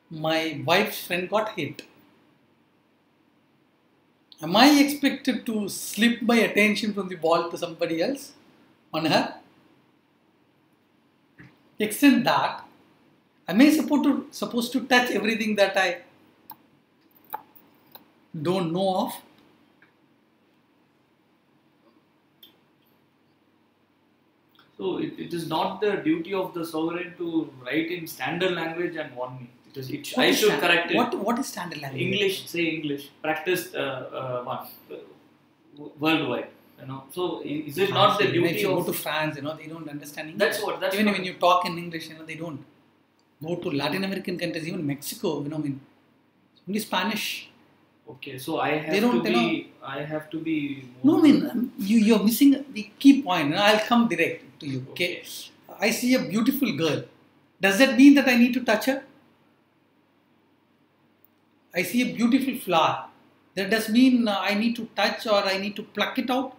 my wife's friend got hit. Am I expected to slip my attention from the ball to somebody else on her? Extend that, am I supposed to touch everything that I don't know of? So it is not the duty of the sovereign to write in standard language and warn me. I should correct it. What is standard language? English, say English, practiced worldwide. So is it not the duty if you of? Go to France, they don't understand English. That's even when you talk in English, they don't. Go to Latin American countries, even Mexico, only Spanish. Okay, so I have to be. No, you're missing the key point. I'll come direct to you. Okay. I see a beautiful girl. Does that mean that I need to touch her? I see a beautiful flower. That does mean I need to touch or I need to pluck it out?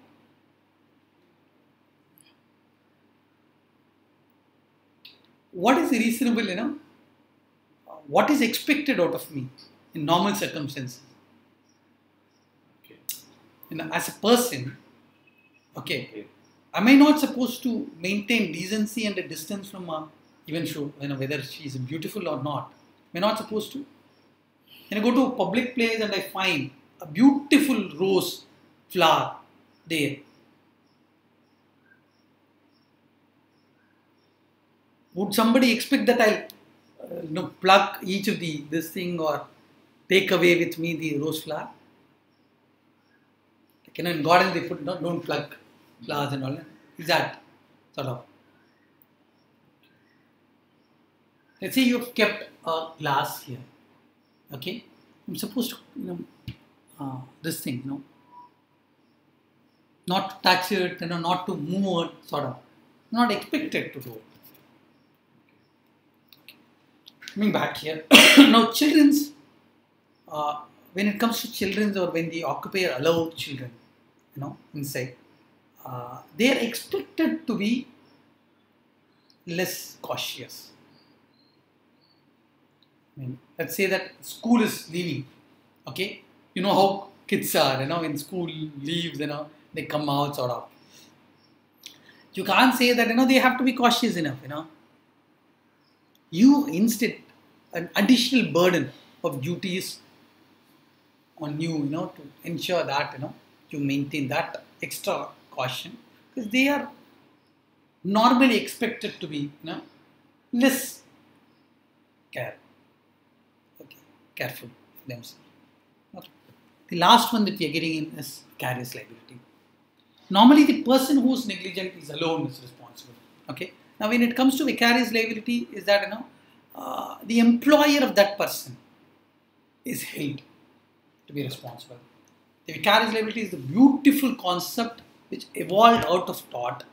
What is reasonable, what is expected out of me in normal circumstances? Okay. As a person, okay, am I not supposed to maintain decency and a distance from even whether she is beautiful or not? Am I not supposed to? When I go to a public place and I find a beautiful rose flower there, would somebody expect that I'll pluck each of this thing or take away with me the rose flower? Like, in garden they put don't pluck flowers and all. Is that sort of? Let's say you've kept a glass here. Okay, I'm supposed to this thing, not to touch it, not to move it, sort of. Not expected to do it. Coming back here, now children's, when it comes to children's or when the occupier allows children, inside, they are expected to be less cautious. Let's say that school is leaving, okay? You know how kids are, when school leaves, they come out sort of. You can't say that, they have to be cautious enough, You instead, an additional burden of duties on you, to ensure that, you maintain that extra caution because they are normally expected to be, less careful for themselves. Okay. The last one that we are getting in is vicarious liability. Normally, the person who is negligent is alone is responsible. Okay. Now, when it comes to vicarious liability, is that the employer of that person is held to be responsible. The vicarious liability is the beautiful concept which evolved out of thought,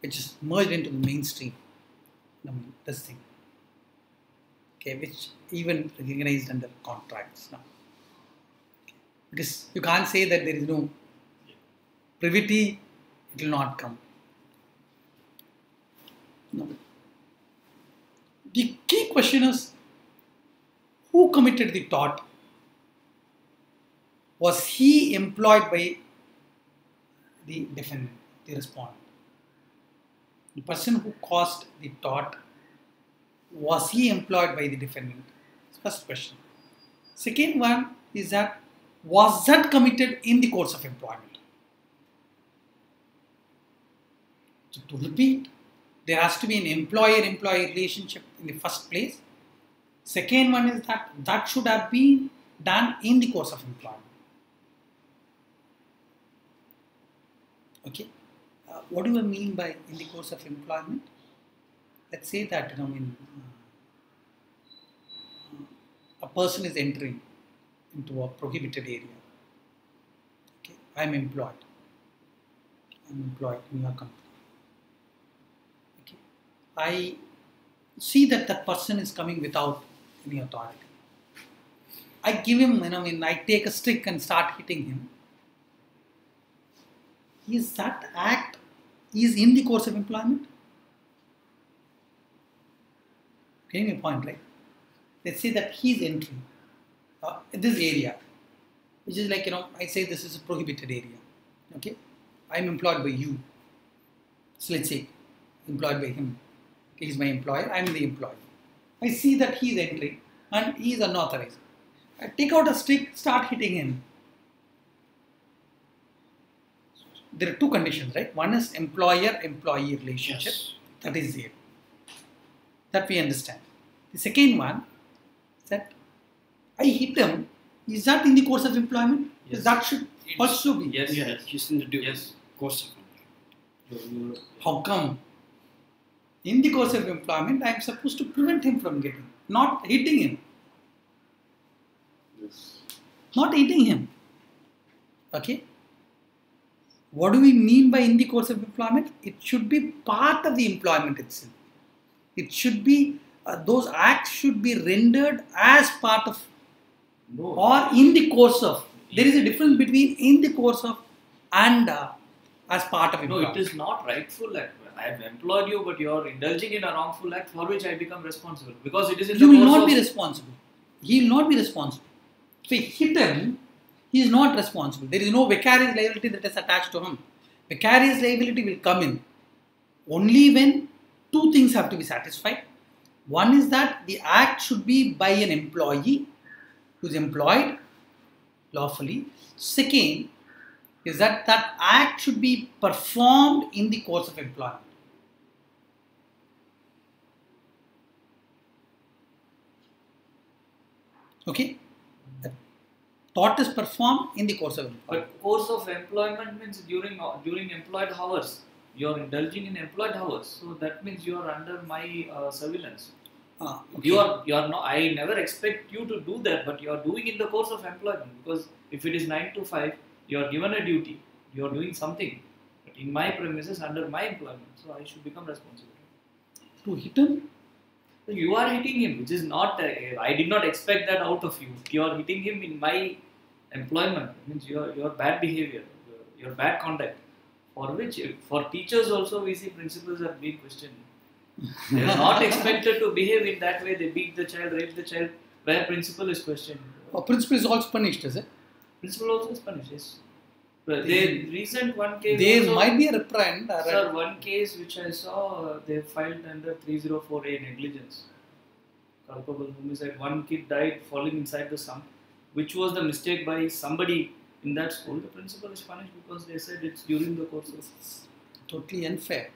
which is merged into the mainstream. This thing. Okay, which even recognized under contracts now. Okay. Because you can't say that there is no privity, it will not come. No. The key question is, who committed the tort? Was he employed by the defendant, the respondent? The person who caused the tort, was he employed by the defendant? First question. Second one is that, was that committed in the course of employment? So to repeat, there has to be an employer-employee relationship in the first place. Second one is that should have been done in the course of employment. Okay. What do I mean by in the course of employment? Let's say that a person is entering into a prohibited area. I'm employed. I'm employed in your company. Okay. I see that that person is coming without any authority. I give him, I take a stick and start hitting him. Is that act is in the course of employment? Getting your point, right? Let's say that he's entering this area, which is like, I say this is a prohibited area. Okay? I'm employed by you. So let's say, employed by him. Okay, he's my employer, I'm the employee. I see that he's entering and he is unauthorized. I take out a stick, start hitting him. There are two conditions, right? One is employer-employee relationship. Yes. That is there. That we understand. The second one is that I hit him. Is that in the course of employment? Yes. That should also be. Yes. Yes, it's in the Yes. course of employment. How come? In the course of employment, I am supposed to prevent him from getting, not hitting him. Yes. Not hitting him. Okay? What do we mean by in the course of employment? It should be part of the employment itself. It should be, those acts should be rendered as part of No. or in the course of. There is a difference between in the course of and as part of No, employment. it is not rightful act. I have employed you, but you are indulging in a wrongful act for which I become responsible. Because it is in You the will course not of... be responsible. He will not be responsible. If he hit him, he is not responsible. There is no vicarious liability that is attached to him. Vicarious liability will come in only when two things have to be satisfied. One is that the act should be by an employee who is employed lawfully. Second is that that act should be performed in the course of employment. Okay? The thought is performed in the course of employment. But course of employment means during employed hours. You are indulging in employed hours. So that means you are under my surveillance. Okay. You are not. I never expect you to do that, but you are doing in the course of employment. Because if it is 9 to 5, you are given a duty. You are doing something. But in my premises, under my employment, so I should become responsible. To hit him? So you are hitting him, which is not. I did not expect that out of you. You are hitting him in my employment. It means your bad behavior, your bad conduct. For teachers also, we see principals are being questioned. They are not expected to behave in that way. They beat the child, rape the child. Where principal is questioned. Principal is also punished, is it? Principal also is punished. Yes. But they recent one case. There also, might be a reprimand. Sir, one case which I saw, they filed under 304A negligence. Culpable homicide. One kid died falling inside the sump, which was the mistake by somebody in that school. The principal is punished because they said it's during the course of. Totally unfair.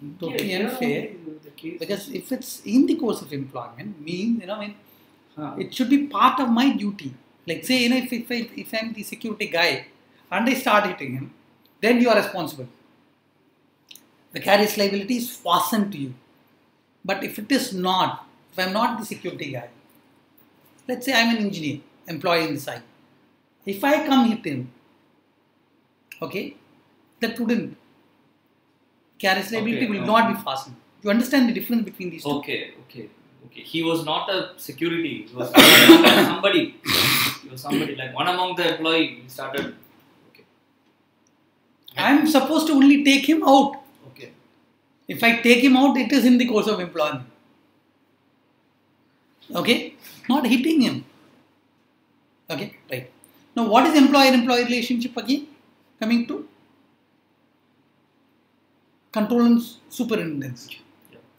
Yeah, Totally here unfair. only the case Because is- if it's in the course of employment, means, Huh. it should be part of my duty. Like say, if I'm the security guy and I start hitting him, then you are responsible. Vicarious liability is fastened to you. But if it is not, if I'm not the security guy, let's say I'm an engineer, employee in the site. If I come hit him, okay, that wouldn't. Vicarious liability Okay, will okay. not be fastened. You understand the difference between these two? Okay. He was not a security. He was somebody. He was somebody like one among the employee. He started. Okay. I'm supposed to only take him out. Okay. If I take him out, it is in the course of employment. Okay? Not hitting him. Okay? Right. Now, what is employer-employee relationship again? Coming to control and superintendence.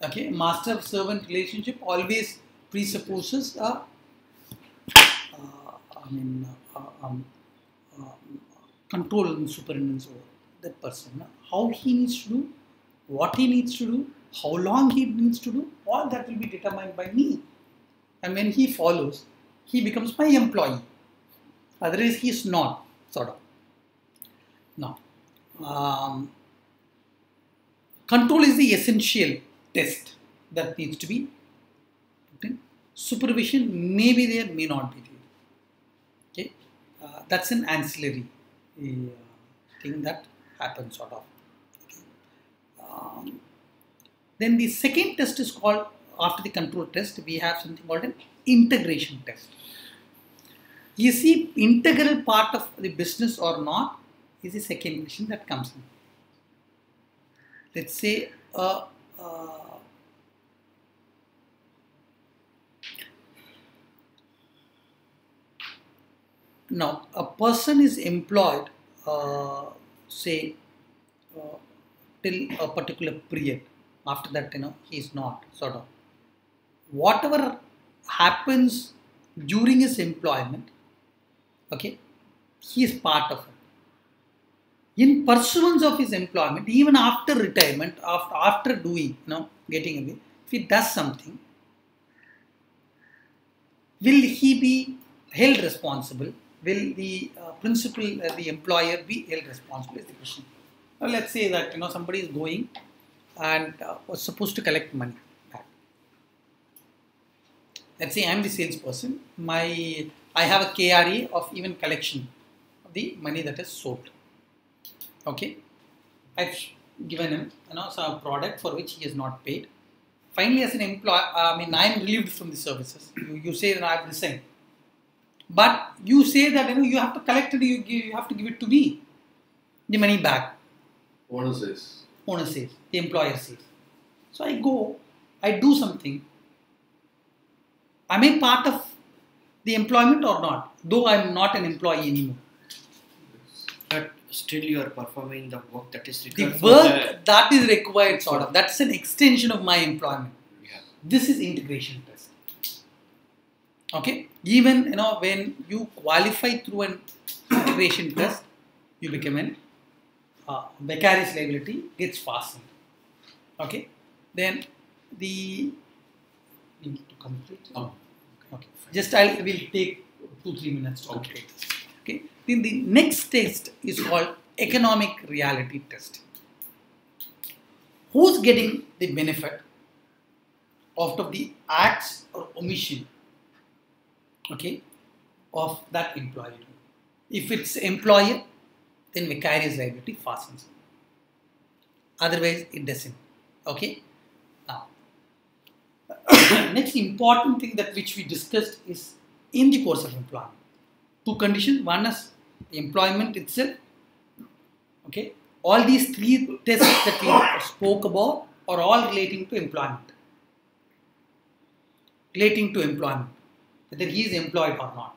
Okay? Master-servant relationship always presupposes control and superintendence over that person. How he needs to do, what he needs to do, how long he needs to do, all that will be determined by me. And when he follows, he becomes my employee. Otherwise, he is not, sort of. Now, control is the essential test that needs to be put in. Supervision may be there, may not be there. Okay, that's an ancillary the thing that happens sort of. Then the second test is called, after the control test, we have something called an integration test. Is he integral part of the business or not is the second question that comes in. Let's say now a person is employed say till a particular period. After that, he is not, sort of. Whatever happens during his employment, okay, he is part of it. In pursuance of his employment, even after retirement, after doing, getting away, if he does something, will he be held responsible? Will the principal, the employer, be held responsible? Is the question. Well, let's say that somebody is going and was supposed to collect money back. Let's say I am the salesperson. I have a KRA of even collection of the money that is sold. Okay, I've given him some product for which he is not paid. Finally, as an employee, I am relieved from the services. You say that I have resigned, but you say that you have to collect it. You have to give it to me, the money back. Owner says. Owner says, the employer says. So I go, I do something. Am I part of the employment or not? Though I am not an employee anymore. But still you are performing the work that is The required. work that is required, sort of. That's an extension of my employment. Yeah. This is integration test. Okay? Even, when you qualify through an integration test, you become an vicarious liability gets fastened. Okay, then we need to complete. Okay, just will take 2-3 minutes to complete this. Okay, then the next test is called economic reality test. Who's getting the benefit out of the acts or omission, okay, of that employee? If it's employer, then vicarious liability fastens. Otherwise, it doesn't. Okay. Now, next important thing that which we discussed is in the course of employment. Two conditions. One is employment itself. Okay. All these three tests that we spoke about are all relating to employment. Relating to employment, whether he is employed or not.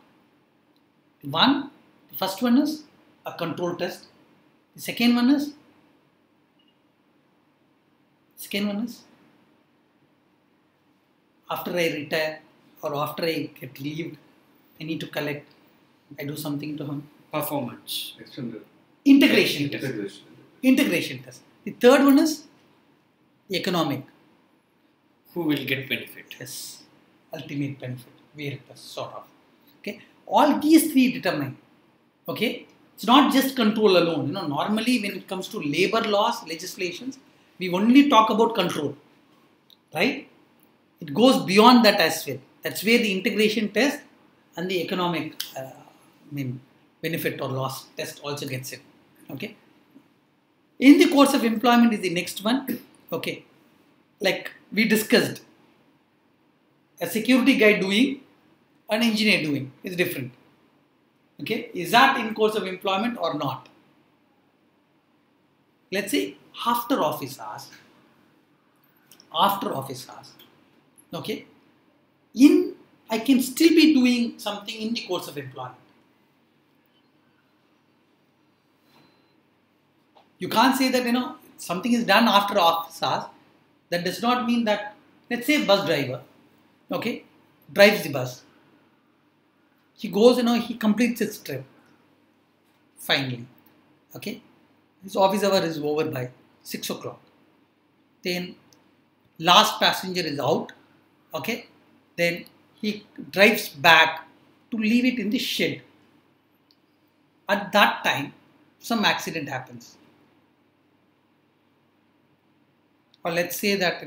The first one is a control test. The second one is after I retire or after I get leave, I need to collect. I do something to him. Performance. Extended. Integration test. Integration test. The third one is the economic. Who will get benefit? Yes. Ultimate benefit. Where it is, sort of. Okay. All these three determine. Okay. It's not just control alone. Normally when it comes to labor laws, legislations, we only talk about control, right? It goes beyond that as well. That's where the integration test and the economic benefit or loss test also gets it. Okay. In the course of employment is the next one. Okay. Like we discussed, a security guy doing, an engineer doing is different. Okay, is that in course of employment or not? Let's say after office hours, okay, I can still be doing something in the course of employment. You can't say that something is done after office hours. That does not mean that, let's say, bus driver, okay, drives the bus. He goes, he completes his trip. Finally, okay, his office hour is over by 6 o'clock. Then last passenger is out, okay. Then he drives back to leave it in the shed. At that time, some accident happens. Or let's say that,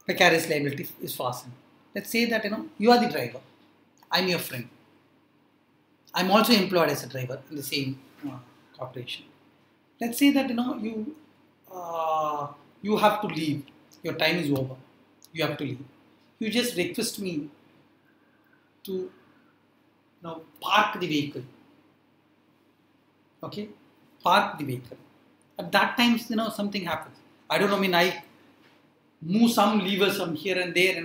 vicarious liability is fastened. Let's say that, you are the driver. I'm your friend. I'm also employed as a driver in the same corporation. Let's say that you have to leave. Your time is over. You have to leave. You just request me to park the vehicle. Okay, park the vehicle. At that time, something happens. I don't know. I move some levers from here and there.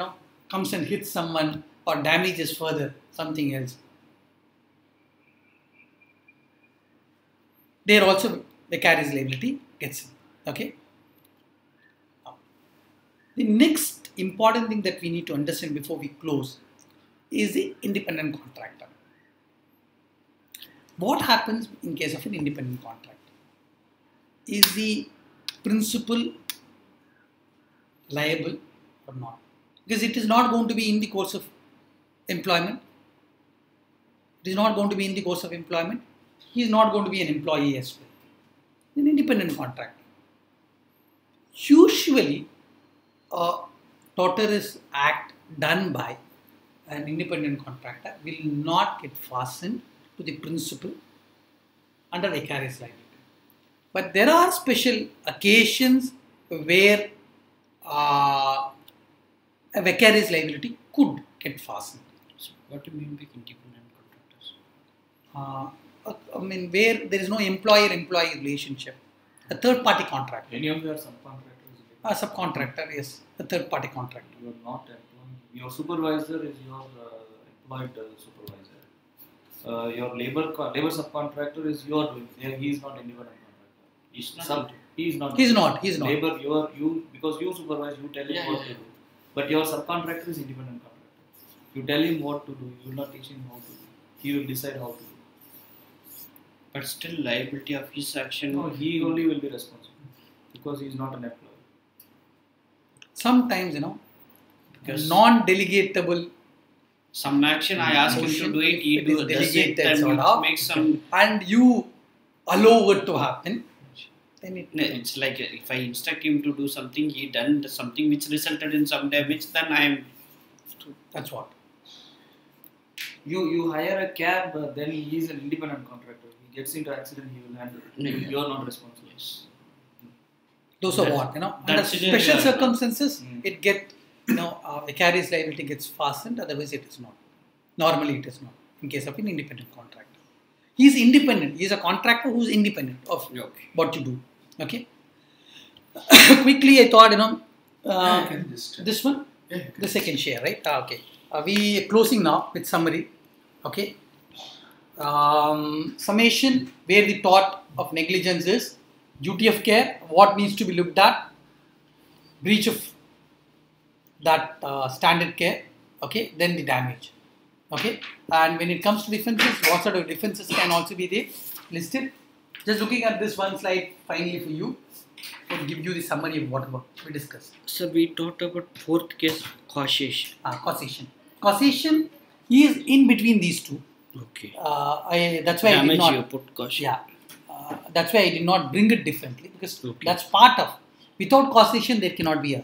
Comes and hits someone or damages further something else. There also vicarious liability gets in. Okay. The next important thing that we need to understand before we close is the independent contractor. What happens in case of an independent contractor? Is the principal liable or not? Because it is not going to be in the course of employment. It is not going to be in the course of employment. He is not going to be an employee as well. An independent contractor. Usually, a tortious act done by an independent contractor will not get fastened to the principal under vicarious liability. But there are special occasions where a vicarious liability could get fastened. So what do you mean by independent contractors? Where there is no employer-employee relationship. A third-party contractor. Any of your subcontractors? A subcontractor, yes. A third-party contractor. You are not employing. Your supervisor is your employed supervisor. Your labor subcontractor is your doing. He is not independent contractor. He is not. He's not. Labor, because you supervise, you tell him what to do. But your subcontractor is independent contractor. You tell him what to do. You will not teach him how to do. He will decide how to do. But still, liability of his action. No, he only will be responsible because he is not an employee. Sometimes, non-delegatable. Some action I ask him to do it, he does it, delegated and sort of, make some. and you allow it to happen. Then It's like if I instruct him to do something, he done something which resulted in some damage, then I am. That's what. You hire a cab, then he is an independent contractor. He gets into accident, he will handle it. You are not responsible. Those are what, under special circumstances, it get, vicarious liability gets fastened, otherwise it is not. Normally it is not, in case of an independent contractor. He is independent, he is a contractor who is independent of what you do. Okay. Quickly, I thought, this one, the second share, right? Okay. We are closing now with summary. Okay. Summation, where the thought of negligence is duty of care, what needs to be looked at, breach of that standard care, okay, then the damage, okay, and when it comes to defenses, what sort of defenses can also be there listed. Just looking at this one slide finally for you, to give you the summary of whatever we discussed. So we talked about fourth case, causation. Causation. Causation is in between these two. Okay. That's why damage I did not. You put caution. Yeah. That's why I did not bring it differently, because that's part of. Without causation, there cannot be a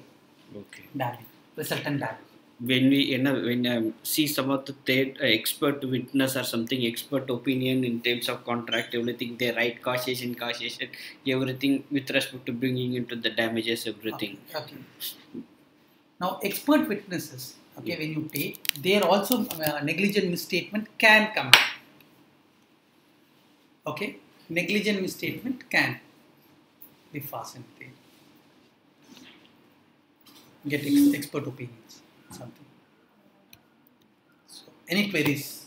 damage, resultant damage. When I see some of the third expert witness or something, expert opinion in terms of contract, everything, they write causation, everything with respect to bringing into the damages, everything. Okay. Now, expert witnesses, when you pay, there also negligent misstatement can come. Okay. Negligent misstatement can be fastened there. Get expert opinions, something. So, any queries?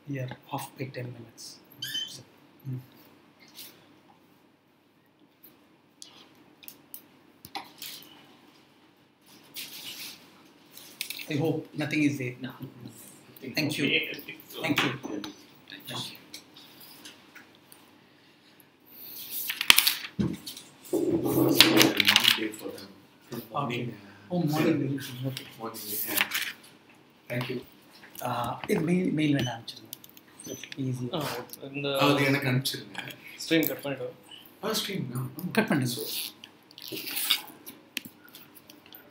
Yeah, off by 10 minutes. So, I hope nothing is there. No. Thank you. Thank you. Long day for them. Morning. Morning. Okay. Morning. Thank you. Mail வேணா அனுப்பிச்சிருங்க. Easy. இந்த அது எனக்கு அனுப்பிச்சிருங்க. Stream cut பண்ணிட்டு Stream. No. Cut பண்ணுங்க.